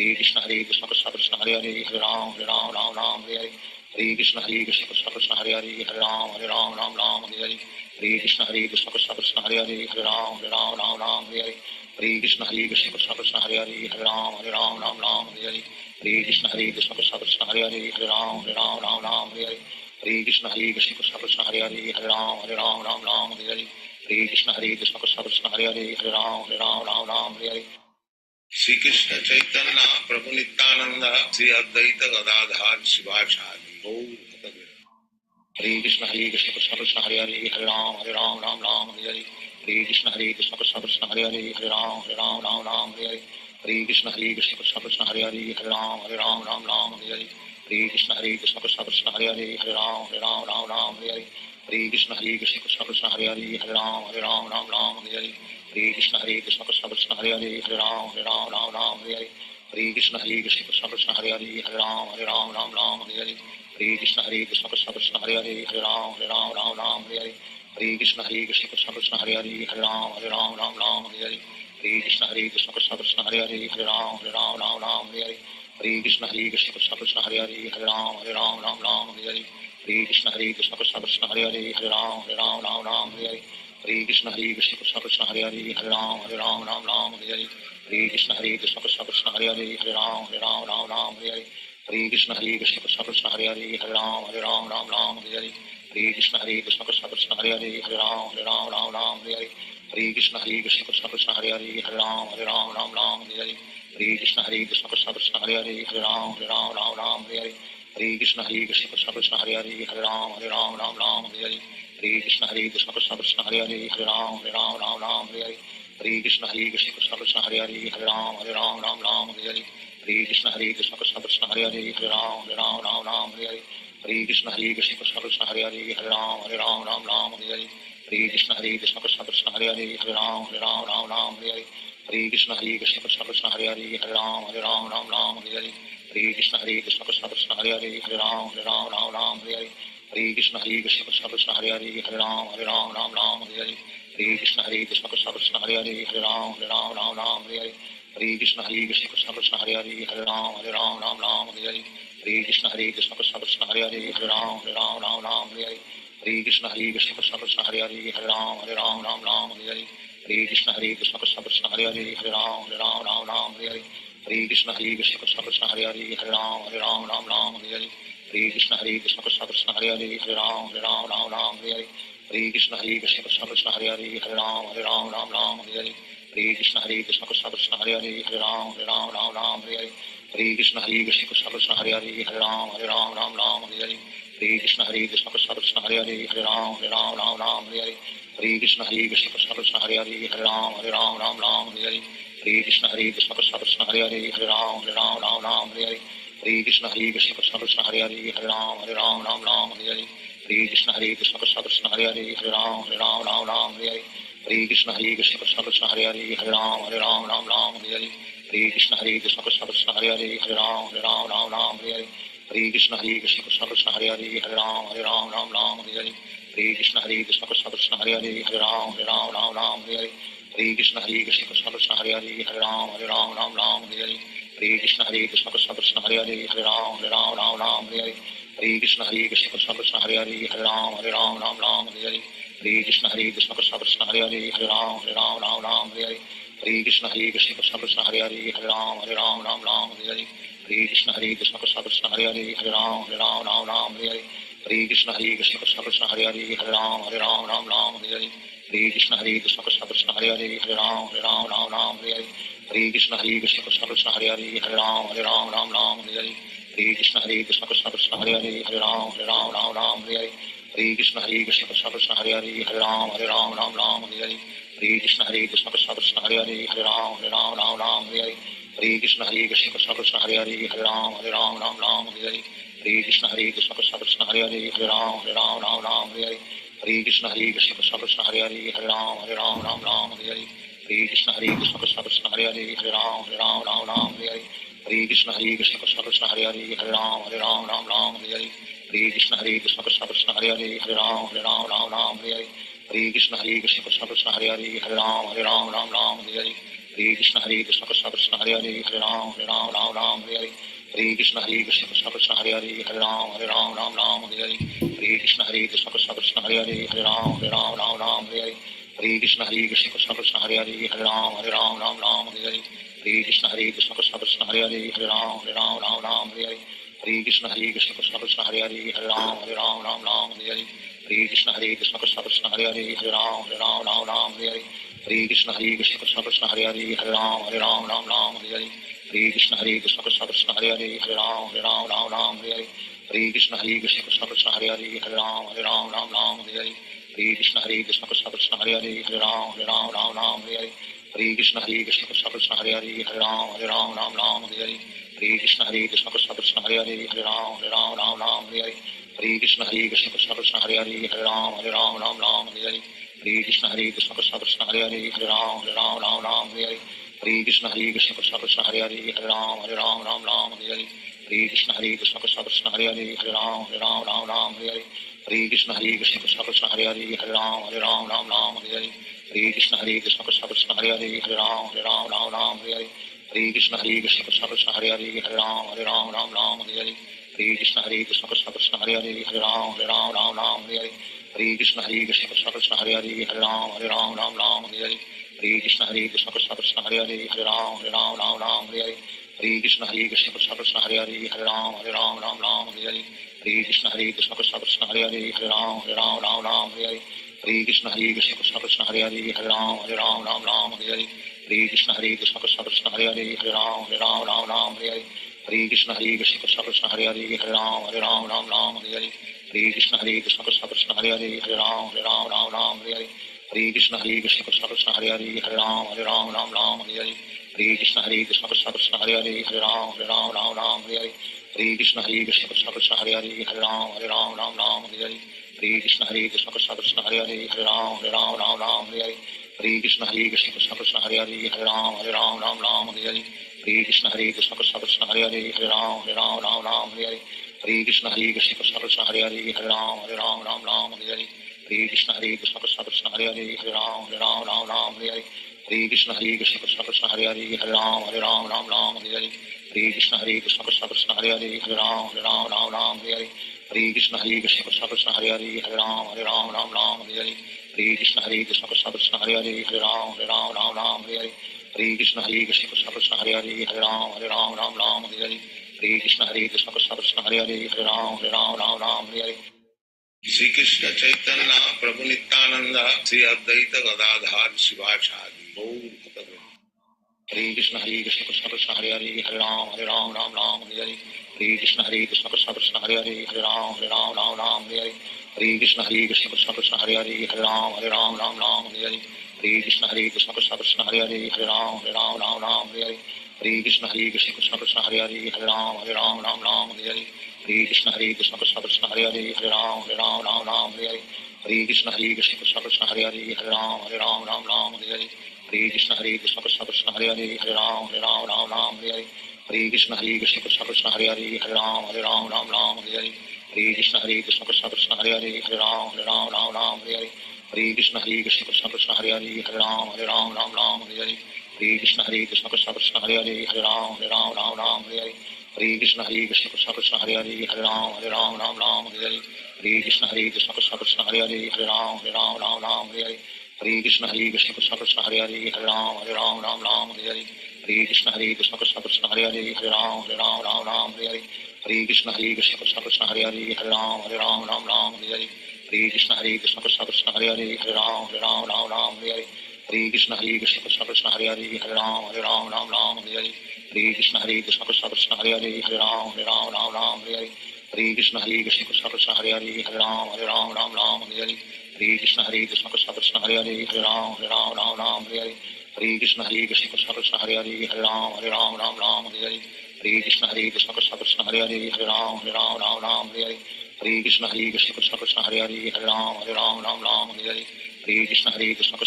कृष्ण कृष्ण हरे हरे हरे राम हरे हरे हरे कृष्ण कृष्ण कृष्ण हरे हरे हरे राम हरे हरे हरे कृष्ण कृष्ण कृष्ण हरे हरे हरे राम हरे हरे हरे कृष्ण कृष्ण कृष्ण हरे हरे हरे राम हरे हरे हरे कृष्ण कृष्ण कृष्ण हरे हरे हरे राम हरे हरे हरे कृष्ण कृष्ण कृष्ण हरे हरे हरे राम हरे हरे हरे कृष्ण कृष्ण कृष्ण हरे हरे हरे राम हरे हरे हरे कृष्ण कृष्ण कृष्ण हरे हरे हरे राम हरे हरे श्री कृष्ण चैतन्य प्रभु नित्यानंद श्री अद्वैत गदाधर शिवाचार्य गौर भक्त हरे Krishna Krishna Krishna Hare Hare Hare Ram Hare Hare Hare Krishna Krishna Krishna Hare Hare Hare Ram Hare Hare Hare Krishna Krishna Krishna Hare Hare Hare Ram Hare Hare Hare Krishna Krishna Krishna Hare Hare Hare Ram Hare Hare Hare Krishna Krishna Krishna Hare Hare Hare Ram Hare Hare Hare Krishna Krishna Krishna Hare Hare Hare Ram Hare Hare Hare Krishna Krishna Krishna Hare Hare Hare Ram Hare Hare Hare Krishna Krishna Krishna Hare Hare Hare Ram Hare Hare Hare Krishna Krishna Krishna Hare Hare Hare Ram Hare Hare Hare Krishna Krishna Krishna Hare Hare Hare Ram Ram Ram Hare Hare Hare Krishna Krishna Krishna Hare Hare Hare Ram Ram Ram Hare Hare Hare Krishna Krishna Krishna Hare Hare Hare Ram Ram Hare Hare Hare Krishna Krishna Krishna Hare Hare Hare Ram Ram Hare Hare Hare Krishna Krishna Krishna Hare Hare Hare Ram Ram Hare Hare Hare Krishna Krishna Krishna Hare Hare Hare Ram Ram Hare Hare Hare Krishna Krishna Krishna Krishna Hare Hare Hare Ram Ram Hare Hare Hare Krishna Krishna Krishna Hare Hare Hare Ram Ram Hare Hare Hare Krishna Krishna Krishna Krishna Hare Hare Hare Ram Hare Hare Hare Krishna Krishna Krishna Krishna Hare Hare Hare Ram Hare Hare Hare Krishna Krishna Krishna Krishna Hare Hare Hare Ram Hare Hare Hare Krishna Krishna Krishna Krishna Hare Hare Hare Ram Hare Hare Hare Krishna Krishna Krishna Krishna Hare Hare Hare Ram Hare Hare Hare Krishna Krishna Krishna Krishna Hare Hare Hare Ram Hare Hare Hare Krishna Krishna Krishna Krishna Hare Hare Hare Ram Hare Hare Hare Krishna Krishna Krishna Krishna Hare Hare Hare Ram Hare Hare Hare Krishna Krishna Krishna Krishna Hare Hare Hare Ram Hare Hare Hare Krishna Krishna Krishna Krishna Hare Hare Hare Ram Hare Hare Hare Krishna Krishna Krishna Krishna Hare Hare Hare Ram Hare Hare Hare Krishna Krishna Krishna Krishna Hare Hare Hare Ram Hare Hare Hare Krishna Krishna Krishna Krishna Hare Hare Hare Ram Hare Hare Hare Krishna Krishna Krishna Krishna Hare Hare Hare Ram Hare Hare Hare Krishna Krishna Krishna Krishna Hare Hare Hare Ram Hare Hare Hare Krishna Krishna Krishna Krishna Hare Hare Hare Ram Hare Hare Hare Krishna Krishna Krishna Krishna Hare Hare Hare Ram Hare Hare Hare Krishna Krishna Krishna Krishna Hare Hare Hare Ram Hare Hare Hare Krishna Krishna Krishna Krishna Hare Hare Hare Ram Hare Hare Hare Krishna Krishna Krishna Krishna Hare Hare Hare Ram Hare Hare Hare Krishna Krishna Krishna Krishna Hare Hare Hare Ram Hare Hare Hare Krishna Krishna Krishna Krishna Hare Hare Hare Ram Hare Hare Hare Krishna Krishna Krishna Krishna Hare Hare Hare Ram Hare Hare Hare Krishna Krishna Krishna Krishna Hare Hare Hare Ram Hare Hare Hare Krishna Krishna Krishna Krishna Hare Hare Hare Ram Hare Hare Hare Krishna Krishna Krishna Krishna Hare Hare Hare Ram Hare Hare Hare Krishna Krishna Krishna Krishna Hare Hare Hare Ram Hare Hare Hare Krishna Krishna Krishna Krishna Hare Hare Hare Ram Hare Hare Hare Krishna Krishna Krishna Krishna Hare Hare Hare Ram Hare Hare Hare Krishna Krishna Krishna Krishna Hare Hare Hare Ram Hare Hare Hare Krishna Krishna Krishna Krishna Hare Hare Hare Ram Hare Hare Hare Krishna Krishna Krishna Krishna Hare Hare Hare Ram Hare Hare Hare Krishna Krishna Krishna Krishna Hare Hare Hare Ram Hare Hare Hare Krishna Krishna Krishna Krishna Hare Hare Hare Ram Hare Hare Hare Krishna Krishna Krishna Krishna Hare Hare Hare Ram Hare Hare Hare Krishna Krishna Krishna Krishna Hare Hare Hare Ram Hare Hare Hare Krishna Krishna Krishna Krishna Hare Hare Hare Ram Hare Hare Hare Krishna Krishna Krishna Krishna Hare Hare Hare Ram Hare Hare Hare Krishna Krishna Krishna Krishna Hare Hare Hare Ram Hare Hare Hare Krishna Krishna Krishna Krishna Hare Hare Hare Ram Hare Hare Hare Krishna Krishna Krishna Krishna Hare Hare Hare Ram Hare Hare Hare Krishna Krishna Krishna Krishna Hare Hare Hare Ram Hare Hare Hare Krishna Krishna Krishna Krishna Hare Hare Hare Ram Hare Hare Hare Krishna Krishna Krishna Krishna Hare Hare Hare Ram Hare Hare Hare Krishna Krishna Krishna Krishna Hare Hare Hare Ram Hare Hare Hare Krishna Krishna Krishna Krishna Hare Hare Hare Ram Hare Hare Hare Krishna Krishna Krishna Krishna Hare Hare Hare Ram Hare Hare Hare Krishna Krishna Krishna Krishna Hare Hare Hare Ram Hare Hare Krishna Krishna Krishna Krishna Hare Hare Hare Ram Hare Hare Krishna Krishna Krishna Krishna Hare Hare Hare Ram Hare Hare Krishna Krishna Krishna Krishna Hare Hare Hare Ram Hare Hare Krishna Krishna Krishna Krishna Hare Hare Hare Ram Hare Hare Krishna Krishna Krishna Krishna Hare Hare Hare Ram Hare Hare Krishna Krishna Krishna Krishna Hare Hare Hare Ram Hare Hare Krishna Krishna Krishna Krishna Hare Hare Hare Ram Hare Hare Krishna Krishna Krishna Krishna Hare Hare Hare Ram Hare Hare Krishna Krishna Krishna Krishna Hare Hare Hare Ram Hare Hare Krishna Krishna Krishna Krishna Hare Hare Hare Ram Hare Hare Krishna Krishna Krishna Krishna Hare Hare Hare Ram Hare Hare Krishna Krishna Krishna Krishna Hare Hare Hare Ram Hare Hare Krishna Krishna Krishna Krishna Hare Hare Hare Ram Hare Hare Krishna Krishna Krishna Krishna Hare Hare Hare Ram Hare Hare Krishna Krishna Krishna Krishna Hare Hare Hare Ram Hare Hare Krishna Krishna Krishna Krishna Hare Hare Hare Ram Hare Hare Krishna Krishna Krishna Krishna Hare Hare Hare Ram Hare Hare Krishna Krishna Krishna Krishna Hare Hare Hare Ram Hare Hare Hare Krishna Krishna Krishna Hare Hare Hare Ram Ram Ram Hare Hare Hare Krishna Krishna Krishna Hare Hare Hare Ram Ram Hare Hare Hare Krishna Krishna Krishna Hare Hare Hare Ram Hare Hare Hare Krishna Krishna Krishna Hare Hare Hare Ram Hare Hare Hare Krishna Krishna Krishna Hare Hare Hare Ram Hare Hare Hare Krishna Krishna Krishna Hare Hare Hare Ram Hare Hare Hare Krishna Krishna Krishna Hare Hare Hare Ram Hare Hare Hare Krishna Krishna Krishna Hare Hare Hare Ram Hare Hare Hare Krishna Krishna Krishna Hare Hare Hare Ram Hare Hare Hare Krishna Krishna Krishna Hare Hare Hare Ram Hare Hare Hare Krishna Krishna Krishna Hare Hare Hare Ram Hare Hare Hare Krishna Krishna Krishna Hare Hare Hare Ram Hare Hare Hare Krishna Krishna Krishna Hare Hare Hare Ram Hare Hare Hare Krishna Krishna Krishna Hare Hare Hare Ram Hare Hare Hare Krishna Krishna Krishna Hare Hare Hare Ram Hare Hare Hare Krishna Krishna Krishna Hare Hare Hare Ram Hare Hare Hare Krishna Krishna Krishna Hare Hare Hare Ram Hare Hare Hare Krishna Krishna Krishna Hare Hare Hare Ram Hare Hare Hare Krishna Krishna Krishna Hare Hare Hare Ram Hare Hare Hare Krishna Krishna Krishna Hare Hare Hare Ram Hare Hare Hare Krishna Krishna Krishna Hare Hare Hare Ram Hare Hare Hare Krishna Krishna Krishna Hare Hare Hare Ram Hare Hare Hare Krishna Krishna Krishna Hare Hare Hare Ram Hare Hare Hare Krishna Krishna Krishna Hare Hare Hare Ram Hare Hare Hare Krishna Krishna Krishna Hare Hare Hare Ram Hare Hare Shri Krishna Chaitanya प्रभु नित्यानंद श्री अद्वैत गदाधर शिवाचार्य गौर भक्तवृंद Hare Krishna Krishna Krishna Hare Hare Hare Ram Ram Hare Hare Hare Krishna Krishna Krishna Hare Hare Hare Ram Hare Hare Hare Krishna Krishna Krishna Hare Hare Hare Ram Hare Hare Hare Krishna Krishna Krishna Hare Hare Hare Ram Hare Hare Hare Krishna Krishna Krishna Hare Hare Hare Ram Hare Hare Hare Krishna Krishna Krishna Hare Hare Hare Ram Hare Hare Hare Krishna Krishna Krishna Hare Hare Hare Ram Hare Hare Hare Krishna Krishna Krishna Hare Hare Hare Ram Hare Hare Hare Krishna Krishna Krishna Hare Hare Hare Ram Hare Hare Hare Krishna Krishna Krishna Hare Hare Hare Ram Hare Hare Hare Krishna Krishna Krishna Hare Hare Hare Ram Hare Hare Hare Krishna Krishna Krishna Hare Hare Hare Ram Hare Hare Hare Krishna Krishna Krishna Hare Hare Hare Ram Hare Hare Hare Krishna Krishna Krishna Hare Hare Hare Ram Hare Hare Hare Krishna Krishna Krishna Hare Hare Hare Ram Hare Hare Hare Krishna Krishna Krishna Hare Hare Hare Ram Hare Hare Hare Krishna Krishna Krishna Hare Hare Hare Ram Hare Hare Hare Krishna Krishna Krishna Hare Hare Hare Ram Hare Hare Hare Krishna Krishna Krishna Hare Hare Hare Ram Hare Hare Hare Krishna Krishna Krishna Hare Hare Hare Ram Hare Hare Hare Krishna Krishna Krishna Hare Hare Hare Ram Hare Hare Hare Krishna Krishna Krishna Hare Hare Hare Ram Hare Hare Hare Krishna Krishna Krishna Hare Hare Hare Ram Hare Hare Hare Krishna Krishna Krishna Hare Hare Hare Ram Hare Hare Hare Krishna Krishna Krishna Hare Hare Hare Ram Hare Hare Hare Krishna Krishna Krishna Hare Hare Hare Ram Hare Hare Hare Krishna Krishna Krishna Hare Hare Hare Ram Hare Hare Hare Krishna Krishna Krishna Hare Hare Hare Ram Hare Hare Hare Krishna Krishna Krishna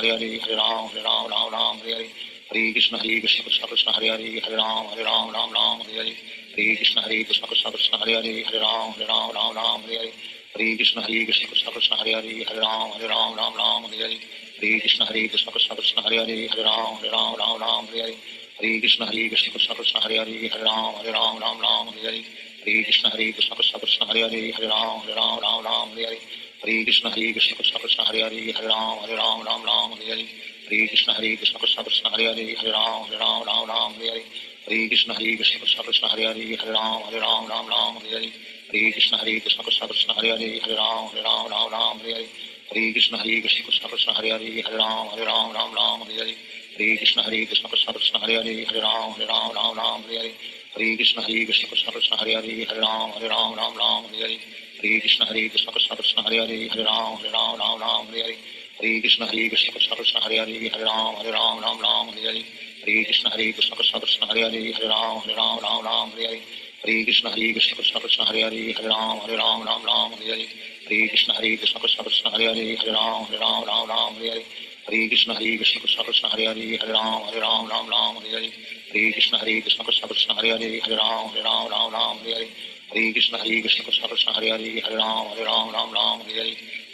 Hare Hare Hare Ram Hare Hare Hare Krishna Krishna Krishna Hare Hare Hare Ram Hare Hare Hare Krishna Krishna Krishna Hare Hare Hare Ram Hare Hare Hare Krishna Krishna Krishna Hare Hare Hare Ram Hare Hare Hare Krishna Krishna Krishna Hare Hare Hare Ram Hare Hare Hare Krishna Krishna Krishna Hare Hare Hare Ram Hare Hare Hare Krishna Krishna Krishna Hare Hare Hare Ram Hare Hare Hare Krishna Krishna Krishna Hare Hare Hare Ram Hare Hare Hare Krishna Krishna Krishna Hare Hare Hare Ram Hare Hare Hare Krishna Krishna Krishna Hare Hare Hare Ram Hare Hare Hare Krishna Krishna Krishna Hare Hare Hare Ram Hare Hare Hare Krishna Krishna Krishna Hare Hare Hare Ram Hare Hare Hare Krishna Krishna Krishna Hare Hare Hare Ram Hare Hare Hare Krishna Krishna Krishna Hare Hare Hare Ram Hare Hare Hare Krishna Krishna Krishna Hare Hare Hare Ram Hare Hare Hare Krishna Krishna Krishna Hare Hare Hare Ram Hare Hare Hare Krishna Krishna Krishna Hare Hare Hare Ram Hare Hare Hare Krishna Krishna Krishna Hare Hare Hare Ram Hare Hare Hare Krishna Krishna Krishna Hare Hare Hare Ram Hare Hare Hare Krishna Krishna Krishna Hare Hare Hare Ram Hare Hare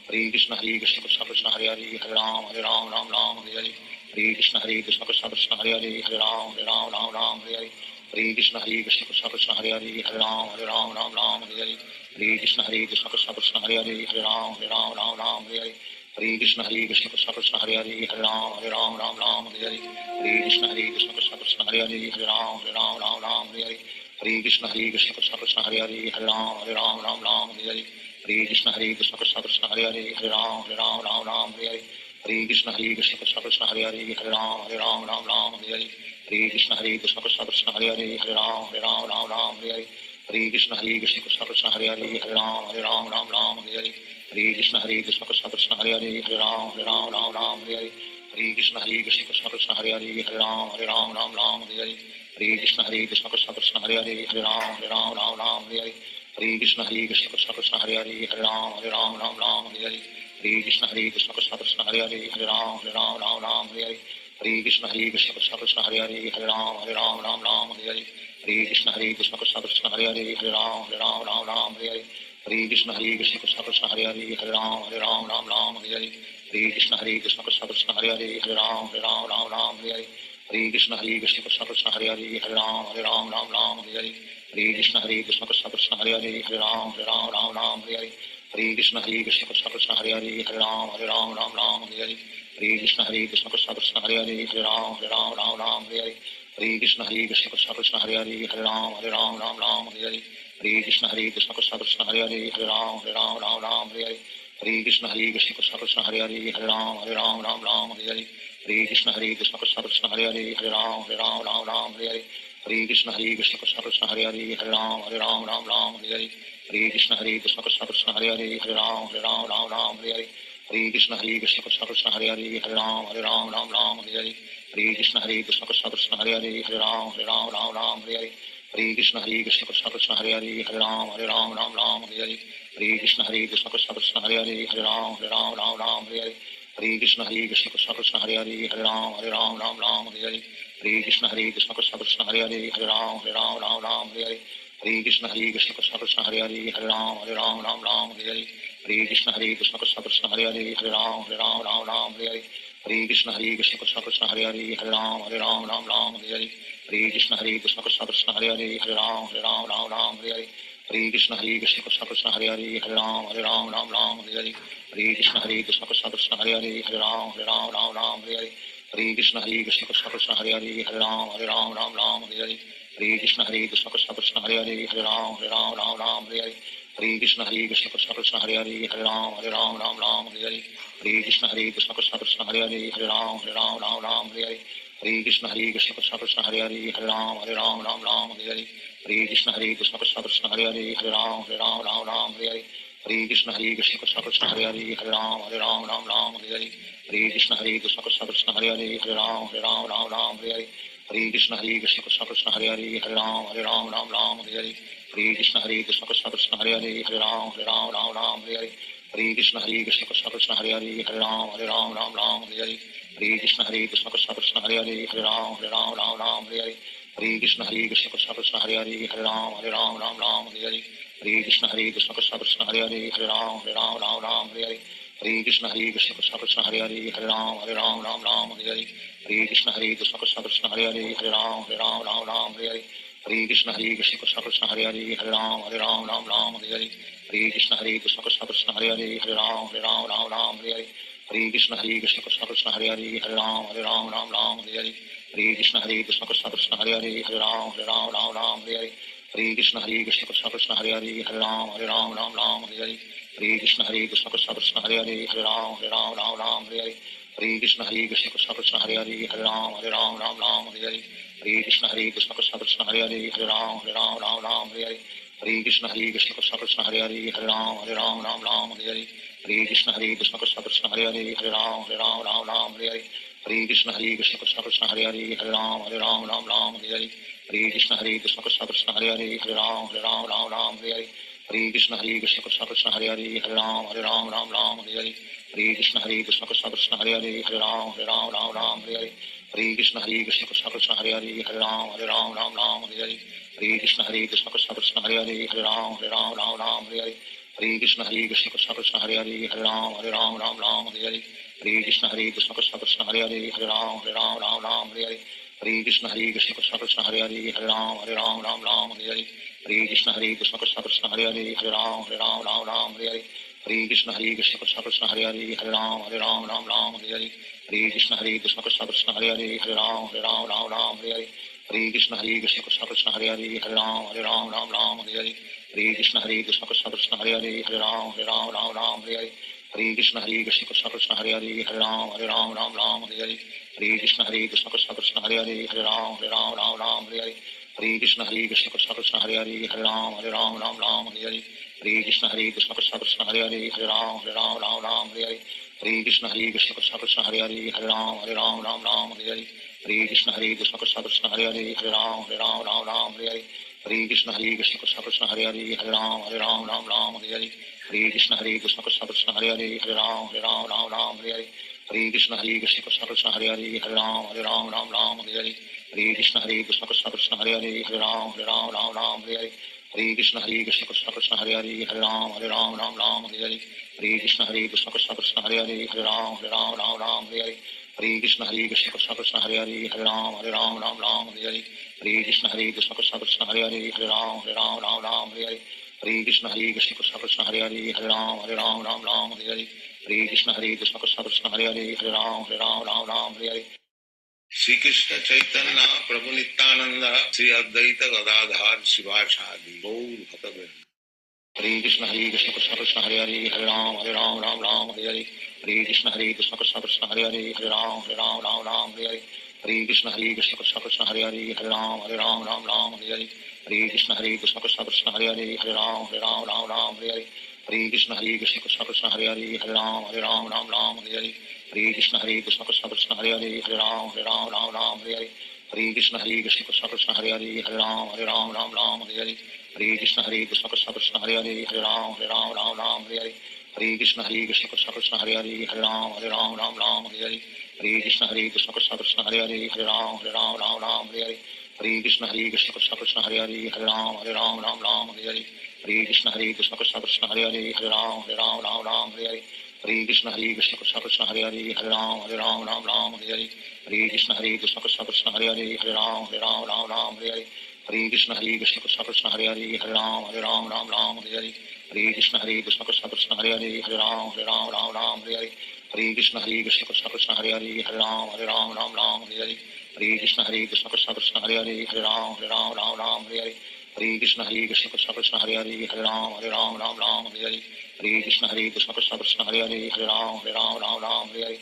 हरे Krishna Krishna Krishna Hare Hare Ram Ram Ram Hare Hare Hare Krishna Krishna Krishna Hare Hare Ram Ram Hare Hare Hare Krishna Krishna Krishna Hare Hare Ram Ram Hare Hare Hare Krishna Krishna Krishna Hare Hare Ram Ram Hare Hare Hare Krishna Krishna Krishna Hare Hare Ram Ram Hare Hare Hare Krishna Krishna Krishna Krishna Hare Hare Ram Ram Hare Hare Hare Krishna Krishna Krishna Krishna Hare Hare Ram Ram Hare Hare Hare Krishna Krishna Krishna Krishna Hare Hare Ram Ram Hare Hare Hare Krishna Krishna Krishna Krishna Hare Hare Ram Ram Hare Hare Hare Krishna Krishna Krishna Krishna Hare Hare Ram Ram Hare Hare Hare Krishna Krishna Krishna Krishna Hare Hare Ram Ram Hare Hare Hare Krishna Krishna Krishna Krishna Hare Hare Ram Ram Hare Hare Hare Krishna Krishna Krishna Krishna Hare Hare Ram Ram Hare Hare Hare Krishna Krishna Krishna Krishna Hare Hare Ram Ram Hare Hare Hare Krishna Krishna Krishna Krishna Hare Hare Ram Ram Hare Hare Hare Krishna Krishna Krishna Krishna Hare Hare Ram Ram Hare Hare Hare Krishna Krishna Krishna Krishna Hare Hare Ram Ram Hare Hare Hare Krishna Krishna Krishna Krishna Hare Hare Ram Ram Hare Hare Hare Krishna Krishna Krishna Krishna Hare Hare Ram Ram Hare Hare Hare Krishna Krishna Krishna Krishna Hare Hare Ram Ram Hare Hare Hare Krishna Krishna Krishna Krishna Hare Hare Ram Ram Hare Hare Hare Krishna Krishna Krishna Krishna Hare Hare Ram Ram Hare Hare Hare Krishna Krishna Krishna Krishna Hare Hare Ram Ram Hare Hare Hare Krishna Krishna Krishna Krishna Hare Hare Ram Ram Hare Hare Hare Krishna Krishna Krishna Krishna Hare Hare Ram Ram Hare Hare Hare Krishna Krishna Krishna Krishna Hare Hare Ram Ram Hare Hare Hare Krishna Krishna Krishna Krishna Hare Hare Ram Ram Hare Hare Hare Krishna Krishna Krishna Krishna Hare Hare Ram Ram Hare Hare Hare Krishna Krishna Krishna Krishna Hare Hare Ram Ram Hare Hare Hare Krishna Krishna Krishna Krishna Hare Hare Ram Ram Hare Hare Hare Krishna Krishna Krishna Krishna Hare Hare Ram Ram Hare Hare Hare Krishna Krishna Krishna Krishna Hare Hare Ram Ram Hare Hare Hare Krishna Krishna Krishna Krishna Hare Hare Ram Ram Hare Hare Hare Krishna Krishna Krishna Krishna Hare Hare Ram Ram Hare Hare Hare Krishna Krishna Krishna Krishna Hare Hare Ram Ram Hare Hare Hare Krishna Krishna Krishna Krishna Hare Hare Ram Ram Hare Hare Hare Krishna Krishna Krishna Krishna Hare Hare Ram Ram Hare Hare Hare Krishna Krishna Krishna Krishna Hare Hare Ram Ram Hare Hare Hare Krishna Krishna Krishna Krishna Hare Hare Ram Ram Hare Hare Hare Krishna Krishna Krishna Krishna Hare Hare Ram Ram Hare Hare Hare Krishna Krishna Krishna Krishna Hare Hare Ram Ram Hare Hare Hare Krishna Krishna Krishna Krishna Hare Hare Ram Ram Hare Hare Hare Krishna Krishna Krishna Krishna Hare Hare Ram Ram Hare Hare Hare Krishna Krishna Krishna Krishna Hare Hare Ram Ram Hare Hare Hare Krishna Krishna Krishna Krishna Hare Hare Ram Ram Hare Hare Hare Krishna Krishna Krishna Krishna Hare Hare Ram Ram Hare Hare Hare Krishna Krishna Krishna Krishna Hare Hare Ram Ram Hare Hare Hare Krishna Krishna Krishna Krishna Hare Hare Ram Ram Hare Hare Hare Krishna Krishna Krishna Krishna Hare Hare Ram Ram Hare Hare Hare Krishna Krishna Krishna Krishna Hare Hare Ram Ram Hare Hare Hare Krishna Krishna Krishna Krishna Hare Hare Ram Ram Hare Hare Hare Krishna Krishna Krishna Krishna Hare Hare Ram Ram Hare Hare Hare Krishna Krishna Krishna Krishna Hare Hare Ram Ram Hare Hare Hare Krishna Krishna Krishna Krishna Hare Hare Ram Ram Hare Hare Hare Krishna Krishna Krishna Krishna Hare Hare Ram Ram Hare Hare Hare Krishna Krishna Krishna Krishna Hare Hare Ram Ram Hare Hare Hare Krishna Krishna Krishna Krishna Hare Hare Ram Ram Hare Hare Hare Krishna Krishna Krishna Krishna Hare Hare Ram Ram Hare Hare Hare Krishna Krishna Krishna Krishna Hare Hare Ram Ram Hare Hare Hare Krishna Krishna Krishna Krishna Hare Hare Ram Ram Hare Hare Hare Krishna Krishna Krishna Krishna Hare Hare Ram Ram Hare Hare Hare Krishna Krishna Krishna Krishna Hare Hare Ram Ram Hare Hare Hare Krishna Krishna Krishna Krishna Hare Hare Ram Ram Hare Hare Hare Krishna Krishna Krishna Krishna Hare Hare Ram Ram Hare Hare Hare Krishna Krishna Krishna Krishna Hare Hare Ram Ram Hare Hare Hare Krishna Krishna Krishna Krishna Hare Hare Ram Ram Hare Hare Hare Krishna Krishna Krishna Krishna Hare Hare Ram Ram Hare Hare Hare Krishna Krishna Krishna Krishna Hare Hare Ram Ram Hare Hare Hare Krishna Krishna Krishna Krishna Hare Hare Ram Ram Hare Hare Hare Krishna Krishna Krishna Krishna Hare Hare Ram Ram Hare Hare Hare Krishna Krishna Krishna Krishna Hare Hare Ram Ram Hare Hare Hare Krishna Krishna Krishna Krishna Hare Hare Ram Ram Hare Hare Hare Krishna Krishna Krishna Krishna Hare Hare Ram Ram Hare Hare Hare Krishna Krishna Krishna Krishna Hare Hare Ram Ram Hare Hare Hare Krishna Krishna Krishna Hare Hare Hare Ram Ram Hare Hare Hare Krishna Krishna Krishna Hare Hare Hare Ram Ram Hare Hare Hare Krishna Krishna Krishna Hare Hare Hare Ram Ram Hare Hare Hare Krishna Krishna Krishna Hare Hare Hare Ram Ram Hare Hare Hare Krishna Krishna Krishna Hare Hare Hare Ram Ram Hare Hare Hare Krishna Krishna Krishna Hare Hare Hare Ram Hare Hare Hare Krishna Krishna Krishna Hare Hare Hare Ram Hare Hare Hare Krishna Krishna Krishna Hare Hare Hare Ram Hare Hare Hare Krishna Krishna Krishna Hare Hare Hare Ram Hare Hare Hare Krishna Krishna Krishna Hare Hare Hare Ram Hare Hare Hare Krishna Krishna Krishna Hare Hare Hare Ram Hare Hare Hare Krishna Krishna Krishna Hare Hare Hare Ram Hare Hare Hare Krishna Krishna Krishna Hare Hare Hare Ram Hare Hare Hare Krishna Krishna Krishna Hare Hare Hare Ram Hare Hare Hare Krishna Krishna Krishna Hare Hare Hare Ram Hare Hare Hare Krishna Krishna Krishna Hare Hare Hare Ram Hare Hare Hare Krishna Krishna Krishna Hare Hare Hare Ram Hare Hare Hare Krishna Krishna Krishna Hare Hare Hare Ram Hare Hare Hare Krishna Krishna Krishna Hare Hare Hare Ram Hare Hare Krishna Krishna Krishna Hare Hare Hare Ram Hare Hare Krishna Krishna Krishna Hare Hare Hare Ram Hare Hare Krishna Krishna Krishna Hare Hare Hare Ram Hare Hare Krishna Krishna Krishna Hare Hare Hare Ram Hare Hare Krishna Krishna Krishna Hare Hare Hare Ram Hare Shri Krishna Chaitanya प्रभु नित्यानंद श्री अद्वैत गदाधर शिवाचार्य गौर भक्तवृंद Hare Krishna Krishna Krishna Hare Hare Hare Ram Hare Hare Hare Krishna Krishna Krishna Hare Hare Hare Ram Hare Hare Hare Krishna Krishna Krishna Hare Hare Hare Ram Hare Hare Hare Krishna Krishna Krishna Hare Hare Hare Ram Hare Hare Hare Krishna Krishna Krishna Hare Hare Hare Ram Hare Hare Hare Krishna Krishna Krishna Hare Hare Hare Ram Hare Hare Hare Krishna Krishna Krishna Hare Hare Hare Ram Hare Hare Krishna Krishna Krishna Hare Hare Hare Ram Hare Hare Krishna Krishna Krishna Hare Hare Hare Ram Hare Hare Krishna Krishna Krishna Hare Hare Hare Ram Hare Hare Krishna Krishna Krishna Hare Hare Hare Ram Hare Hare Krishna Krishna Krishna Hare Hare Hare Ram Hare Hare Krishna Krishna Krishna Hare Hare Hare Ram Hare Krishna Krishna Krishna Hare Hare Hare Ram Hare Krishna Krishna Krishna Hare Hare Hare Ram Hare Krishna Krishna Krishna Hare Hare Hare Ram Hare Krishna Krishna Krishna Hare Hare Hare Ram Hare Krishna Krishna Krishna Hare Hare Hare Ram Hare Krishna Krishna Krishna Hare Hare Hare Ram Hare Krishna Krishna Krishna Hare Hare Hare Ram Hare Krishna Krishna Krishna Hare Hare Hare Ram Hare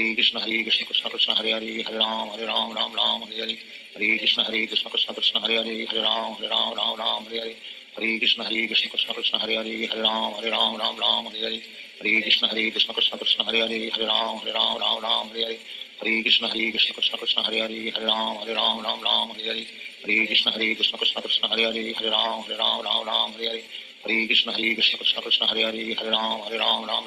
Krishna Krishna Krishna Hare Hare Hare Ram Hare Krishna Krishna Krishna Hare Hare Hare Ram Hare Krishna Krishna Krishna Hare Hare Hare Ram Hare Krishna Krishna Krishna Hare Hare Hare Ram Hare Krishna Krishna Krishna Hare Hare Hare Ram Hare Krishna Krishna Krishna Hare Hare Hare Ram Hare Krishna Krishna Krishna Hare Hare Hare Ram Hare Krishna Krishna Krishna Hare Hare Hare Ram Hare Krishna Krishna Krishna Hare Hare Hare Ram Hare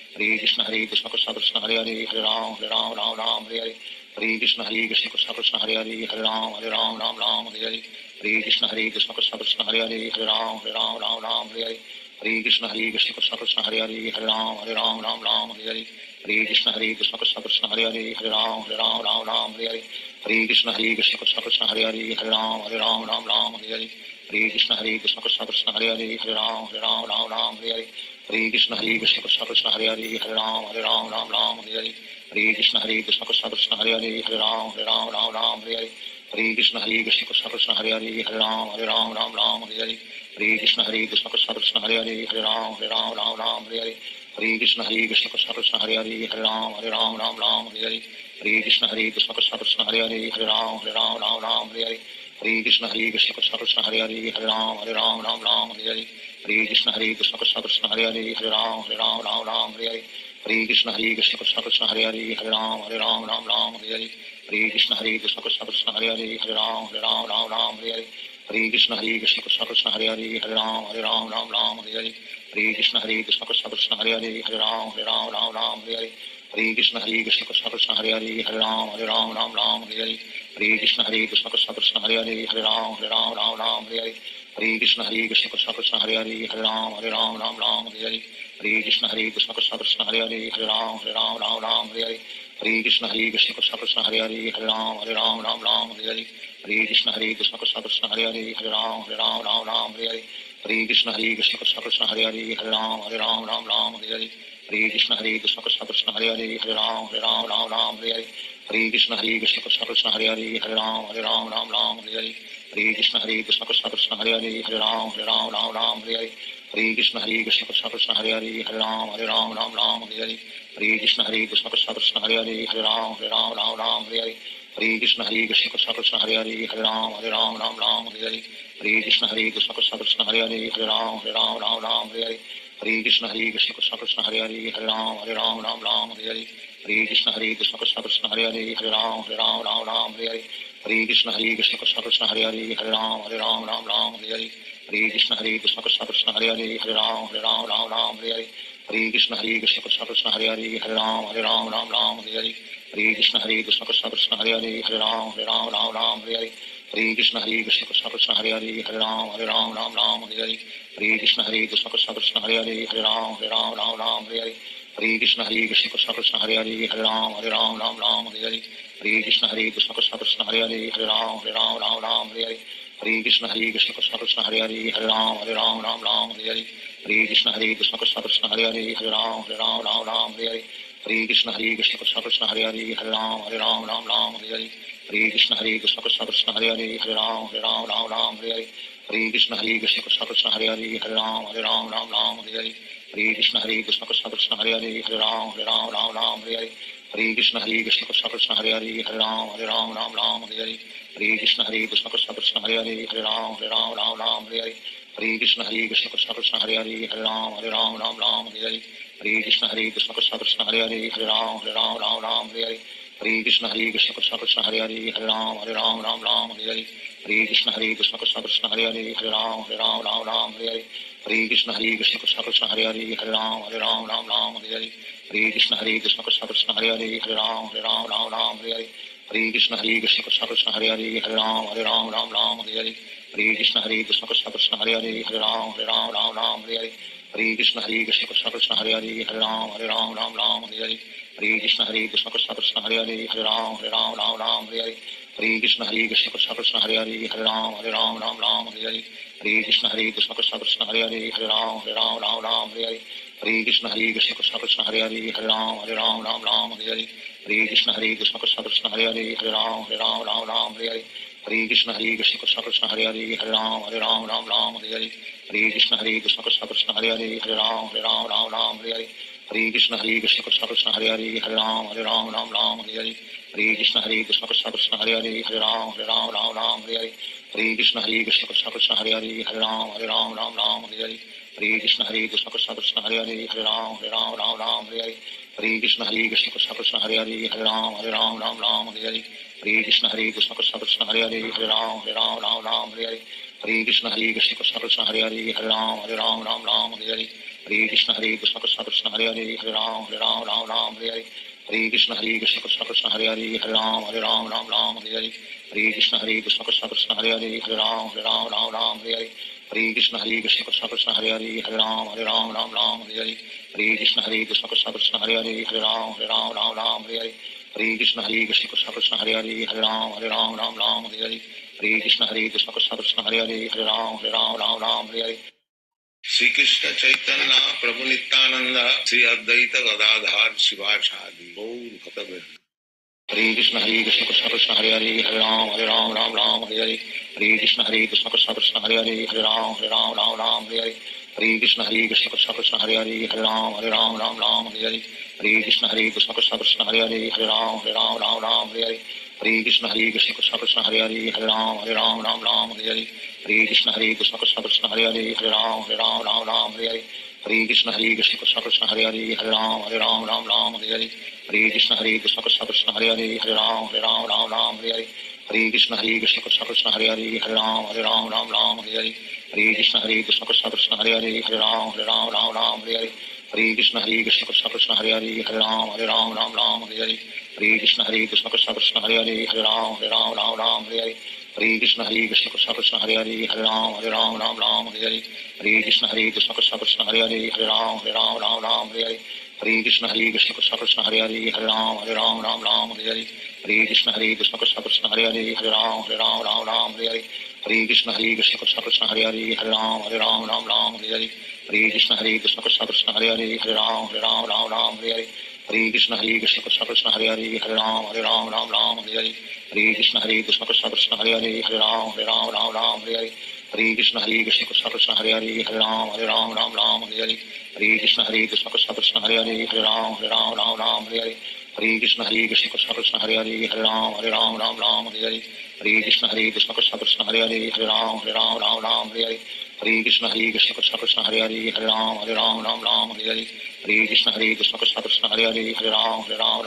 Krishna Krishna Krishna Hare Hare Hare Ram Hare Krishna Krishna Krishna Hare Hare Hare Ram Hare Krishna Krishna Krishna Hare Hare Hare Ram Hare Krishna Krishna Krishna Hare Hare Hare Ram Hare Krishna Krishna Krishna Hare Hare Hare Ram Hare Krishna Krishna Krishna Hare Hare Hare Ram Hare Krishna Krishna Krishna Hare Hare Hare Ram Hare Krishna Krishna Krishna Hare Hare Hare Ram Hare Krishna Krishna Krishna Hare Hare Hare Ram Hare Krishna Krishna Krishna Hare Hare Hare Ram Hare Krishna Krishna Krishna Hare Hare Hare Ram Hare Krishna Krishna Krishna Hare Hare Hare Ram Hare Krishna Krishna Krishna Hare Hare Hare Ram Hare Krishna Krishna Krishna Hare Hare Hare Ram Hare Krishna Krishna Krishna Hare Hare Hare Ram Hare Krishna Krishna Krishna Hare Hare Hare Ram Hare Krishna Krishna Krishna Hare Hare Hare Ram Hare Krishna Krishna Krishna Hare Hare Hare Ram Hare Hare Krishna Krishna Krishna Hare Hare Hare Ram Ram Ram Hare Hare Hare Krishna Krishna Krishna Hare Hare Hare Ram Ram Hare Hare Hare Krishna Krishna Krishna Hare Hare Hare Ram Ram Hare Hare Hare Krishna Krishna Krishna Hare Hare Hare Ram Ram Hare Hare Hare Krishna Krishna Krishna Hare Hare Hare Ram Ram Hare Hare Hare Krishna Krishna Krishna Hare Hare Hare Ram Ram Hare Hare Hare Krishna Krishna Krishna Hare Hare Hare Ram Ram Hare Hare Hare Krishna Krishna Krishna Hare Hare Hare Ram Ram Hare Hare Hare Krishna Krishna Krishna Hare Hare Hare Ram Ram Hare Hare Hare Krishna Krishna Krishna Hare Hare Hare Ram Ram Hare Hare Hare Krishna Krishna Krishna Hare Hare Hare Ram Ram Hare Hare Hare Krishna Krishna Krishna Hare Hare Hare Ram Ram Hare Hare Hare Krishna Krishna Krishna Hare Hare Hare Ram Ram Hare Hare Hare Krishna Krishna Krishna Hare Hare Hare Ram Ram Hare Hare Hare Krishna Krishna Krishna Hare Hare Hare Ram Ram Hare Hare Hare Krishna Krishna Krishna Hare Hare Hare Ram Ram Hare Hare Hare Krishna Krishna Krishna Hare Hare Hare Ram Ram Hare Hare Hare Krishna Krishna Krishna Hare Hare Hare Ram Ram Hare Hare Hare Krishna Krishna Krishna Hare Hare Hare Ram Ram Hare Hare Hare Krishna Krishna Krishna Hare Hare Hare Ram Ram Hare Hare Hare Krishna Krishna Krishna Hare Hare Hare Ram Ram Hare Hare Hare Krishna Krishna Krishna Hare Hare Hare Ram Ram Hare Hare Hare Krishna Krishna Krishna Hare Hare Hare Ram Ram Hare Hare Hare Krishna Krishna Krishna Hare Hare Hare Ram Ram Hare Hare Hare Krishna Krishna Krishna Hare Hare Hare Ram Ram Hare Hare Hare Krishna Krishna Krishna Hare Hare Hare Ram Ram Hare Hare Hare Krishna Krishna Krishna Hare Hare Hare Ram Ram Hare Hare Hare Krishna Krishna Krishna Hare Hare Hare Ram Ram Hare Hare Hare Krishna Krishna Krishna Hare Hare Hare Ram Ram Hare Hare Hare Krishna Krishna Krishna Hare Hare Hare Ram Ram Hare Hare Hare Krishna Krishna Krishna Hare Hare Hare Ram Ram Hare Hare Hare Krishna Krishna Krishna Hare Hare Hare Ram Ram Hare Hare Hare Krishna Krishna Krishna Hare Hare Hare Ram Ram Hare Hare Hare Krishna Krishna Krishna Hare Hare Hare Ram Ram Hare Hare Hare Krishna Krishna Krishna Hare Hare Hare Ram Ram Hare Hare Hare Krishna Krishna Krishna Hare Hare Hare Ram Ram Hare Hare Hare Krishna Krishna Krishna Hare Hare Hare Ram Ram Hare Hare Hare Krishna Krishna Krishna Hare Hare Hare Ram Ram Hare Hare Hare Krishna Krishna Krishna Hare Hare Hare Ram Ram Hare Hare Hare Krishna Krishna Krishna Hare Hare Hare Ram Ram Hare Hare Hare Krishna Krishna Krishna Hare Hare Hare Ram Ram Hare Hare Hare Krishna Krishna Krishna Hare Hare Hare Ram Ram Hare Hare Hare Krishna Krishna Krishna Hare Hare Hare Ram Ram Hare Hare Hare Krishna Krishna Krishna Hare Hare Hare Ram Ram Hare Hare Hare Krishna Krishna Krishna Hare Hare Hare Ram Ram Hare Hare Hare Krishna Krishna Krishna Hare Hare Hare Ram Ram Hare Hare Hare Krishna Krishna Krishna Hare Hare Hare Ram Ram Hare Hare Hare Krishna Krishna Krishna Hare Hare Hare Ram Ram Hare Hare Hare Krishna Krishna Krishna Hare Hare Hare Ram Ram Hare Hare Hare Krishna Krishna Krishna Hare Hare Hare Ram Ram Hare Hare Hare Krishna Krishna Krishna Hare Hare Hare Ram Ram Hare Hare Hare Krishna Krishna Krishna Hare Hare Hare Ram Ram Hare Hare Hare Krishna Krishna Krishna Hare Hare Hare Ram Ram Hare Hare Hare Krishna Krishna Krishna Hare Hare Hare Ram Ram Hare Hare Hare Krishna Krishna Krishna Hare Hare Hare Ram Ram Hare Hare Hare Krishna Krishna Krishna Hare Hare Hare Ram Ram Hare Hare Hare Krishna Krishna Krishna Hare Hare Hare Ram Ram Hare Hare Hare Krishna Krishna Krishna Hare Hare Hare Ram Ram Hare Hare Hare Krishna Krishna Krishna Hare Hare Hare Ram Ram Hare Hare Hare Krishna Krishna Krishna Hare Hare Hare Ram Ram Hare Hare Hare Krishna Krishna Krishna Hare Hare Hare Ram Hare Hare Shri Krishna Chaitanya प्रभु नित्यानंद श्री अद्वैत गदाधर शिवाचार्य गौर भक्तवृंद Hare Krishna Krishna Krishna Hare Hare Hare Ram Ram Hare Hare Hare Krishna Krishna Krishna Hare Hare Hare Ram Ram Hare Hare Hare Krishna Krishna Krishna Hare Hare Hare Ram Ram Hare Hare Hare Krishna Krishna Krishna Hare Hare Hare Ram Ram Hare Hare Hare Krishna Krishna Krishna Hare Hare Hare Ram Ram Hare Hare Hare Krishna Krishna Krishna Hare Hare Hare Ram Ram Hare Hare Hare Krishna Krishna Krishna Hare Hare Hare Ram Ram Hare Hare Hare Krishna Krishna Krishna Hare Hare Hare Ram Ram Hare Hare Hare Krishna Krishna Krishna Hare Hare Hare Ram Ram Hare Hare Hare Krishna Krishna Krishna Hare Hare Hare Ram Ram Hare Hare हरे Krishna Krishna Krishna Hare Hare Ram Ram Ram Hare Hare Hare Krishna Krishna Krishna Hare Hare Ram Ram Ram Hare Hare Hare Krishna Krishna Krishna Hare Hare Ram Ram Hare Hare Hare Krishna Krishna Krishna Hare Hare Ram Ram Hare Hare Hare Krishna Krishna Krishna Hare Hare Ram Ram Hare Hare Hare Krishna Krishna Krishna Hare Hare Ram Ram Hare Hare Hare Krishna Krishna Krishna Hare Hare Ram Ram Hare Hare Hare Krishna Krishna Krishna Hare Hare Ram Ram Hare Hare Hare Krishna Krishna Krishna Hare Hare Ram Ram Hare Hare Hare Krishna Krishna Krishna Krishna Hare Hare Ram Ram Hare Hare Hare Krishna Krishna Krishna Hare Hare Ram Ram Hare Hare Hare Krishna Krishna Krishna Krishna Hare Hare Ram Ram Hare Hare Hare Krishna Krishna Krishna Krishna Hare Hare Ram Ram Hare Hare Hare Krishna Krishna Krishna Krishna Hare Hare Ram Ram Hare Hare Hare Krishna Krishna Krishna Krishna Hare Hare Ram Ram Hare Hare Hare Krishna Krishna Krishna Krishna Hare Hare Ram Ram Hare Hare Hare Krishna Krishna Krishna Krishna Hare Hare Ram Ram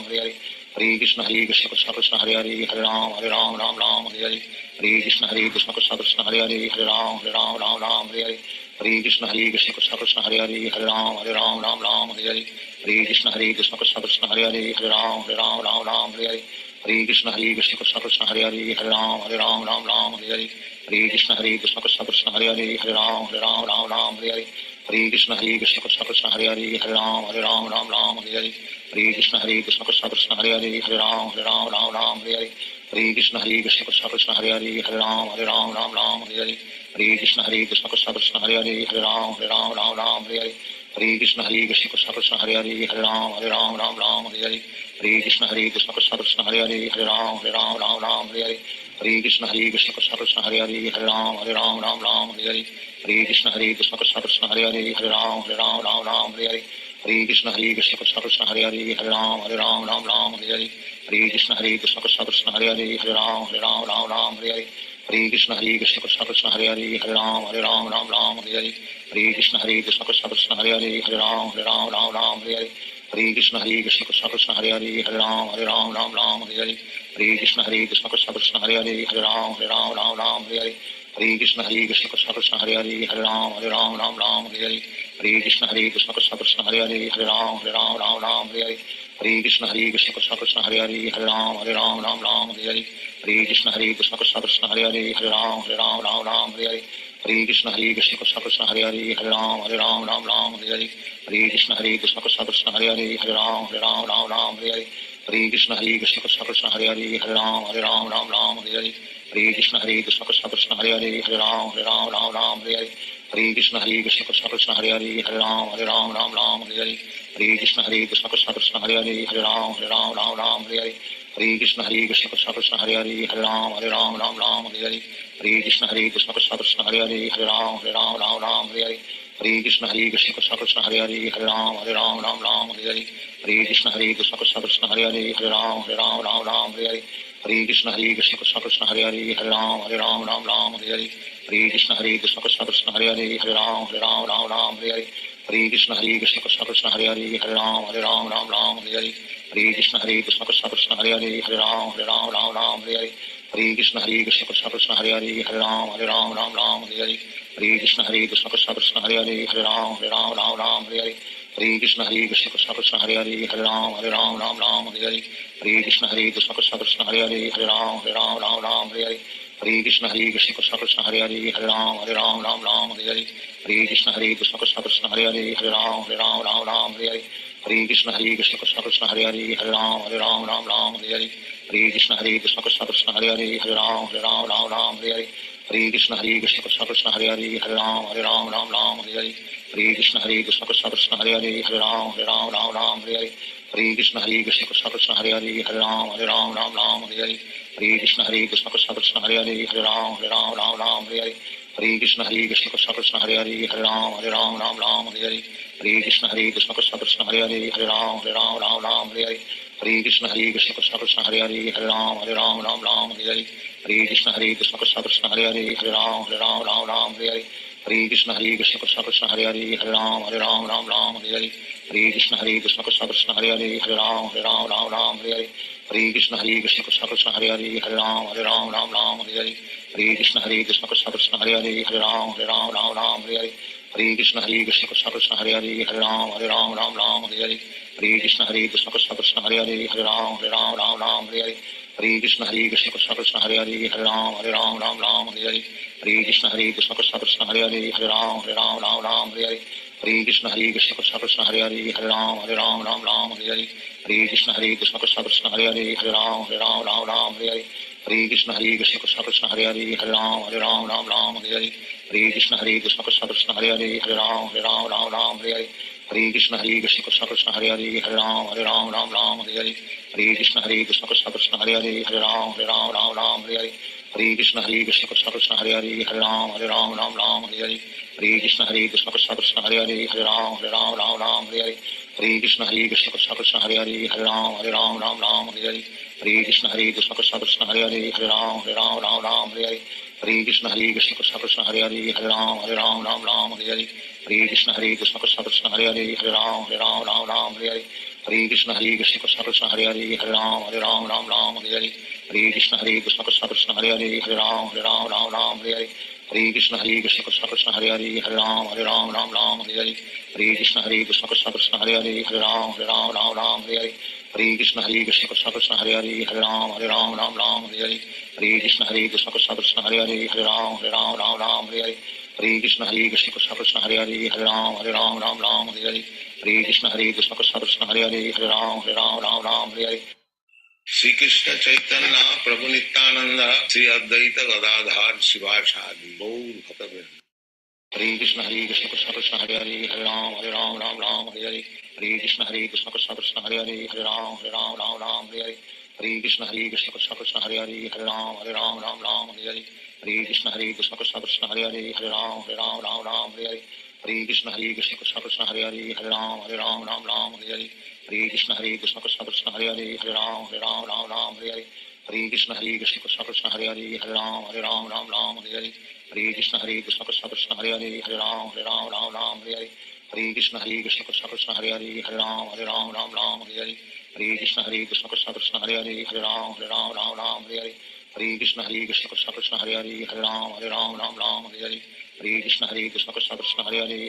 Hare Hare Hare Krishna Krishna Krishna Krishna Hare Hare Ram Ram Hare Hare Hare Krishna Krishna Krishna Krishna Hare Hare Ram Ram Hare Hare Hare Krishna Krishna Krishna Krishna Hare Hare Ram Ram Hare Hare Hare Krishna Krishna Krishna Krishna Hare Hare Ram Ram Hare Hare Hare Krishna Krishna Krishna Krishna Hare Hare Ram Ram Hare Hare Hare Krishna Krishna Krishna Krishna Hare Hare Ram Ram Hare Hare Hare Krishna Krishna Krishna Krishna Hare Hare Ram Ram Hare Hare Hare Krishna Krishna Krishna Krishna Hare Hare Ram Ram Hare Hare Hare Krishna Krishna Krishna Krishna Hare Hare Ram Ram Hare Hare Hare Krishna Krishna Krishna Krishna Hare Hare Ram Ram Hare Hare Hare Krishna Krishna Krishna Krishna Hare Hare Ram Ram Hare Hare Hare Krishna Krishna Krishna Krishna Hare Hare Ram Ram Hare Hare Hare Krishna Krishna Krishna Krishna Hare Hare Ram Ram Hare Hare Hare Krishna Krishna Krishna Krishna Hare Hare Ram Ram Hare Hare Hare Krishna Krishna Krishna Krishna Hare Hare Ram Ram Hare Hare Hare Krishna Krishna Krishna Krishna Hare Hare Ram Ram Hare Hare Hare Krishna Krishna Krishna Krishna Hare Hare Ram Ram Hare Hare Hare Krishna Krishna Krishna Krishna Hare Hare Ram Ram Hare Hare Hare Krishna Krishna Krishna Krishna Hare Hare Ram Ram Hare Hare Hare Krishna Krishna Krishna Krishna Hare Hare Ram Ram Hare Hare Hare Krishna Krishna Krishna Krishna Hare Hare Ram Ram Hare Hare Hare Krishna Krishna Krishna Krishna Hare Hare Ram Ram Hare Hare Hare Krishna Krishna Krishna Krishna Hare Hare Ram Ram Hare Hare Hare Krishna Krishna Krishna Krishna Hare Hare Ram Ram Hare Hare Hare Krishna Krishna Krishna Krishna Hare Hare Ram Ram Hare Hare Hare Krishna Krishna Krishna Krishna Hare Hare Ram Ram Hare Hare Hare Krishna Krishna Krishna Krishna Hare Hare Ram Ram Hare Hare Hare Krishna Krishna Krishna Krishna Hare Hare Ram Ram Hare Hare Hare Krishna Krishna Krishna Krishna Hare Hare Ram Ram Hare Hare Hare Krishna Krishna Krishna Krishna Hare Hare Ram Ram Hare Hare Hare Krishna Krishna Krishna Krishna Hare Hare Ram Ram Hare Hare Hare Krishna Krishna Krishna Krishna Hare Hare Ram Ram Hare Hare Hare Krishna Krishna Krishna Krishna Hare Hare Ram Ram Hare Hare Hare Krishna Krishna Krishna Krishna Hare Hare Ram Ram Hare Hare Hare Krishna Krishna Krishna Krishna Hare Hare Ram Ram Hare Hare Hare Krishna Krishna Krishna Krishna Hare Hare Ram Ram Hare Hare Hare Krishna Krishna Krishna Krishna Hare Hare Ram Ram Hare Hare Hare Krishna Krishna Krishna Krishna Hare Hare Ram Ram Hare Hare Hare Krishna Krishna Krishna Krishna Hare Hare Ram Ram Hare Hare Hare Krishna Krishna Krishna Krishna Hare Hare Ram Ram Hare Hare Hare Krishna Krishna Krishna Krishna Hare Hare Ram Ram Hare Hare Hare Krishna Krishna Krishna Krishna Hare Hare Ram Ram Hare Hare Hare Krishna Krishna Krishna Krishna Hare Hare Ram Ram Hare Hare Hare Krishna Krishna Krishna Krishna Hare Hare Ram Ram Hare Hare Hare Krishna Krishna Krishna Krishna Hare Hare Ram Ram Hare Hare Hare Krishna Krishna Krishna Krishna Hare Hare Ram Ram Hare Hare Hare Krishna Krishna Krishna Krishna Hare Hare Ram Ram Hare Hare Hare Krishna Krishna Krishna Krishna Hare Hare Ram Ram Hare Hare Hare Krishna Krishna Krishna Krishna Hare Hare Ram Ram Hare Hare Hare Krishna Krishna Krishna Krishna Hare Hare Ram Ram Hare Hare Hare Krishna Krishna Krishna Krishna Hare Hare Ram Ram Hare Hare Hare Krishna Krishna Krishna Krishna Hare Hare Ram Ram Hare Hare Hare Krishna Krishna Krishna Krishna Hare Hare Ram Ram Hare Hare Hare Krishna Krishna Krishna Krishna Hare Hare Ram Ram Hare Hare Hare Krishna Krishna Krishna Krishna Hare Hare Ram Ram Hare Hare Hare Krishna Krishna Krishna Krishna Hare Hare Ram Ram Hare Hare Hare Krishna Krishna Krishna Krishna Hare Hare Ram Ram Hare Hare Hare Krishna Krishna Krishna Hare Hare Hare Ram Ram Ram Hare Hare Hare Krishna Krishna Krishna Hare Hare Hare Ram Ram Hare Hare Hare Krishna Krishna Krishna Hare Hare Hare Ram Ram Hare Hare Hare Krishna Krishna Krishna Hare Hare Hare Ram Ram Hare Hare Hare Krishna Krishna Krishna Hare Hare Hare Ram Ram Hare Hare Hare Krishna Krishna Krishna Hare Hare Hare Ram Ram Hare Hare Hare Krishna Krishna Krishna Hare Hare Hare Ram Ram Hare Hare Hare Krishna Krishna Krishna Hare Hare Hare Ram Ram Hare Hare Hare Krishna Krishna Krishna Hare Hare Hare Ram Ram Hare Hare Hare Krishna Krishna Krishna Hare Hare Hare Ram Ram Hare Hare Hare Krishna Krishna Krishna Hare Hare Hare Ram Ram Hare Hare Hare Krishna Krishna Krishna Hare Hare Hare Ram Ram Hare Hare Hare Krishna Krishna Krishna Hare Hare Hare Ram Ram Hare Hare Hare Krishna Krishna Krishna Hare Hare Hare Ram Ram Hare Hare Hare Krishna Krishna Krishna Hare Hare Hare Ram Ram Hare Hare Hare Krishna Krishna Krishna Hare Hare Hare Ram Ram Hare Hare Hare Krishna Krishna Krishna Hare Hare Hare Ram Ram Hare Hare Hare Krishna Krishna Krishna Hare Hare Hare Ram Ram Hare Hare Hare Krishna Krishna Krishna Hare Hare Hare Ram Ram Hare Hare Hare Krishna Krishna Krishna Hare Hare Hare Ram Ram Hare Hare Hare Krishna Krishna Krishna Hare Hare Hare Ram Ram Hare Hare Hare Krishna Krishna Krishna Hare Hare Hare Ram Ram Hare Hare Hare Krishna Krishna Krishna Hare Hare Hare Ram Ram Hare Hare Hare Krishna Krishna Krishna Hare Hare Hare Ram Hare Hare Shri Krishna Chaitanya प्रभु नित्यानंद श्री अद्वैत गदाधर शिवाचार्य गौर भक्तवृंद Hare Krishna Krishna Krishna Hare Hare Hare Ram Ram Hare Hare Hare Krishna Krishna Krishna Hare Hare Hare Ram Ram Hare Hare Hare Krishna Krishna Krishna Hare Hare Hare Ram Ram Hare Hare Hare Krishna Krishna Krishna Hare Hare Hare Ram Ram Hare Hare Hare Krishna Krishna Krishna Hare Hare Hare Ram Ram Hare Hare Hare Krishna Krishna Krishna Hare Hare Hare Ram Ram Hare Hare Hare Krishna Krishna Krishna Hare Hare Hare Ram Ram Hare Hare Hare Krishna Krishna Krishna Hare Hare Hare Ram Hare Hare Hare Krishna Krishna Krishna Hare Hare Hare Ram Ram Hare Hare Hare Krishna Krishna Krishna Hare Hare Hare Ram Ram Hare Hare Hare Krishna Krishna Krishna Hare Hare Hare Ram Ram Hare Hare Hare Krishna Krishna Krishna Hare Hare Hare Ram Ram Hare Hare Hare Krishna Krishna Krishna Hare Hare Hare Ram Ram Hare Hare Hare Krishna Krishna Krishna Hare Hare Hare Ram Ram Hare Hare Hare Krishna Krishna Krishna Hare Hare Hare Ram Ram Hare Hare Hare Krishna Krishna Krishna Hare Hare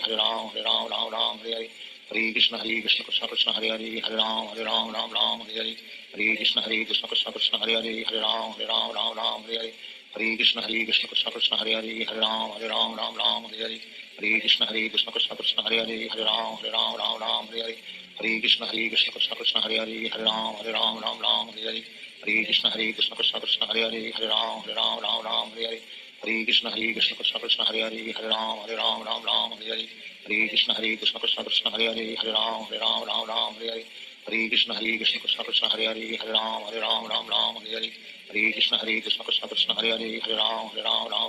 Hare Ram Ram Hare Hare Hare Krishna Krishna Krishna Hare Hare Hare Ram Ram Hare Hare Hare Krishna Krishna Krishna Hare Hare Hare Ram Ram Hare Hare Hare Krishna Krishna Krishna Hare Hare Hare Ram Ram Hare Hare Hare Krishna Krishna Krishna Hare Hare Hare Ram Ram Hare Hare Hare Krishna Krishna Krishna Hare Hare Hare Ram Ram Hare Hare Hare Krishna Krishna Krishna Hare Hare Hare Ram Ram Hare Hare Hare Krishna Krishna Krishna Hare Hare Hare Ram Ram Hare Hare Hare Krishna Krishna Krishna Hare Hare Hare Ram Ram Hare Hare Hare Krishna Krishna Krishna Hare Hare Hare Ram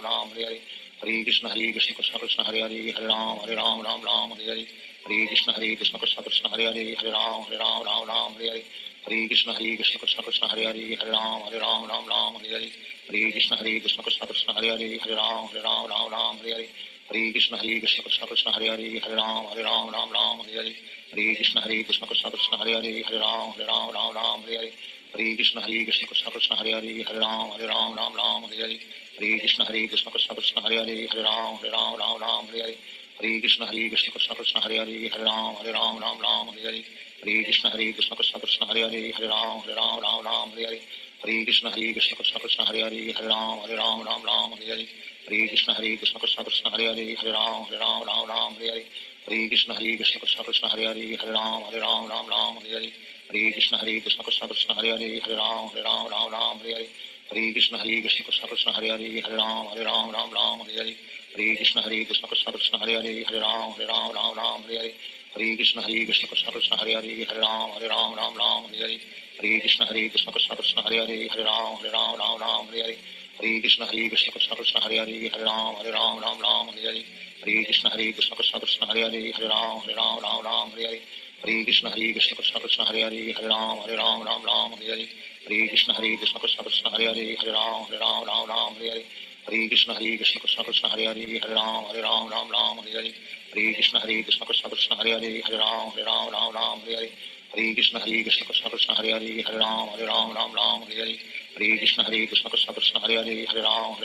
Ram Hare Hare Hare Krishna Krishna Krishna Hare Hare Hare Ram Ram Hare Hare Hare Krishna Krishna Krishna Hare Hare Hare Ram Ram Hare Hare Hare Krishna Krishna Krishna Hare Hare Hare Ram Ram Hare Hare Hare Krishna Krishna Krishna Hare Hare Hare Ram Ram Hare Hare Hare Krishna Krishna Krishna Hare Hare Hare Ram Ram Hare Hare Hare Krishna Krishna Krishna Hare Hare Hare Ram Ram Hare Hare Hare Krishna Krishna Krishna Hare Hare Hare Ram Ram Hare Hare Hare Krishna Krishna Krishna Hare Hare Hare Ram Ram Hare Hare Hare Krishna Krishna Krishna Hare Hare Hare Ram Ram Hare Hare Hare Krishna Krishna Krishna Hare Hare Hare Ram Ram Hare Hare Hare Krishna Krishna Krishna Hare Hare Hare Ram Ram Hare Hare Hare Krishna Krishna Krishna Hare Hare Hare Ram Ram Hare Hare Hare Krishna Krishna Krishna Hare Hare Hare Ram Ram Hare Hare Hare Krishna Krishna Krishna Hare Hare Hare Ram Ram Hare Hare Hare Krishna Krishna Krishna Hare Hare Hare Ram Ram Hare Hare Hare Krishna Krishna Krishna Hare Hare Hare Ram Ram Hare Hare Hare Krishna Krishna Krishna Hare Hare Hare Ram Ram Hare Hare Hare Krishna Krishna Krishna Hare Hare Hare Ram Ram Hare Hare Hare Krishna Krishna Krishna Hare Hare Hare Ram Ram Hare Hare Hare Krishna Krishna Krishna Hare Hare Hare Ram Ram Hare Hare Hare Krishna Krishna Krishna Hare Hare Hare Ram Ram Hare Hare Hare Krishna Krishna Krishna Hare Hare Hare Ram Ram Hare Hare Hare Krishna Krishna Krishna Hare Hare Hare Ram Ram Hare Hare Hare Krishna Krishna Krishna Hare Hare Hare Ram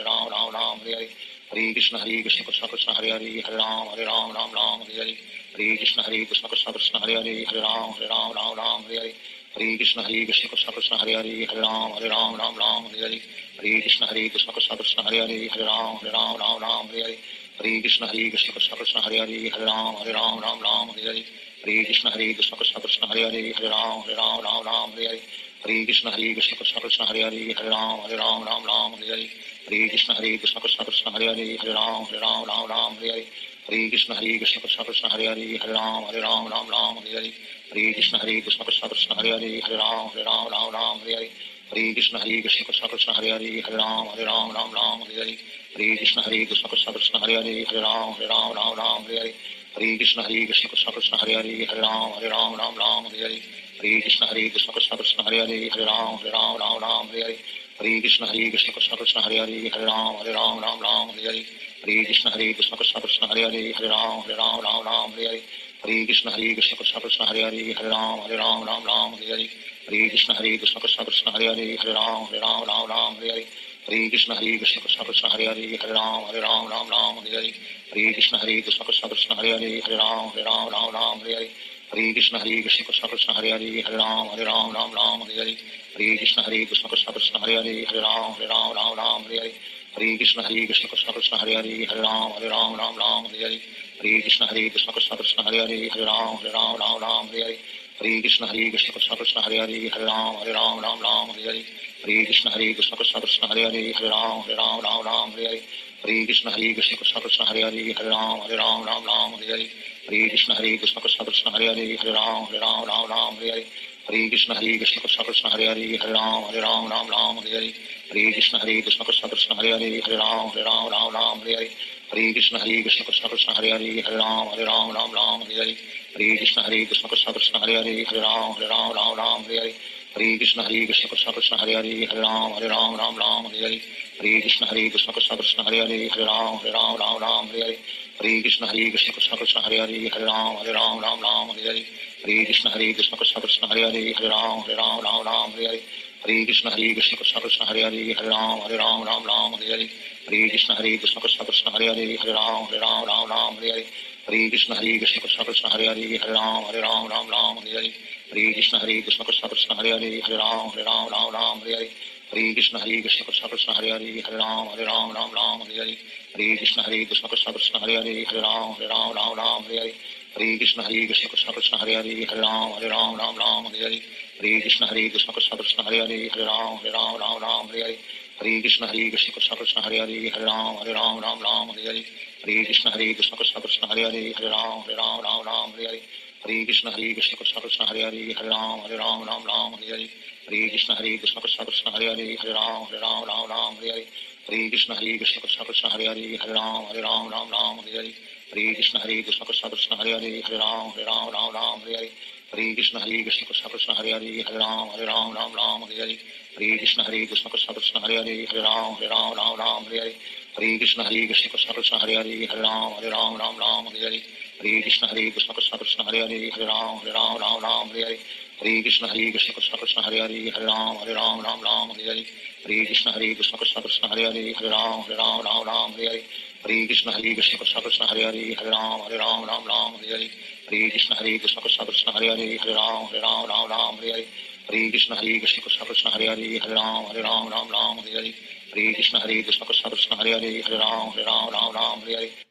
Ram Hare Hare Hare Krishna Krishna Krishna Hare Hare Hare Ram Ram Ram Hare Hare Hare Krishna Krishna Krishna Hare Hare Hare Ram Ram Hare Hare Hare Krishna Krishna Krishna Hare Hare Hare Ram Ram Hare Hare Hare Krishna Krishna Krishna Hare Hare Hare Ram Ram Hare Hare Hare Krishna Krishna Krishna Hare Hare Hare Ram Ram Hare Hare Hare Krishna Krishna Krishna Hare Hare Hare Ram Ram Hare Hare Hare Krishna Krishna Krishna Hare Hare Hare Ram Ram Hare Hare Hare Krishna Krishna Krishna Hare Hare Hare Ram Ram Hare Hare Hare Krishna Krishna Krishna Hare Hare Hare Ram Ram Hare Hare Hare Krishna Krishna Krishna Hare Hare Hare Ram Ram Hare Hare Hare Krishna Krishna Krishna Hare Hare Hare Ram Ram Hare Hare Hare Krishna Krishna Krishna Hare Hare Hare Ram Ram Hare Hare Hare Krishna Krishna Krishna Hare Hare Hare Ram Ram Hare Hare Hare Krishna Krishna Krishna Hare Hare Hare Ram Ram Hare Hare Hare Krishna Krishna Krishna Hare Hare Hare Ram Ram Hare Hare Hare Krishna Krishna Krishna Hare Hare Hare Ram Ram Hare Hare Hare Krishna Krishna Krishna Hare Hare Hare Ram Ram Hare Hare Hare Krishna Krishna Krishna Hare Hare Hare Ram Ram Hare Hare Hare Krishna Krishna Krishna Hare Hare Hare Ram Ram Hare Hare Hare Krishna Krishna Krishna Hare Hare Hare Ram Ram Hare Hare Hare Krishna Krishna Krishna Hare Hare Hare Ram Ram Hare Hare Hare Krishna Krishna Krishna Hare Hare Hare Ram Ram Hare Hare Hare Krishna Krishna Krishna Hare Hare Hare Ram Ram Hare Hare Hare Krishna Krishna Krishna Hare Hare Hare Ram Ram Hare Hare Hare Krishna Krishna Krishna Hare Hare Hare Ram Ram Hare Hare Hare Krishna Krishna Krishna Hare Hare Hare Ram Ram Hare Hare Hare Krishna Krishna Krishna Hare Hare Hare Ram Ram Hare Hare Hare Krishna Krishna Krishna Hare Hare Hare Ram Ram Hare Hare Hare Krishna Krishna Krishna Hare Hare Hare Ram Ram Hare Hare Hare Krishna Krishna Krishna Hare Hare Hare Ram Ram Hare Hare Hare Krishna Krishna Krishna Hare Hare Hare Ram Ram Hare Hare Hare Krishna Krishna Krishna Hare Hare Hare Ram Ram Hare Hare Hare Krishna Krishna Krishna Hare Hare Hare Ram Ram Hare Hare Hare Krishna Krishna Krishna Hare Hare Hare Ram Ram Hare Hare Hare Krishna Krishna Krishna Hare Hare Hare Ram Ram Hare Hare Hare Krishna Krishna Krishna Hare Hare Hare Ram Ram Hare Hare Hare Krishna Krishna Krishna Hare Hare Hare Ram Ram Hare Hare Hare Krishna Krishna Krishna Hare Hare Hare Ram Ram Hare Hare Hare Krishna Krishna Krishna Hare Hare Hare Ram Ram Hare Hare Hare Krishna Krishna Krishna Hare Hare Hare Ram Ram Hare Hare Hare Krishna Krishna Krishna Hare Hare Hare Ram Ram Hare Hare Hare Krishna Krishna Krishna Hare Hare Hare Ram Ram Hare Hare Hare Krishna Krishna Krishna Hare Hare Hare Ram Ram Hare Hare Hare Krishna Krishna Krishna Hare Hare Hare Ram Ram Hare Hare Hare Krishna Krishna Krishna Hare Hare Hare Ram Ram Hare Hare Hare Krishna Krishna Krishna Hare Hare Hare Ram Ram Hare Hare Hare Krishna Krishna Krishna Hare Hare Hare Ram Ram Hare Hare Hare Krishna Krishna Krishna Hare Hare Hare Ram Ram Hare Hare Hare Krishna Krishna Krishna Hare Hare Hare Ram Ram Hare Hare Hare Krishna Krishna Krishna Hare Hare Hare Ram Ram Hare Hare Hare Krishna Krishna Krishna Hare Hare Hare Ram Ram Hare Hare Hare Krishna Krishna Krishna Hare Hare Hare Ram Ram Hare Hare Hare Krishna Krishna Krishna Hare Hare Hare Ram Ram Hare Hare Hare Krishna Krishna Krishna Hare Hare Hare Ram Ram Hare Hare Hare Krishna Krishna Krishna Hare Hare Hare Ram Ram Hare Hare Hare Krishna Krishna Krishna Hare Hare Hare Ram Ram Hare Hare Hare Krishna Krishna Krishna Hare Hare Hare Ram Ram Hare Hare Hare Krishna Krishna Krishna Hare Hare Hare Ram Ram Hare Hare Hare Krishna Krishna Krishna Hare Hare Hare Ram Ram Hare Hare Hare Krishna Krishna Krishna Hare Hare Hare Ram Ram Hare Hare